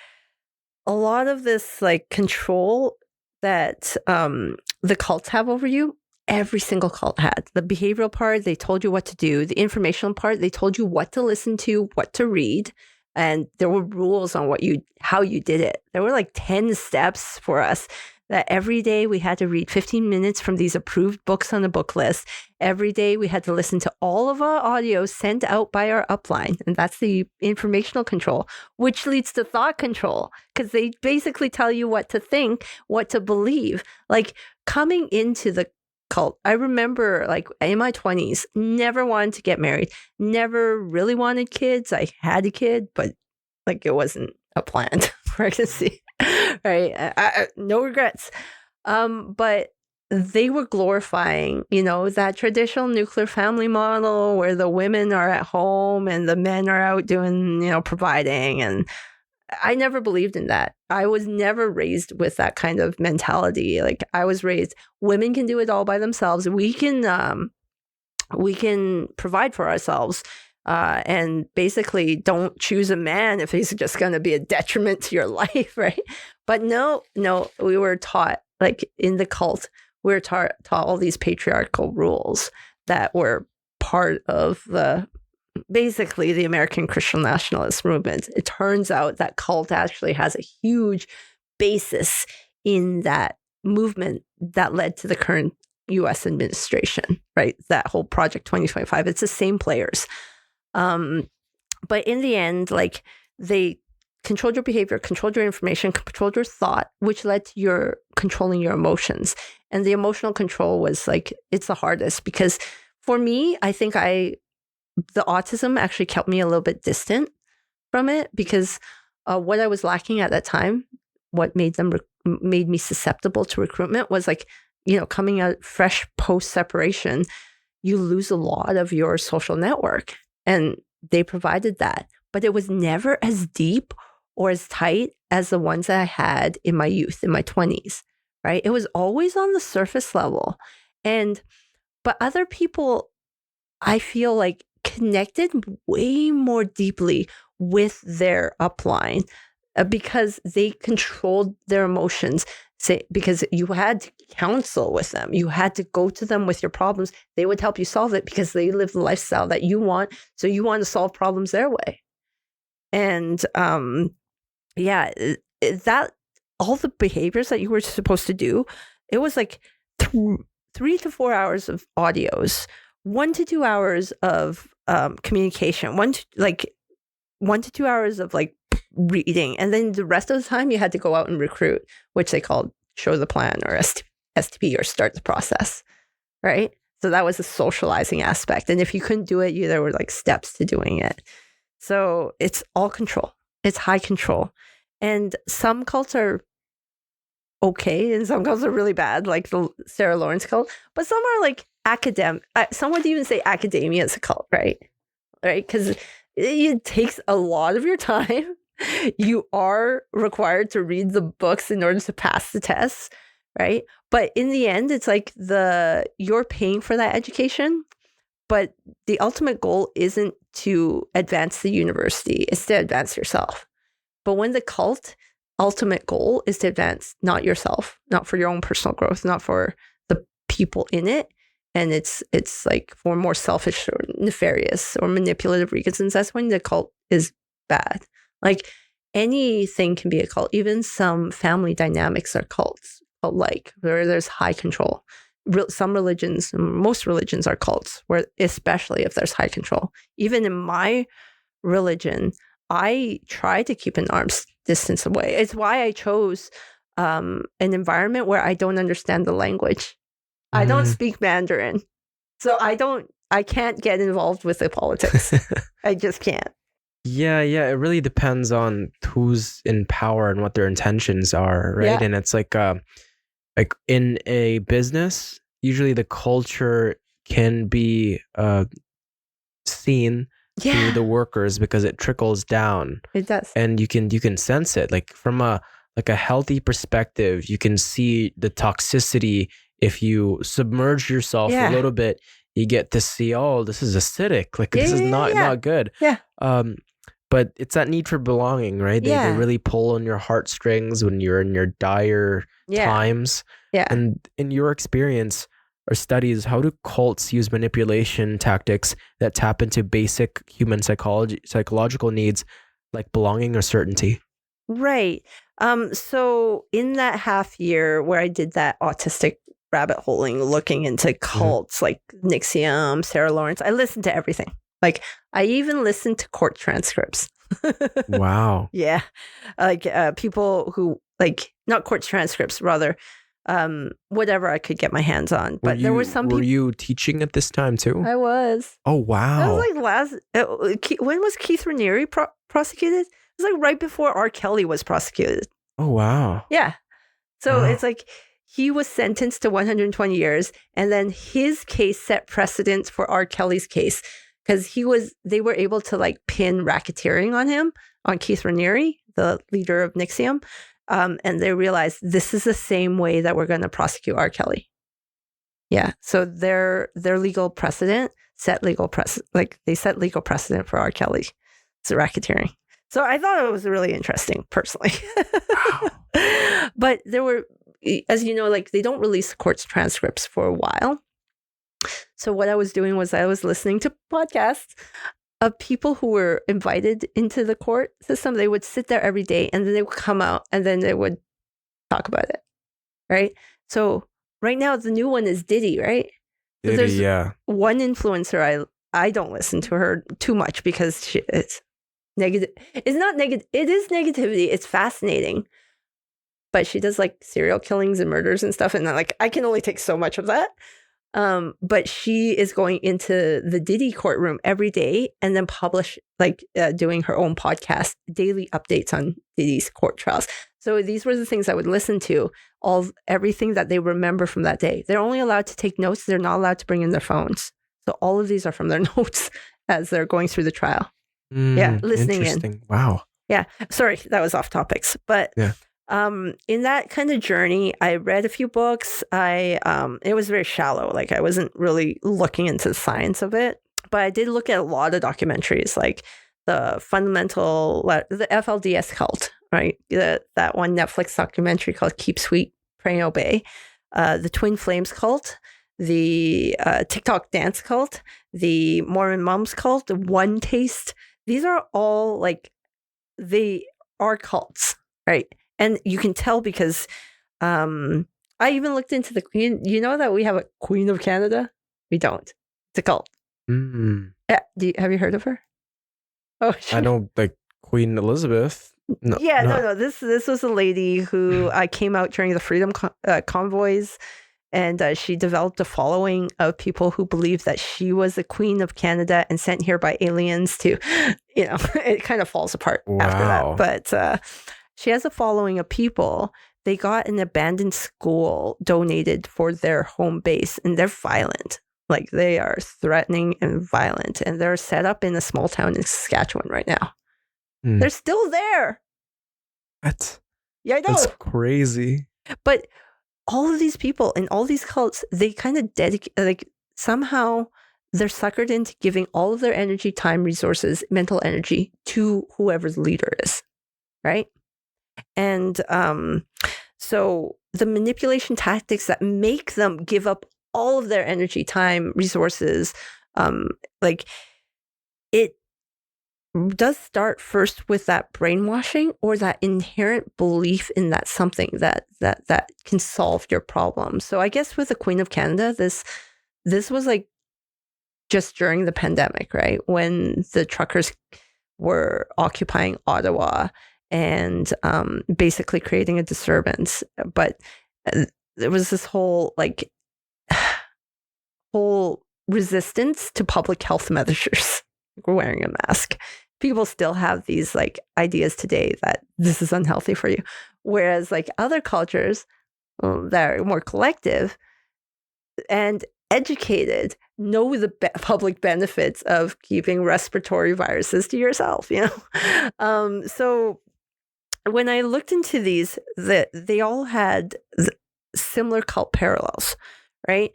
a lot of this like control that the cults have over you, every single cult had. The behavioral part, they told you what to do. The informational part, they told you what to listen to, what to read. And there were rules on how you did it. There were like 10 steps for us that every day we had to read 15 minutes from these approved books on the book list. Every day we had to listen to all of our audio sent out by our upline. And that's the informational control, which leads to thought control, because they basically tell you what to think, what to believe. Like coming into the cult, I remember like in my 20s, never wanted to get married, never really wanted kids. I had a kid, but like it wasn't a planned pregnancy. Right. No regrets. But they were glorifying, that traditional nuclear family model where the women are at home and the men are out doing, providing. And I never believed in that. I was never raised with that kind of mentality. Like, I was raised, women can do it all by themselves. We can provide for ourselves. And basically don't choose a man if he's just going to be a detriment to your life, right? But no, we were taught, like in the cult, we were taught all these patriarchal rules that were part of basically the American Christian nationalist movement. It turns out that cult actually has a huge basis in that movement that led to the current U.S. administration, right? That whole Project 2025, it's the same players. But in the end, like, they controlled your behavior, controlled your information, controlled your thought, which led to your controlling your emotions. And the emotional control was like, it's the hardest, because for me, I think the autism actually kept me a little bit distant from it, because what I was lacking at that time, what made me susceptible to recruitment was like, coming out fresh post separation, you lose a lot of your social network, and they provided that, but it was never as deep or as tight as the ones that I had in my youth, in my 20s, right? It was always on the surface level. But other people, I feel like, connected way more deeply with their upline because they controlled their emotions. Because you had to counsel with them. You had to go to them with your problems. They would help you solve it because they live the lifestyle that you want. So you want to solve problems their way. And that all the behaviors that you were supposed to do, it was like 3 to 4 hours of audios, 1 to 2 hours of communication, 1 to 2 hours of like reading, and then the rest of the time you had to go out and recruit, which they called show the plan, or STP, or start the process, right? So that was a socializing aspect, and if you couldn't do it, there were like steps to doing it. So it's all control. It's high control. And some cults are okay, and some cults are really bad, like the Sarah Lawrence cult. But some are like academic. Some would even say academia is a cult, right? Right? Because it takes a lot of your time. You are required to read the books in order to pass the tests, right? But in the end, it's like you're paying for that education, but the ultimate goal isn't to advance the university, it's to advance yourself. But when the cult ultimate goal is to advance not yourself, not for your own personal growth, not for the people in it, and it's like for more selfish or nefarious or manipulative reasons, that's when the cult is bad. Like, anything can be a cult. Even some family dynamics are cults, like where there's high control. Some religions, most religions are cults, where especially if there's high control. Even in my religion, I try to keep an arm's distance away. It's why I chose an environment where I don't understand the language. I don't speak Mandarin, so I can't get involved with the politics. I just can't. Yeah, it really depends on who's in power and what their intentions are, right? Yeah. And it's like in a business, usually the culture can be seen through the workers because it trickles down. It does. And you can sense it. Like, from a healthy perspective, you can see the toxicity. If you submerge yourself a little bit, you get to see, oh, this is acidic. Like, this is not good. Yeah. But it's that need for belonging, right? They really pull on your heartstrings when you're in your dire times. Yeah. And in your experience or studies, how do cults use manipulation tactics that tap into basic human psychological needs like belonging or certainty? Right. So in that half year where I did that autistic rabbit holing, looking into cults like Nixium, Sarah Lawrence, I listened to everything. Like, I even listened to court transcripts. Wow. Yeah. Like people who, like, not court transcripts, rather, whatever I could get my hands on. But there were some people. Were you teaching at this time too? I was. Oh, wow. That was like when was Keith Raniere prosecuted? It was like right before R. Kelly was prosecuted. Oh, wow. Yeah. So it's like, he was sentenced to 120 years, and then his case set precedent for R. Kelly's case because they were able to like pin racketeering on him, on Keith Raniere, the leader of NXIVM, and they realized this is the same way that we're going to prosecute R. Kelly. Yeah, so their legal precedent set legal precedent, like they set legal precedent for R. Kelly. It's racketeering. So I thought it was really interesting, personally. Wow. But there were, as you know, like they don't release court transcripts for a while. So what I was doing was I was listening to podcasts of people who were invited into the court system. They would sit there every day, and then they would come out, and then they would talk about it, right? So right now, the new one is Diddy, right? So Diddy, there's yeah. one influencer, I don't listen to her too much because it's negative. It's not negative. It is negativity. It's fascinating. But she does like serial killings and murders and stuff. And like, I can only take so much of that. But she is going into the Diddy courtroom every day and then doing her own podcast, daily updates on Diddy's court trials. So these were the things I would listen to, everything that they remember from that day. They're only allowed to take notes. They're not allowed to bring in their phones. So all of these are from their notes as they're going through the trial. Yeah, listening in. Wow. Yeah. Sorry, that was off topics. But yeah. In that kind of journey, I read a few books. It was very shallow. Like I wasn't really looking into the science of it, but I did look at a lot of documentaries, like the FLDS cult, right? That one Netflix documentary called Keep Sweet, Pray Obey, the Twin Flames cult, the TikTok dance cult, the Mormon Moms cult, the One Taste. These are all like, they are cults, right? And you can tell because I even looked into the Queen. You know that we have a Queen of Canada? We don't. It's a cult. Mm. Yeah. Have you heard of her? Oh, I know, like Queen Elizabeth. No. This was a lady who came out during the freedom convoys, and she developed a following of people who believed that she was the Queen of Canada and sent here by aliens to, it kind of falls apart after that. But she has a following of people. They got an abandoned school donated for their home base, and they're violent. Like they are threatening and violent, and they're set up in a small town in Saskatchewan right now. They're still there. What? Yeah, I know. That's crazy. But all of these people in all these cults, they kind of somehow they're suckered into giving all of their energy, time, resources, mental energy to whoever the leader is, right? And so the manipulation tactics that make them give up all of their energy, time, resources, it does start first with that brainwashing or that inherent belief in that something that can solve your problem. So I guess with the Queen of Canada, this was like just during the pandemic, right? When the truckers were occupying Ottawa and basically creating a disturbance. But there was this whole resistance to public health measures. We're wearing a mask. People still have these ideas today that this is unhealthy for you. Whereas other cultures that are more collective and educated know the public benefits of keeping respiratory viruses to yourself, So when I looked into these, they all had similar cult parallels, right?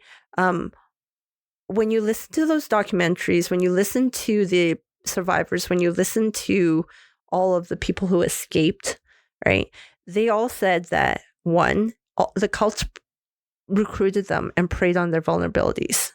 When you listen to those documentaries, when you listen to the survivors, when you listen to all of the people who escaped, right? They all said that, one, the cults recruited them and preyed on their vulnerabilities.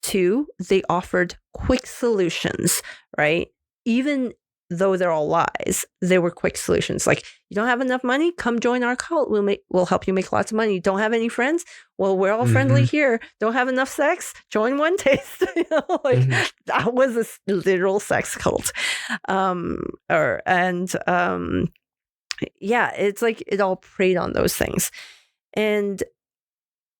Two, they offered quick solutions, right? Even though they're all lies, they were quick solutions. Like, you don't have enough money? Come join our cult. We'll help you make lots of money. You don't have any friends? Well, we're all friendly here. Don't have enough sex? Join One Taste. That was a literal sex cult. It's like it all preyed on those things. And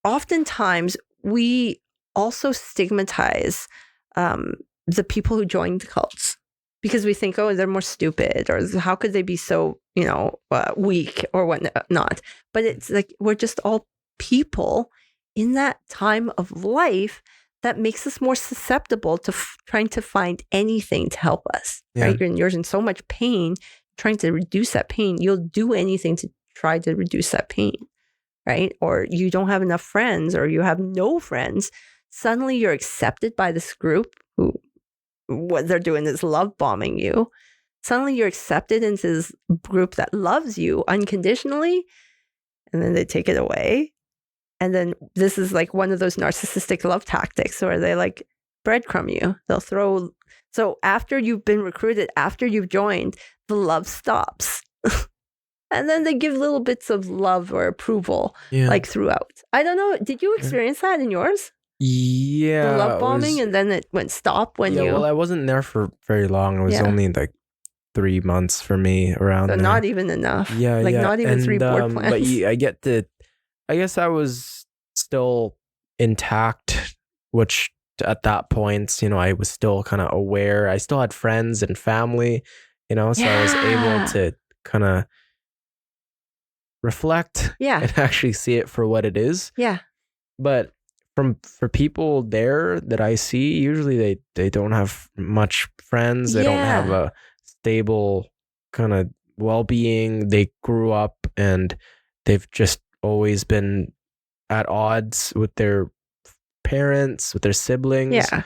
oftentimes we also stigmatize the people who joined the cults, because we think, oh, they're more stupid, or how could they be so, weak or whatnot. But it's like we're just all people in that time of life that makes us more susceptible to trying to find anything to help us, right? You're in so much pain, trying to reduce that pain. You'll do anything to try to reduce that pain, right? Or you don't have enough friends, or you have no friends. Suddenly you're accepted by this group who, what they're doing is love bombing you. Suddenly you're accepted into this group that loves you unconditionally, and then they take it away. And then this is like one of those narcissistic love tactics where they like breadcrumb you. They'll throw. So after you've been recruited, after you've joined, the love stops. And then they give little bits of love or approval like throughout. I don't know. Did you experience that in yours? Yeah. The love bombing, and then it went stop when you. Well, I wasn't there for very long. It was only like 3 months for me around so there. not even enough. Yeah, like not even and, 3 board plans. But I guess I was still intact, which at that point, I was still kind of aware. I still had friends and family, so I was able to kind of reflect and actually see it for what it is. Yeah. But for people there that I see, usually they don't have much friends. They don't have a stable kind of well-being. They grew up and they've just always been at odds with their parents, with their siblings. Yeah.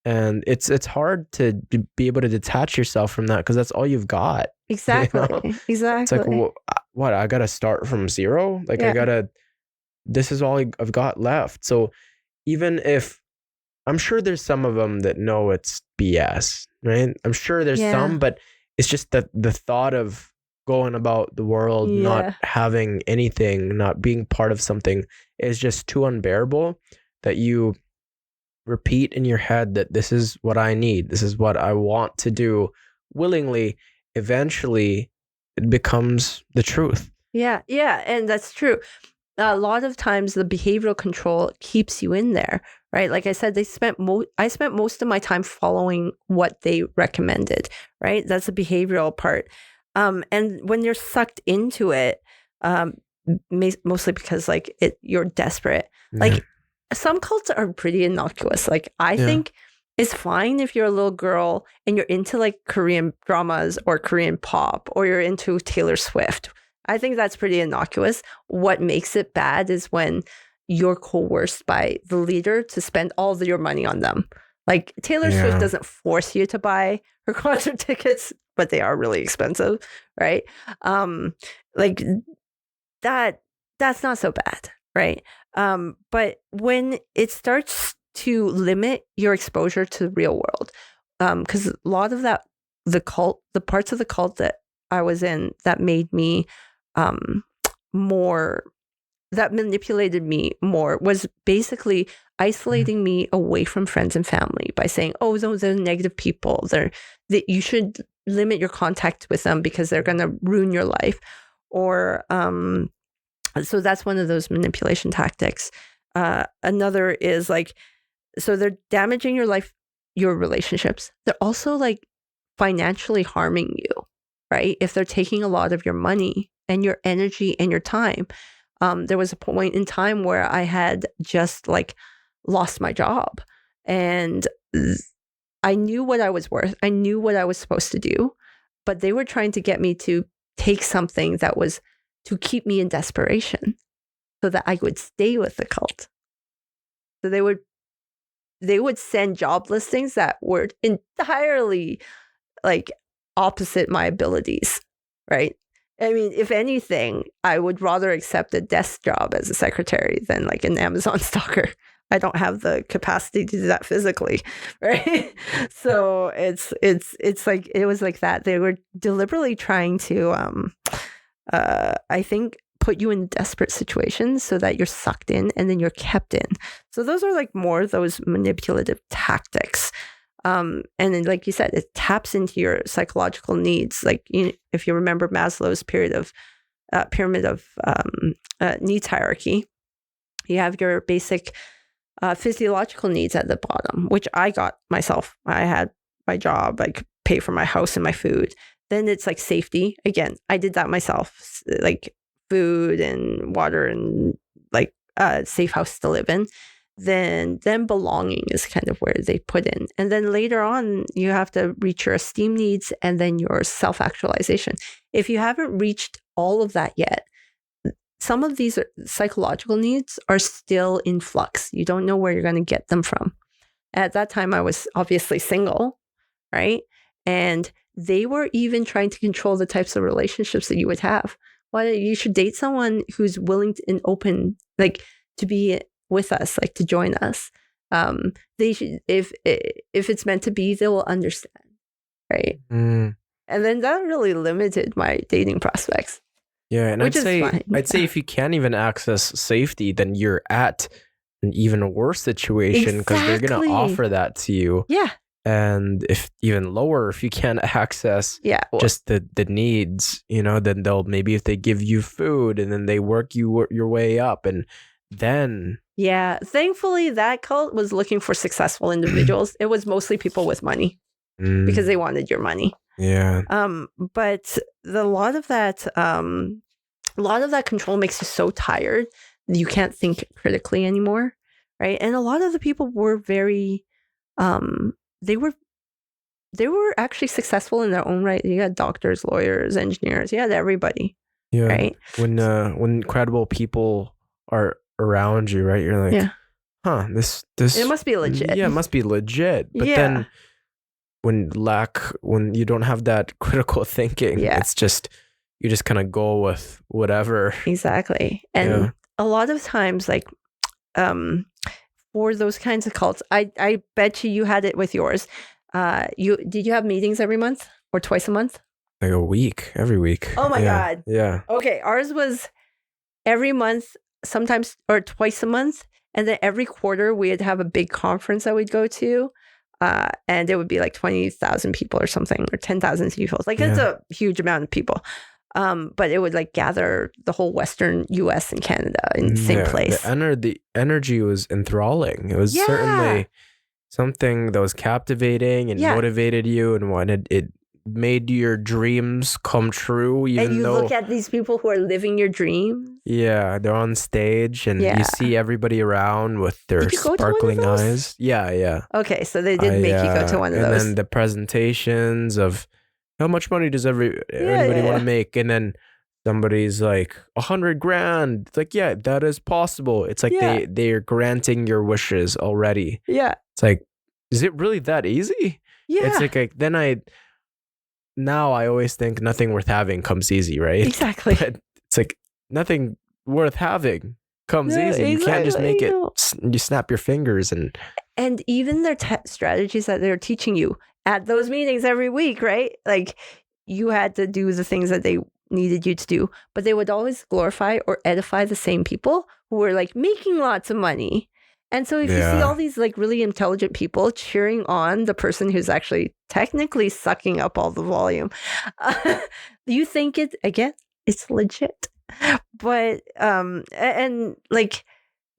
And it's hard to be able to detach yourself from that because that's all you've got. Exactly. Exactly. It's like, what? I got to start from zero? Like this is all I've got left. So even if, I'm sure there's some of them that know it's BS, right? I'm sure there's some, but it's just that the thought of going about the world, not having anything, not being part of something is just too unbearable that you repeat in your head that this is what I need. This is what I want to do willingly. Eventually it becomes the truth. Yeah. Yeah. And that's true. A lot of times the behavioral control keeps you in there, right? Like I said, I spent most of my time following what they recommended, right? That's the behavioral part. And when you're sucked into it, mostly because like you're desperate, like some cults are pretty innocuous. Like I think it's fine if you're a little girl and you're into like Korean dramas or Korean pop, or you're into Taylor Swift. I think that's pretty innocuous. What makes it bad is when you're coerced by the leader to spend all of your money on them. Like Taylor Swift doesn't force you to buy her concert tickets, but they are really expensive, right? Like that's not so bad, right? But when it starts to limit your exposure to the real world, because a lot of that, the parts of the cult that I was in that made me that manipulated me more was basically isolating me away from friends and family by saying, oh, those are negative people. That you should limit your contact with them because they're going to ruin your life. Or so that's one of those manipulation tactics. Another is like, so they're damaging your life, your relationships. They're also like financially harming you, right? If they're taking a lot of your money and your energy and your time. There was a point in time where I had just like lost my job, and I knew what I was worth. I knew what I was supposed to do, but they were trying to get me to take something that was to keep me in desperation so that I would stay with the cult. So they would send job listings that were entirely like opposite my abilities, right? I mean, if anything, I would rather accept a desk job as a secretary than like an Amazon stalker. I don't have the capacity to do that physically, right? So it's like it was like that. They were deliberately trying to, I think, put you in desperate situations so that you're sucked in and then you're kept in. So those are like more of those manipulative tactics. And then, like you said, it taps into your psychological needs. Like if you remember Maslow's pyramid of needs hierarchy, you have your basic physiological needs at the bottom, which I got myself. I had my job, I could pay for my house and my food. Then it's like safety. Again, I did that myself, like food and water and like safe house to live in, then belonging is kind of where they put in. And then later on, you have to reach your esteem needs and then your self-actualization. If you haven't reached all of that yet, some of these psychological needs are still in flux. You don't know where you're going to get them from. At that time, I was obviously single, right? And they were even trying to control the types of relationships that you would have. Well, you should date someone who's willing and open, like, to be with us, like to join us. They should, if it's meant to be, they will understand, right? And then that really limited my dating prospects. Yeah, and I'd say if you can't even access safety, then you're at an even worse situation because they're gonna offer that to you. Yeah. And if even lower, if you can't access just the needs, then they'll maybe if they give you food and then they work you your way up, and then thankfully that cult was looking for successful individuals. It was mostly people with money because they wanted your money. But a lot of that control makes you so tired that you can't think critically anymore, right? And a lot of the people were very they were actually successful in their own right. You had doctors, lawyers, engineers. You had everybody. Yeah. Right. When incredible people are around you, right? You're like, this it must be legit. Yeah, it must be legit. But then when you don't have that critical thinking, it's just you just kind of go with whatever. Exactly. And a lot of times, like for those kinds of cults, I bet you had it with yours. Did you have meetings every month or twice a month? Like a week, every week. Oh my God. Yeah. Okay. Ours was every month, sometimes, or twice a month. And then every quarter we'd have a big conference that we'd go to. And it would be like 20,000 people or something, or 10,000 people. Like it's a huge amount of people. But it would like gather the whole Western US and Canada in the same place. The energy was enthralling. It was certainly something that was captivating and motivated you and wanted it made your dreams come true. And you look at these people who are living your dreams. Yeah, they're on stage and you see everybody around with their sparkling eyes. Yeah. Okay, so they did make you go to one of those. And then the presentations of how much money does anybody want to make? And then somebody's like, 100 grand. It's like, that is possible. It's like they're granting your wishes already. Yeah. It's like, is it really that easy? Yeah. It's like now I always think nothing worth having comes easy, right? Exactly. But it's like nothing worth having comes easy. You can't just make it. You snap your fingers and even their strategies that they're teaching you at those meetings every week, right? Like you had to do the things that they needed you to do, but they would always glorify or edify the same people who were like making lots of money. And so if you see all these like really intelligent people cheering on the person who's actually technically sucking up all the volume, you think it's legit. But and like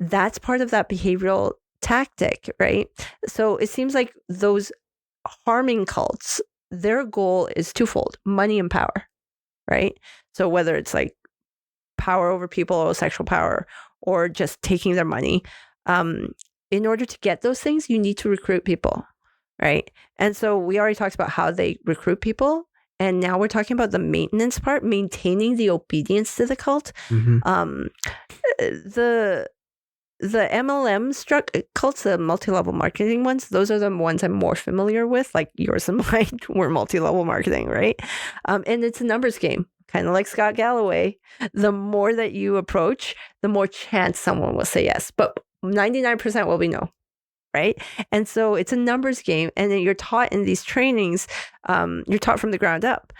that's part of that behavioral tactic, right? So it seems like those harming cults, their goal is twofold: money and power, right? So whether it's like power over people or sexual power or just taking their money, in order to get those things, you need to recruit people, right? And so we already talked about how they recruit people. And now we're talking about the maintenance part, maintaining the obedience to the cult. The MLM cults, the multi-level marketing ones, those are the ones I'm more familiar with, like yours and mine were multi-level marketing, right? And it's a numbers game, kind of like Scott Galloway. The more that you approach, the more chance someone will say yes. But 99% will be no, right? And so it's a numbers game. And then you're taught in these trainings, you're taught from the ground up,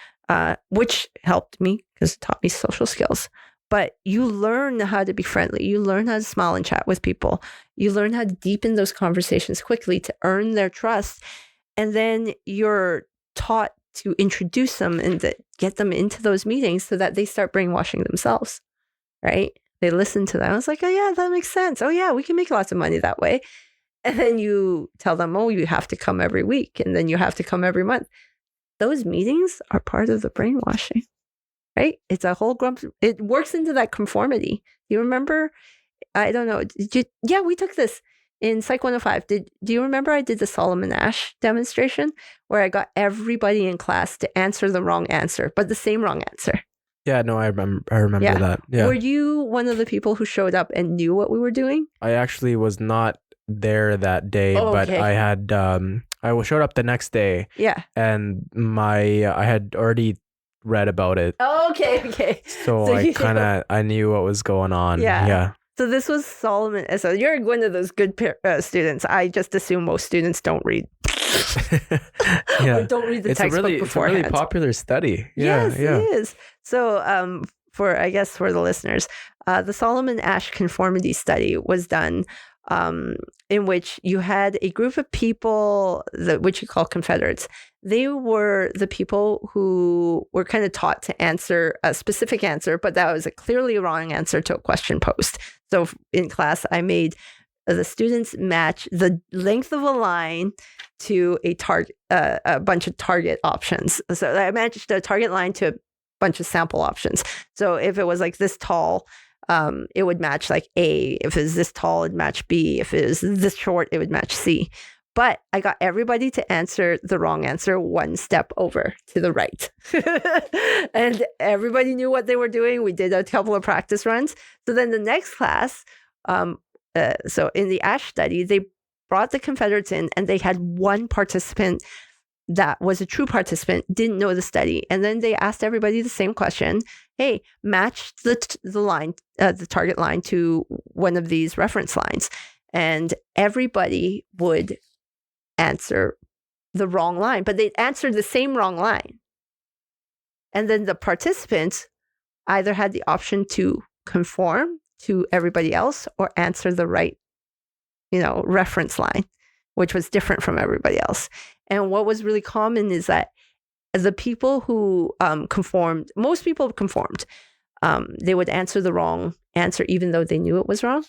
which helped me because it taught me social skills. But you learn how to be friendly. You learn how to smile and chat with people. You learn how to deepen those conversations quickly to earn their trust. And then you're taught to introduce them and to get them into those meetings so that they start brainwashing themselves, right? They listen to them. I was like, oh, yeah, that makes sense. Oh, yeah, we can make lots of money that way. And then you tell them, oh, you have to come every week. And then you have to come every month. Those meetings are part of the brainwashing. Right? It's a whole it works into that conformity. You remember I don't know. Yeah, we took this in Psych 105. Do you remember I did the Solomon Asch demonstration where I got everybody in class to answer the wrong answer, but the same wrong answer? Yeah, no, I remember Yeah. that. Yeah. Were you one of the people who showed up and knew what we were doing? I actually was not there that day, Oh, but okay. I had showed up the next day. Yeah. And I had already read about it. Oh, okay. So I knew what was going on. Yeah. So this was Solomon. So you're one of those good students. I just assume most students don't read. Yeah. Or don't read the textbook beforehand. It's a really popular study. Yeah, yes, it is. So for the listeners, the Solomon Asch conformity study was done in which you had a group of people, which you call Confederates. They were the people who were kind of taught to answer a specific answer, but that was a clearly wrong answer to a question posed. So in class, I made the students match the length of a line to a bunch of target options. So I matched the target line to a bunch of sample options. So if it was like this tall, it would match like A. If it was this tall, it'd match B. If it was this short, it would match C. But I got everybody to answer the wrong answer one step over to the right. And everybody knew what they were doing. We did a couple of practice runs. So then the next class, so in the Asch study, they brought the Confederates in and they had one participant that was a true participant, didn't know the study. And then they asked everybody the same question. Hey, match the line, the target line to one of these reference lines. And everybody would answer the wrong line, but they'd answer the same wrong line. And then the participants either had the option to conform to everybody else or answer the right, reference line, which was different from everybody else. And what was really common is that the people who conformed, most people conformed, they would answer the wrong answer even though they knew it was wrong.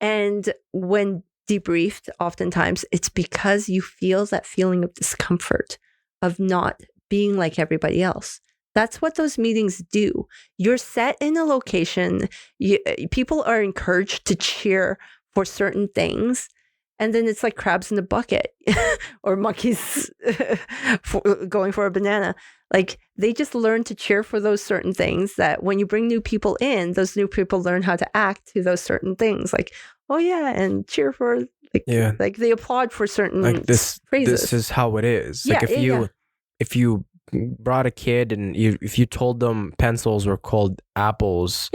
And when debriefed, oftentimes it's because you feel that feeling of discomfort of not being like everybody else. That's what those meetings do. You're set in a location. People are encouraged to cheer for certain things. And then it's like crabs in a bucket or monkeys going for a banana. Like they just learn to cheer for those certain things that when you bring new people in, those new people learn how to act to those certain things. Like, oh yeah, and cheer for like they applaud for certain phrases. This is how it is. Yeah, like if you brought a kid and if you told them pencils were called apples,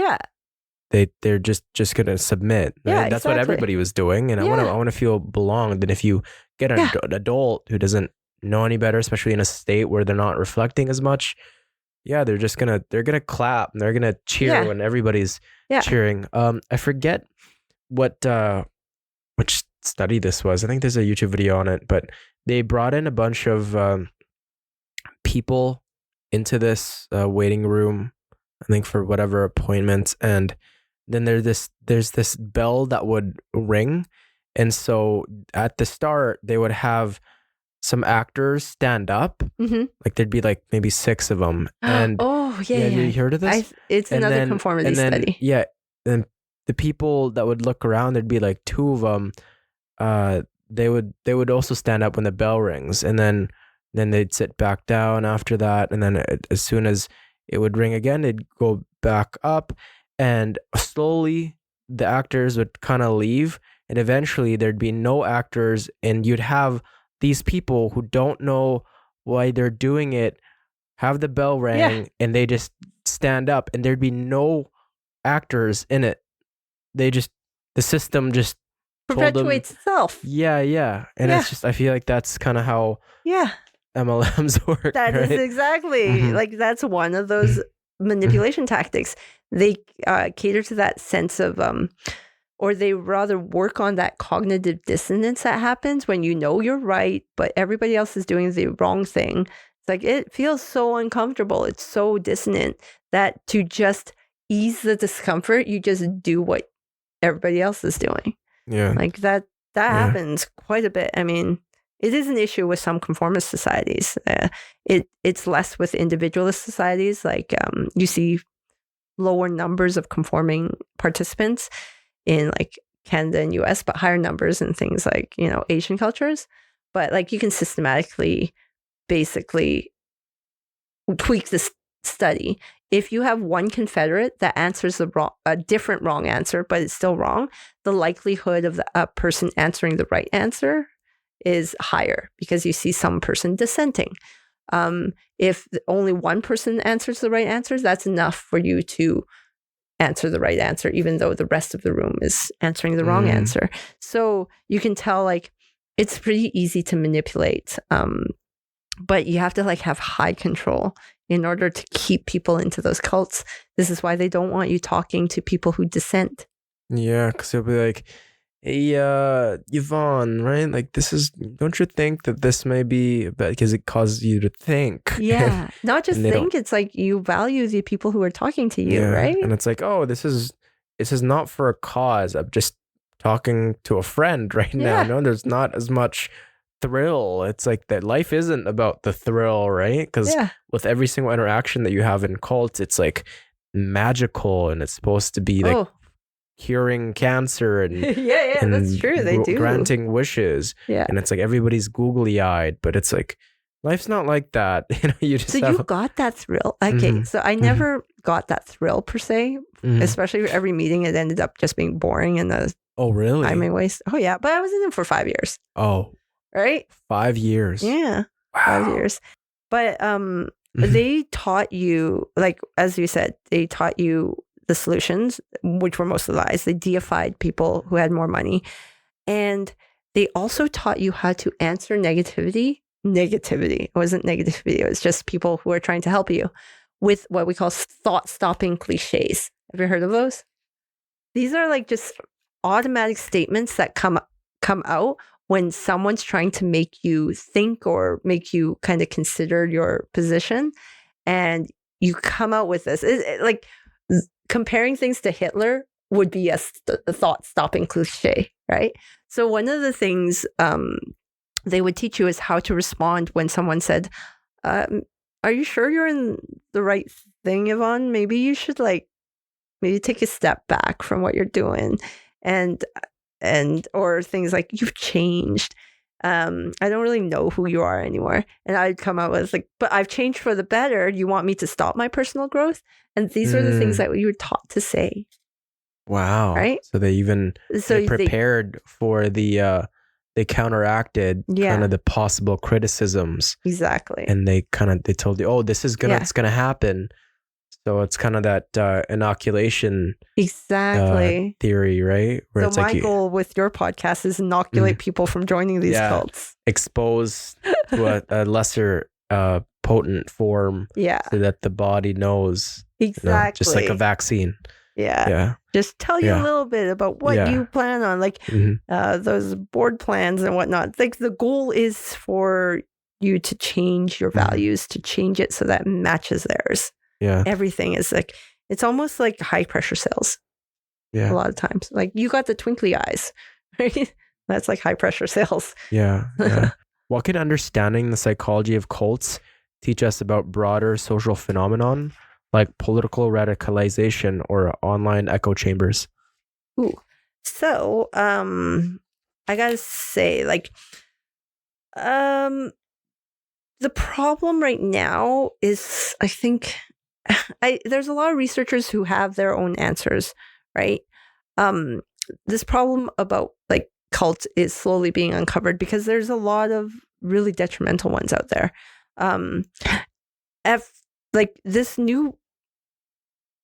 they're just gonna submit. Right? Yeah, that's what everybody was doing, and I want to feel belonged. And if you get an adult who doesn't know any better, especially in a state where they're not reflecting as much, they're gonna clap and they're gonna cheer when everybody's cheering. I forget which study this was. I think there's a YouTube video on it, but they brought in a bunch of people into this waiting room, I think for whatever appointments, and then there's this bell that would ring, and so at the start they would have some actors stand up, like there'd be like maybe 6 of them, and you heard of this? It's another conformity study. And the people that would look around, there'd be like 2 of them. They would also stand up when the bell rings, and then they'd sit back down after that, and then as soon as it would ring again, they'd go back up, and slowly the actors would kind of leave, and eventually there'd be no actors, and you'd have these people who don't know why they're doing it have the bell ring, and they just stand up, and there'd be no actors in it. The system just perpetuates itself. And it's just, I feel like that's kind of how MLMs work. That right? is exactly like that's one of those manipulation tactics. They cater to that sense of or they rather work on that cognitive dissonance that happens when you know you're right but everybody else is doing the wrong thing. It's like it feels so uncomfortable, it's so dissonant that to just ease the discomfort you just do what everybody else is doing. Like that happens quite a bit. I mean, it is an issue with some conformist societies. It's less with individualist societies. Like you see lower numbers of conforming participants. in like Canada and US, but higher numbers in things like, you know, Asian cultures. But like you can systematically basically tweak this study. If you have one confederate that answers a different wrong answer, but it's still wrong, the likelihood of a person answering the right answer is higher because you see some person dissenting. If only one person answers the right answer, that's enough for you to answer the right answer, even though the rest of the room is answering the wrong answer. So you can tell like it's pretty easy to manipulate, but you have to like have high control in order to keep people into those cults. This is why they don't want you talking to people who dissent. Yeah, because they'll be like, hey, Yvonne, right? Like, don't you think that this may be bad because it causes you to think? Yeah, not just think, it's like you value the people who are talking to you, right? And it's like, oh, this is not for a cause. I'm just talking to a friend right now. No, there's not as much thrill. It's like that life isn't about the thrill, right? Because with every single interaction that you have in cults, it's like magical and it's supposed to be like curing cancer and and that's true, they do granting wishes, and it's like everybody's googly eyed, but it's like life's not like that. You know, you just you got that thrill. Okay, so I never got that thrill per se, especially for every meeting. It ended up just being boring and the timing waste. Oh yeah, but I was in it for 5 years. Oh, right, 5 years. Yeah, wow. 5 years. But they taught you, like as you said, they taught you the solutions, which were mostly lies. They deified people who had more money. And they also taught you how to answer negativity. It wasn't negativity. It was just people who are trying to help you with what we call thought-stopping cliches. Have you heard of those? These are like just automatic statements that come out when someone's trying to make you think or make you kind of consider your position. And you come out with this. Like comparing things to Hitler would be a thought-stopping cliche, right? So one of the things they would teach you is how to respond when someone said, are you sure you're in the right thing, Yvonne? Maybe you should maybe take a step back from what you're doing. Or things like, you've changed. I don't really know who you are anymore. And I'd come out with like, but I've changed for the better. You want me to stop my personal growth? And these are the things that you were taught to say. Wow. Right? So they prepared for they counteracted kind of the possible criticisms. Exactly. And they told you, oh, this is it's gonna happen. So it's kind of that inoculation theory, right? Where so my goal with your podcast is inoculate people from joining these cults. Expose to a lesser potent form so that the body knows. Exactly. You know, just like a vaccine. Yeah. Just tell you a little bit about what you plan on, like those board plans and whatnot. Like the goal is for you to change your values, to change it so that it matches theirs. Yeah. Everything is like, it's almost like high pressure sales. Yeah. A lot of times. Like you got the twinkly eyes, right? That's like high pressure sales. Yeah. What can understanding the psychology of cults teach us about broader social phenomenon like political radicalization or online echo chambers? Ooh. So, I gotta say, like, the problem right now is, I think, there's a lot of researchers who have their own answers, right? This problem about like cults is slowly being uncovered because there's a lot of really detrimental ones out there. Like this new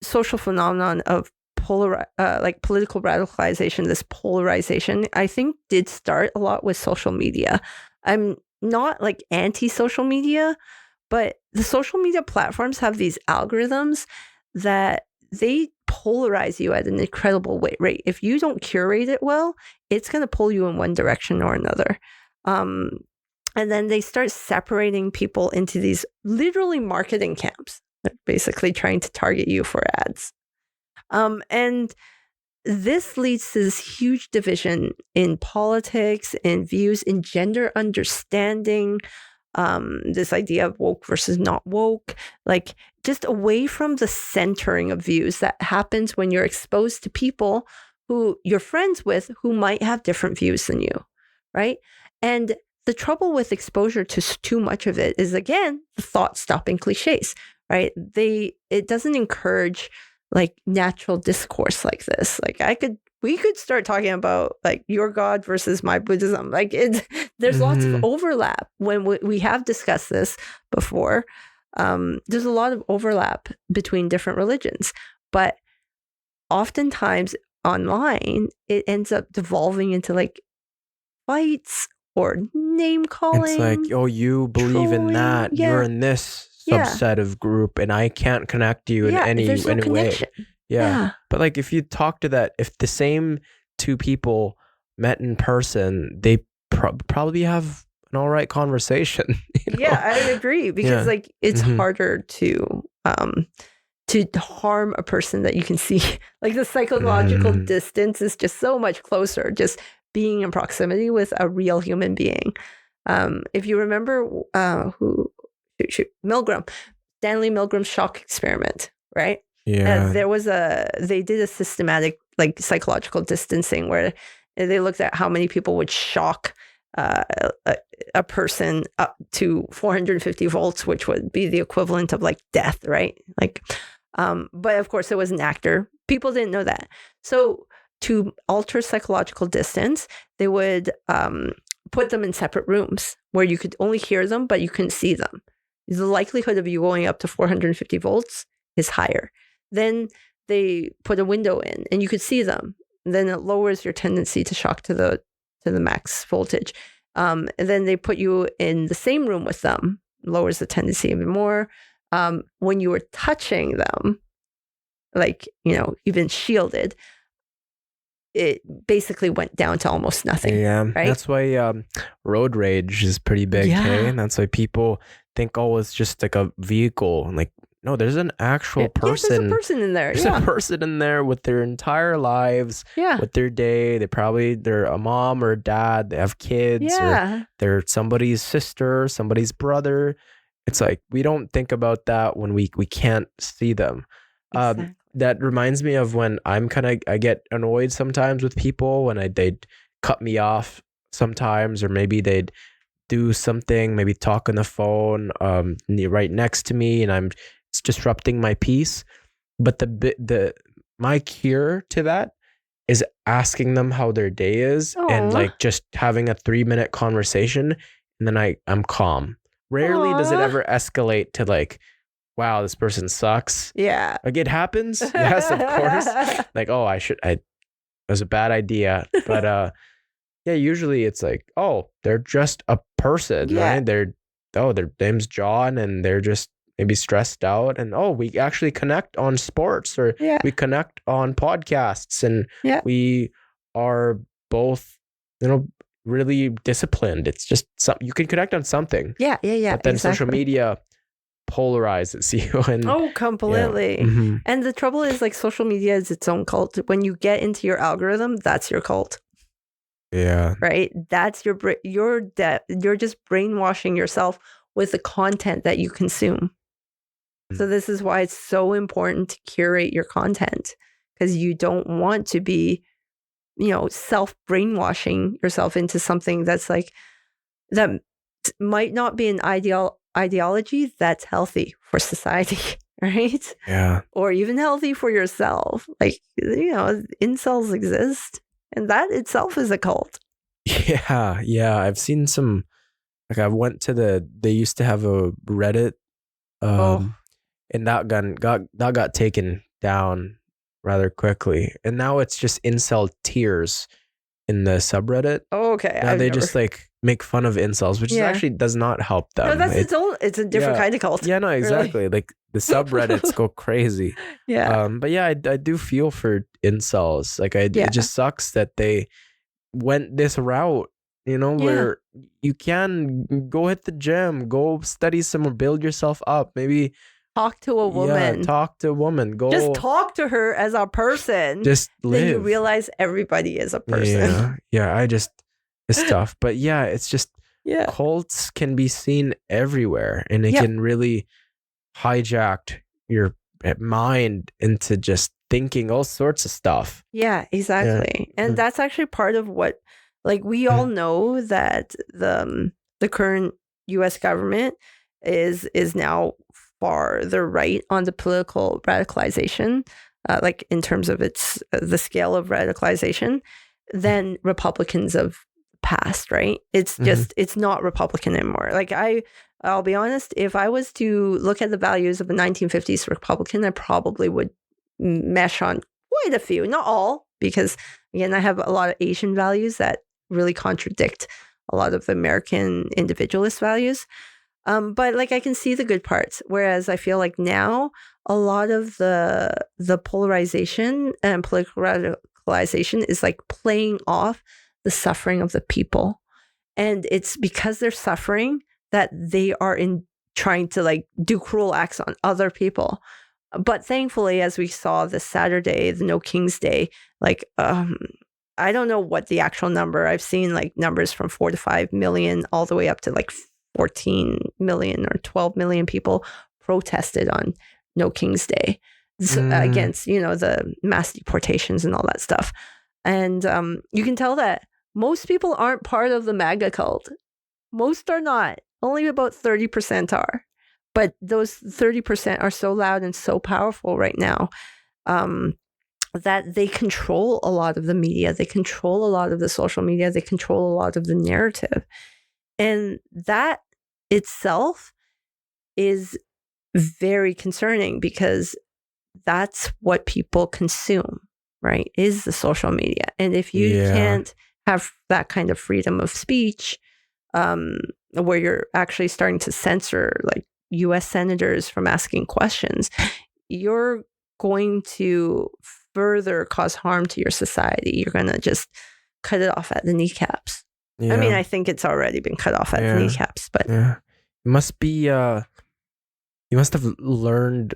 social phenomenon of political radicalization, this polarization, I think did start a lot with social media. I'm not like anti-social media, but the social media platforms have these algorithms that they polarize you at an incredible rate. If you don't curate it well, it's going to pull you in one direction or another. And then they start separating people into these literally marketing camps, basically trying to target you for ads. And this leads to this huge division in politics, in views, in gender understanding, this idea of woke versus not woke, like just away from the centering of views that happens when you're exposed to people who you're friends with who might have different views than you, right? And the trouble with exposure to too much of it is, again, the thought-stopping cliches, right? It doesn't encourage like natural discourse like this. Like we could start talking about like your God versus my Buddhism. Like there's lots of overlap when we have discussed this before. There's a lot of overlap between different religions, but oftentimes online, it ends up devolving into like fights or name calling. It's like, oh, you believe in that. Yeah. You're in this subset of group, and I can't connect you in any way. Yeah. But like, if you talk to if the same two people met in person, they probably have an all right conversation. You know? Yeah, I agree, because like it's harder to harm a person that you can see. Like the psychological distance is just so much closer, just being in proximity with a real human being. If you remember Stanley Milgram's shock experiment, right? Yeah. They did a systematic like psychological distancing where they looked at how many people would shock a person up to 450 volts, which would be the equivalent of like death, right? Like, but of course it was an actor. People didn't know that. So to alter psychological distance, they would put them in separate rooms where you could only hear them, but you couldn't see them. The likelihood of you going up to 450 volts is higher. Then they put a window in and you could see them. Then it lowers your tendency to shock to the max voltage. And then they put you in the same room with them, lowers the tendency even more. When you were touching them, like, even shielded, it basically went down to almost nothing. Yeah, right? That's why road rage is pretty big. Hey? And that's why people think, oh, it's just like a vehicle. Like, no, there's an actual person. Yeah, there's a person in there. There's a person in there with their entire lives, with their day. They're a mom or a dad. They have kids. Or they're somebody's sister, somebody's brother. It's like, we don't think about that when we can't see them. Exactly. That reminds me of when I get annoyed sometimes with people when they'd cut me off sometimes, or maybe they'd do something, maybe talk on the phone right next to me, and it's disrupting my peace. But my cure to that is asking them how their day is. Aww. And like just having a 3-minute conversation, and then I'm calm. Rarely does it ever escalate to like, wow, this person sucks. Yeah. Like, it happens. Yes, of course. Like, oh, it was a bad idea. But usually it's like, oh, they're just a person, right? Their name's John, and they're just maybe stressed out, and we actually connect on sports, or we connect on podcasts, and we are both, really disciplined. It's just you can connect on something. Yeah. But then social media polarizes you. And completely. And the trouble is, like, social media is its own cult. When you get into your algorithm, that's your cult. Yeah. Right? That's you're just brainwashing yourself with the content that you consume. So this is why it's so important to curate your content, because you don't want to be, self-brainwashing yourself into something that's like, that might not be an ideology that's healthy for society, right? Yeah. Or even healthy for yourself. Like, incels exist, and that itself is a cult. Yeah. I've seen some, like, I went to they used to have a Reddit, and that got taken down rather quickly. And now it's just incel tears in the subreddit. Oh, okay. Now they just like make fun of incels, which actually does not help them. No, it's a different kind of cult. Yeah, no, exactly. Really. Like, the subreddits go crazy. Yeah. But yeah, I do feel for incels. Like, it just sucks that they went this route, where you can go hit the gym, go study somewhere, build yourself up, maybe talk to a woman. Yeah, talk to a woman. Just talk to her as a person. Just live. Then you realize everybody is a person. Yeah. It's tough. But yeah, it's just cults can be seen everywhere, and it can really hijack your mind into just thinking all sorts of stuff. Yeah, exactly. And that's actually part of what, like, we all know that the current U.S. government is now farther right on the political radicalization, like in terms of its the scale of radicalization, than Republicans of the past. Right? It's just it's not Republican anymore. Like I'll be honest, if I was to look at the values of a 1950s Republican, I probably would mesh on quite a few, not all, because again, I have a lot of Asian values that really contradict a lot of the American individualist values. But like I can see the good parts, whereas I feel like now a lot of the polarization and political radicalization is like playing off the suffering of the people, and it's because they're suffering that they are trying to like do cruel acts on other people. But thankfully, as we saw this Saturday, the No King's Day, like, I don't know what the actual number, I've seen like numbers from 4 to 5 million all the way up to like 14 million or 12 million people protested on No King's Day against, the mass deportations and all that stuff. And you can tell that most people aren't part of the MAGA cult. Most are not. Only about 30% are. But those 30% are so loud and so powerful right now that they control a lot of the media. They control a lot of the social media. They control a lot of the narrative. And that itself is very concerning because that's what people consume, right? Is the social media. And if you can't have that kind of freedom of speech, where you're actually starting to censor like U.S. senators from asking questions, you're going to further cause harm to your society. You're going to just cut it off at the kneecaps. I mean, I think it's already been cut off at the kneecaps, but it must be. You must have learned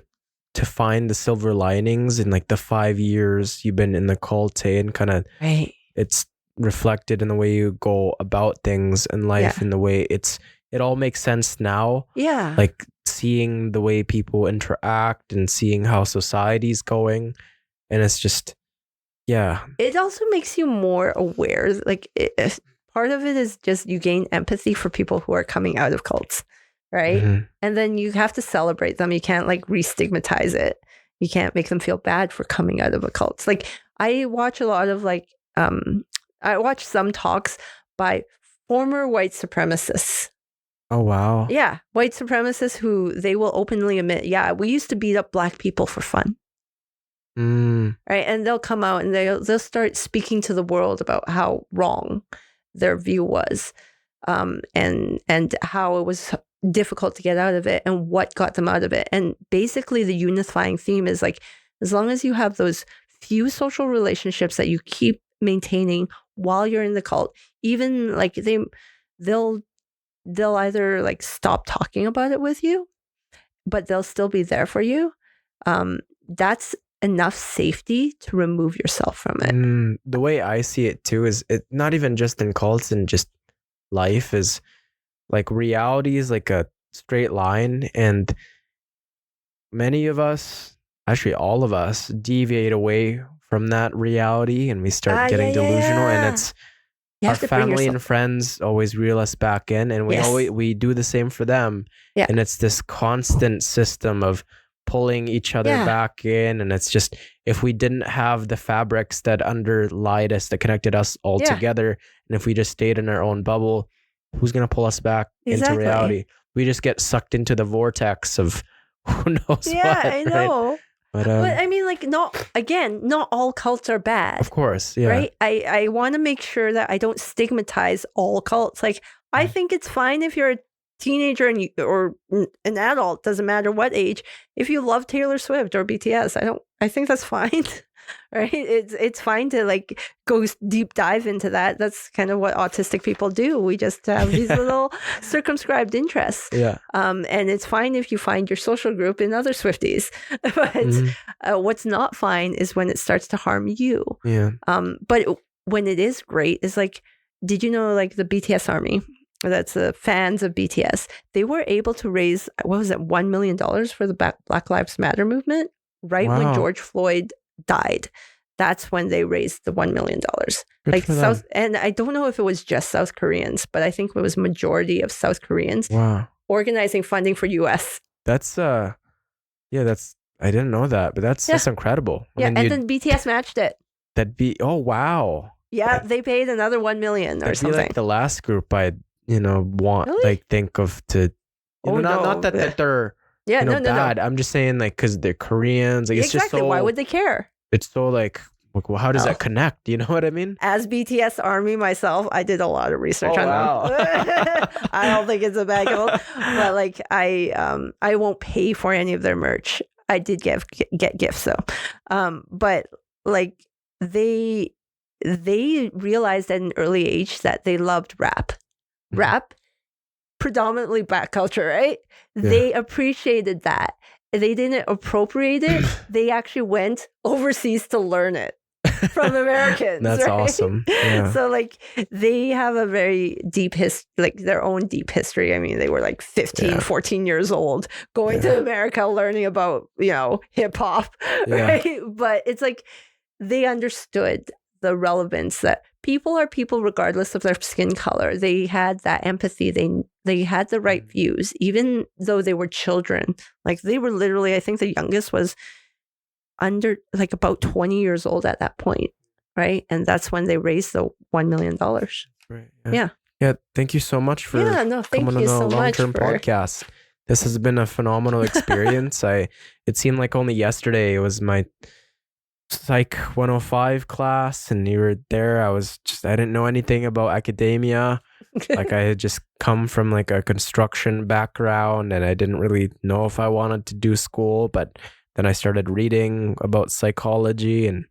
to find the silver linings in like the 5 years you've been in the cult, and kind of it's reflected in the way you go about things in life, in the way it all makes sense now. Yeah. Like seeing the way people interact and seeing how society's going. And it's just, It also makes you more aware. Like part of it is just you gain empathy for people who are coming out of cults, right? And then you have to celebrate them. You can't like re-stigmatize it. You can't make them feel bad for coming out of a cult. Like I watch a lot of like, I watch some talks by former white supremacists. Oh, wow. Yeah. White supremacists who they will openly admit, we used to beat up Black people for fun. Right. And they'll come out and they'll start speaking to the world about how wrong their view was, and how it was difficult to get out of it and what got them out of it. And basically the unifying theme is like, as long as you have those few social relationships that you keep maintaining while you're in the cult, even like they'll either like stop talking about it with you, but they'll still be there for you. That's enough safety to remove yourself from it. The way I see it too is it not even just in cults and just life, is like reality is like a straight line, and many of us, actually all of us, deviate away from that reality and we start getting delusional. And it's our family and friends always reel us back in, and we do the same for them. And it's this constant system of pulling each other back in. And it's just, if we didn't have the fabrics that underlied us, that connected us all together, and if we just stayed in our own bubble, who's going to pull us back into reality? We just get sucked into the vortex of who knows what. I know. Right? But I mean, like, not all cults are bad. Of course, right? I want to make sure that I don't stigmatize all cults. Like, I think it's fine if you're a teenager or an adult, doesn't matter what age. If you love Taylor Swift or BTS, I think that's fine. Right? It's fine to like go deep dive into that. That's kind of what autistic people do. We just have these little circumscribed interests. And it's fine if you find your social group in other Swifties. But what's not fine is when it starts to harm you. But when it is great is like, did you know like the BTS army? That's the fans of BTS. They were able to raise, what was it, $1 million for the Black Lives Matter movement, right when George Floyd died. That's when they raised the $1 million. Good Like for them. and I don't know if it was just South Koreans, but I think it was majority of South Koreans Wow. organizing funding for US. That's I didn't know that, but that's incredible. Yeah, and then BTS matched it. Oh wow. Yeah, they paid another $1 million or something. Be like the last group I'd want Really? like think of to not that they're bad. I'm just saying like because they're Koreans. Like, it's just so, why would they care? It's so like well, how does that connect? You know what I mean? As BTS Army myself, I did a lot of research on them. I don't think it's a bad goal, but like I won't pay for any of their merch. I did get gifts though, but like they realized at an early age that they loved rap. Rap, predominantly Black culture, right? Yeah. They appreciated that. They didn't appropriate it. They actually went overseas to learn it from Americans. That's right? awesome. Yeah. So like they have a very deep their own deep history. I mean, they were like 15, 14 years old going to America, learning about, hip hop, right? But it's like they understood the relevance that people are people regardless of their skin color. They had that empathy. They had the right views, even though they were children. Like they were literally, I think the youngest was under like about 20 years old at that point, right? And that's when they raised the $1 million. Right. Yeah. Thank you so much for coming on a long-term podcast. This has been a phenomenal experience. It seemed like only yesterday it was my Psych 105 class and you were there. I didn't know anything about academia. Like I had just come from like a construction background and I didn't really know if I wanted to do school, but then I started reading about psychology and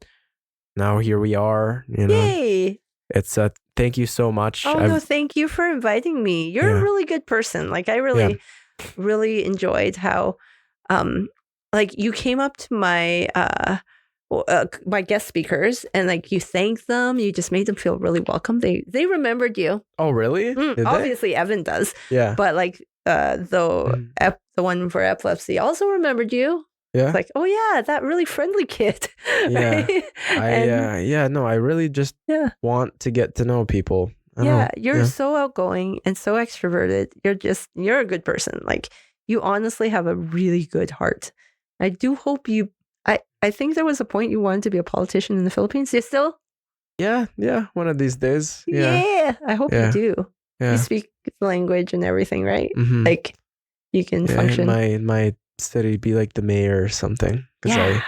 now here we are, Yay! It's thank you so much. No, thank you for inviting me. You're a really good person. Like I really, really enjoyed how like you came up to my guest speakers and like you thanked them. You just made them feel really welcome. They remembered you. Oh, really? Obviously, Evan does. Yeah. But like the one for epilepsy also remembered you. Yeah. It's like, oh yeah, that really friendly kid. Yeah. I really just want to get to know people. You're so outgoing and so extroverted. You're a good person. Like you honestly have a really good heart. I do hope I think there was a point you wanted to be a politician in the Philippines. You still? Yeah. One of these days. Yeah. I hope you do. Yeah. You speak the language and everything, right? Mm-hmm. Like you can function. In my city, be like the mayor or something. No,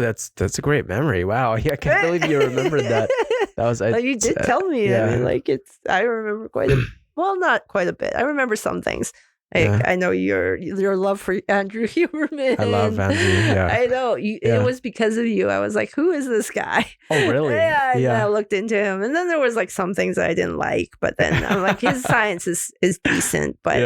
that's a great memory. Wow. Yeah, I can't believe you remembered that. That was you did tell me. I mean, like I remember not quite a bit. I remember some things. I know your love for Andrew Huberman. I love Andrew. Yeah, I know. It was because of you. I was like, "Who is this guy?" Oh, really? And I looked into him, and then there was like some things I didn't like, but then I'm like, his science is decent, but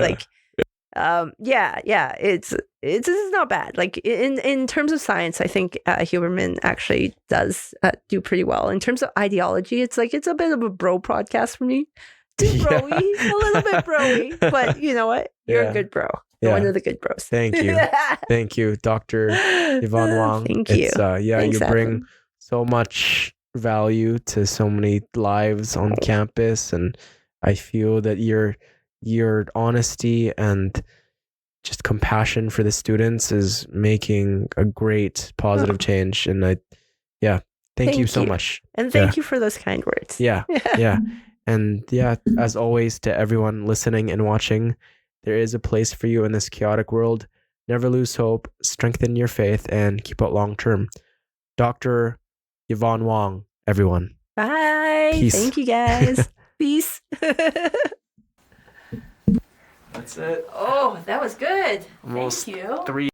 it's not bad. Like in terms of science, I think Huberman actually does do pretty well. In terms of ideology, it's a bit of a bro podcast for me. Too bro-y, a little bit bro-y, but you know what? You're a good bro. You're one of the good bros. Thank you. Thank you, Dr. Yvonne Wong. Thank you. Thanks, you bring so much value to so many lives on campus, and I feel that your honesty and just compassion for the students is making a great positive change. And thank you so much. And thank you for those kind words. Yeah. And as always, to everyone listening and watching, there is a place for you in this chaotic world. Never lose hope, strengthen your faith, and keep out long term. Dr. Yvonne Wong, everyone. Bye. Peace. Thank you, guys. Peace. That's it. Oh, that was good. Almost Thank you. 3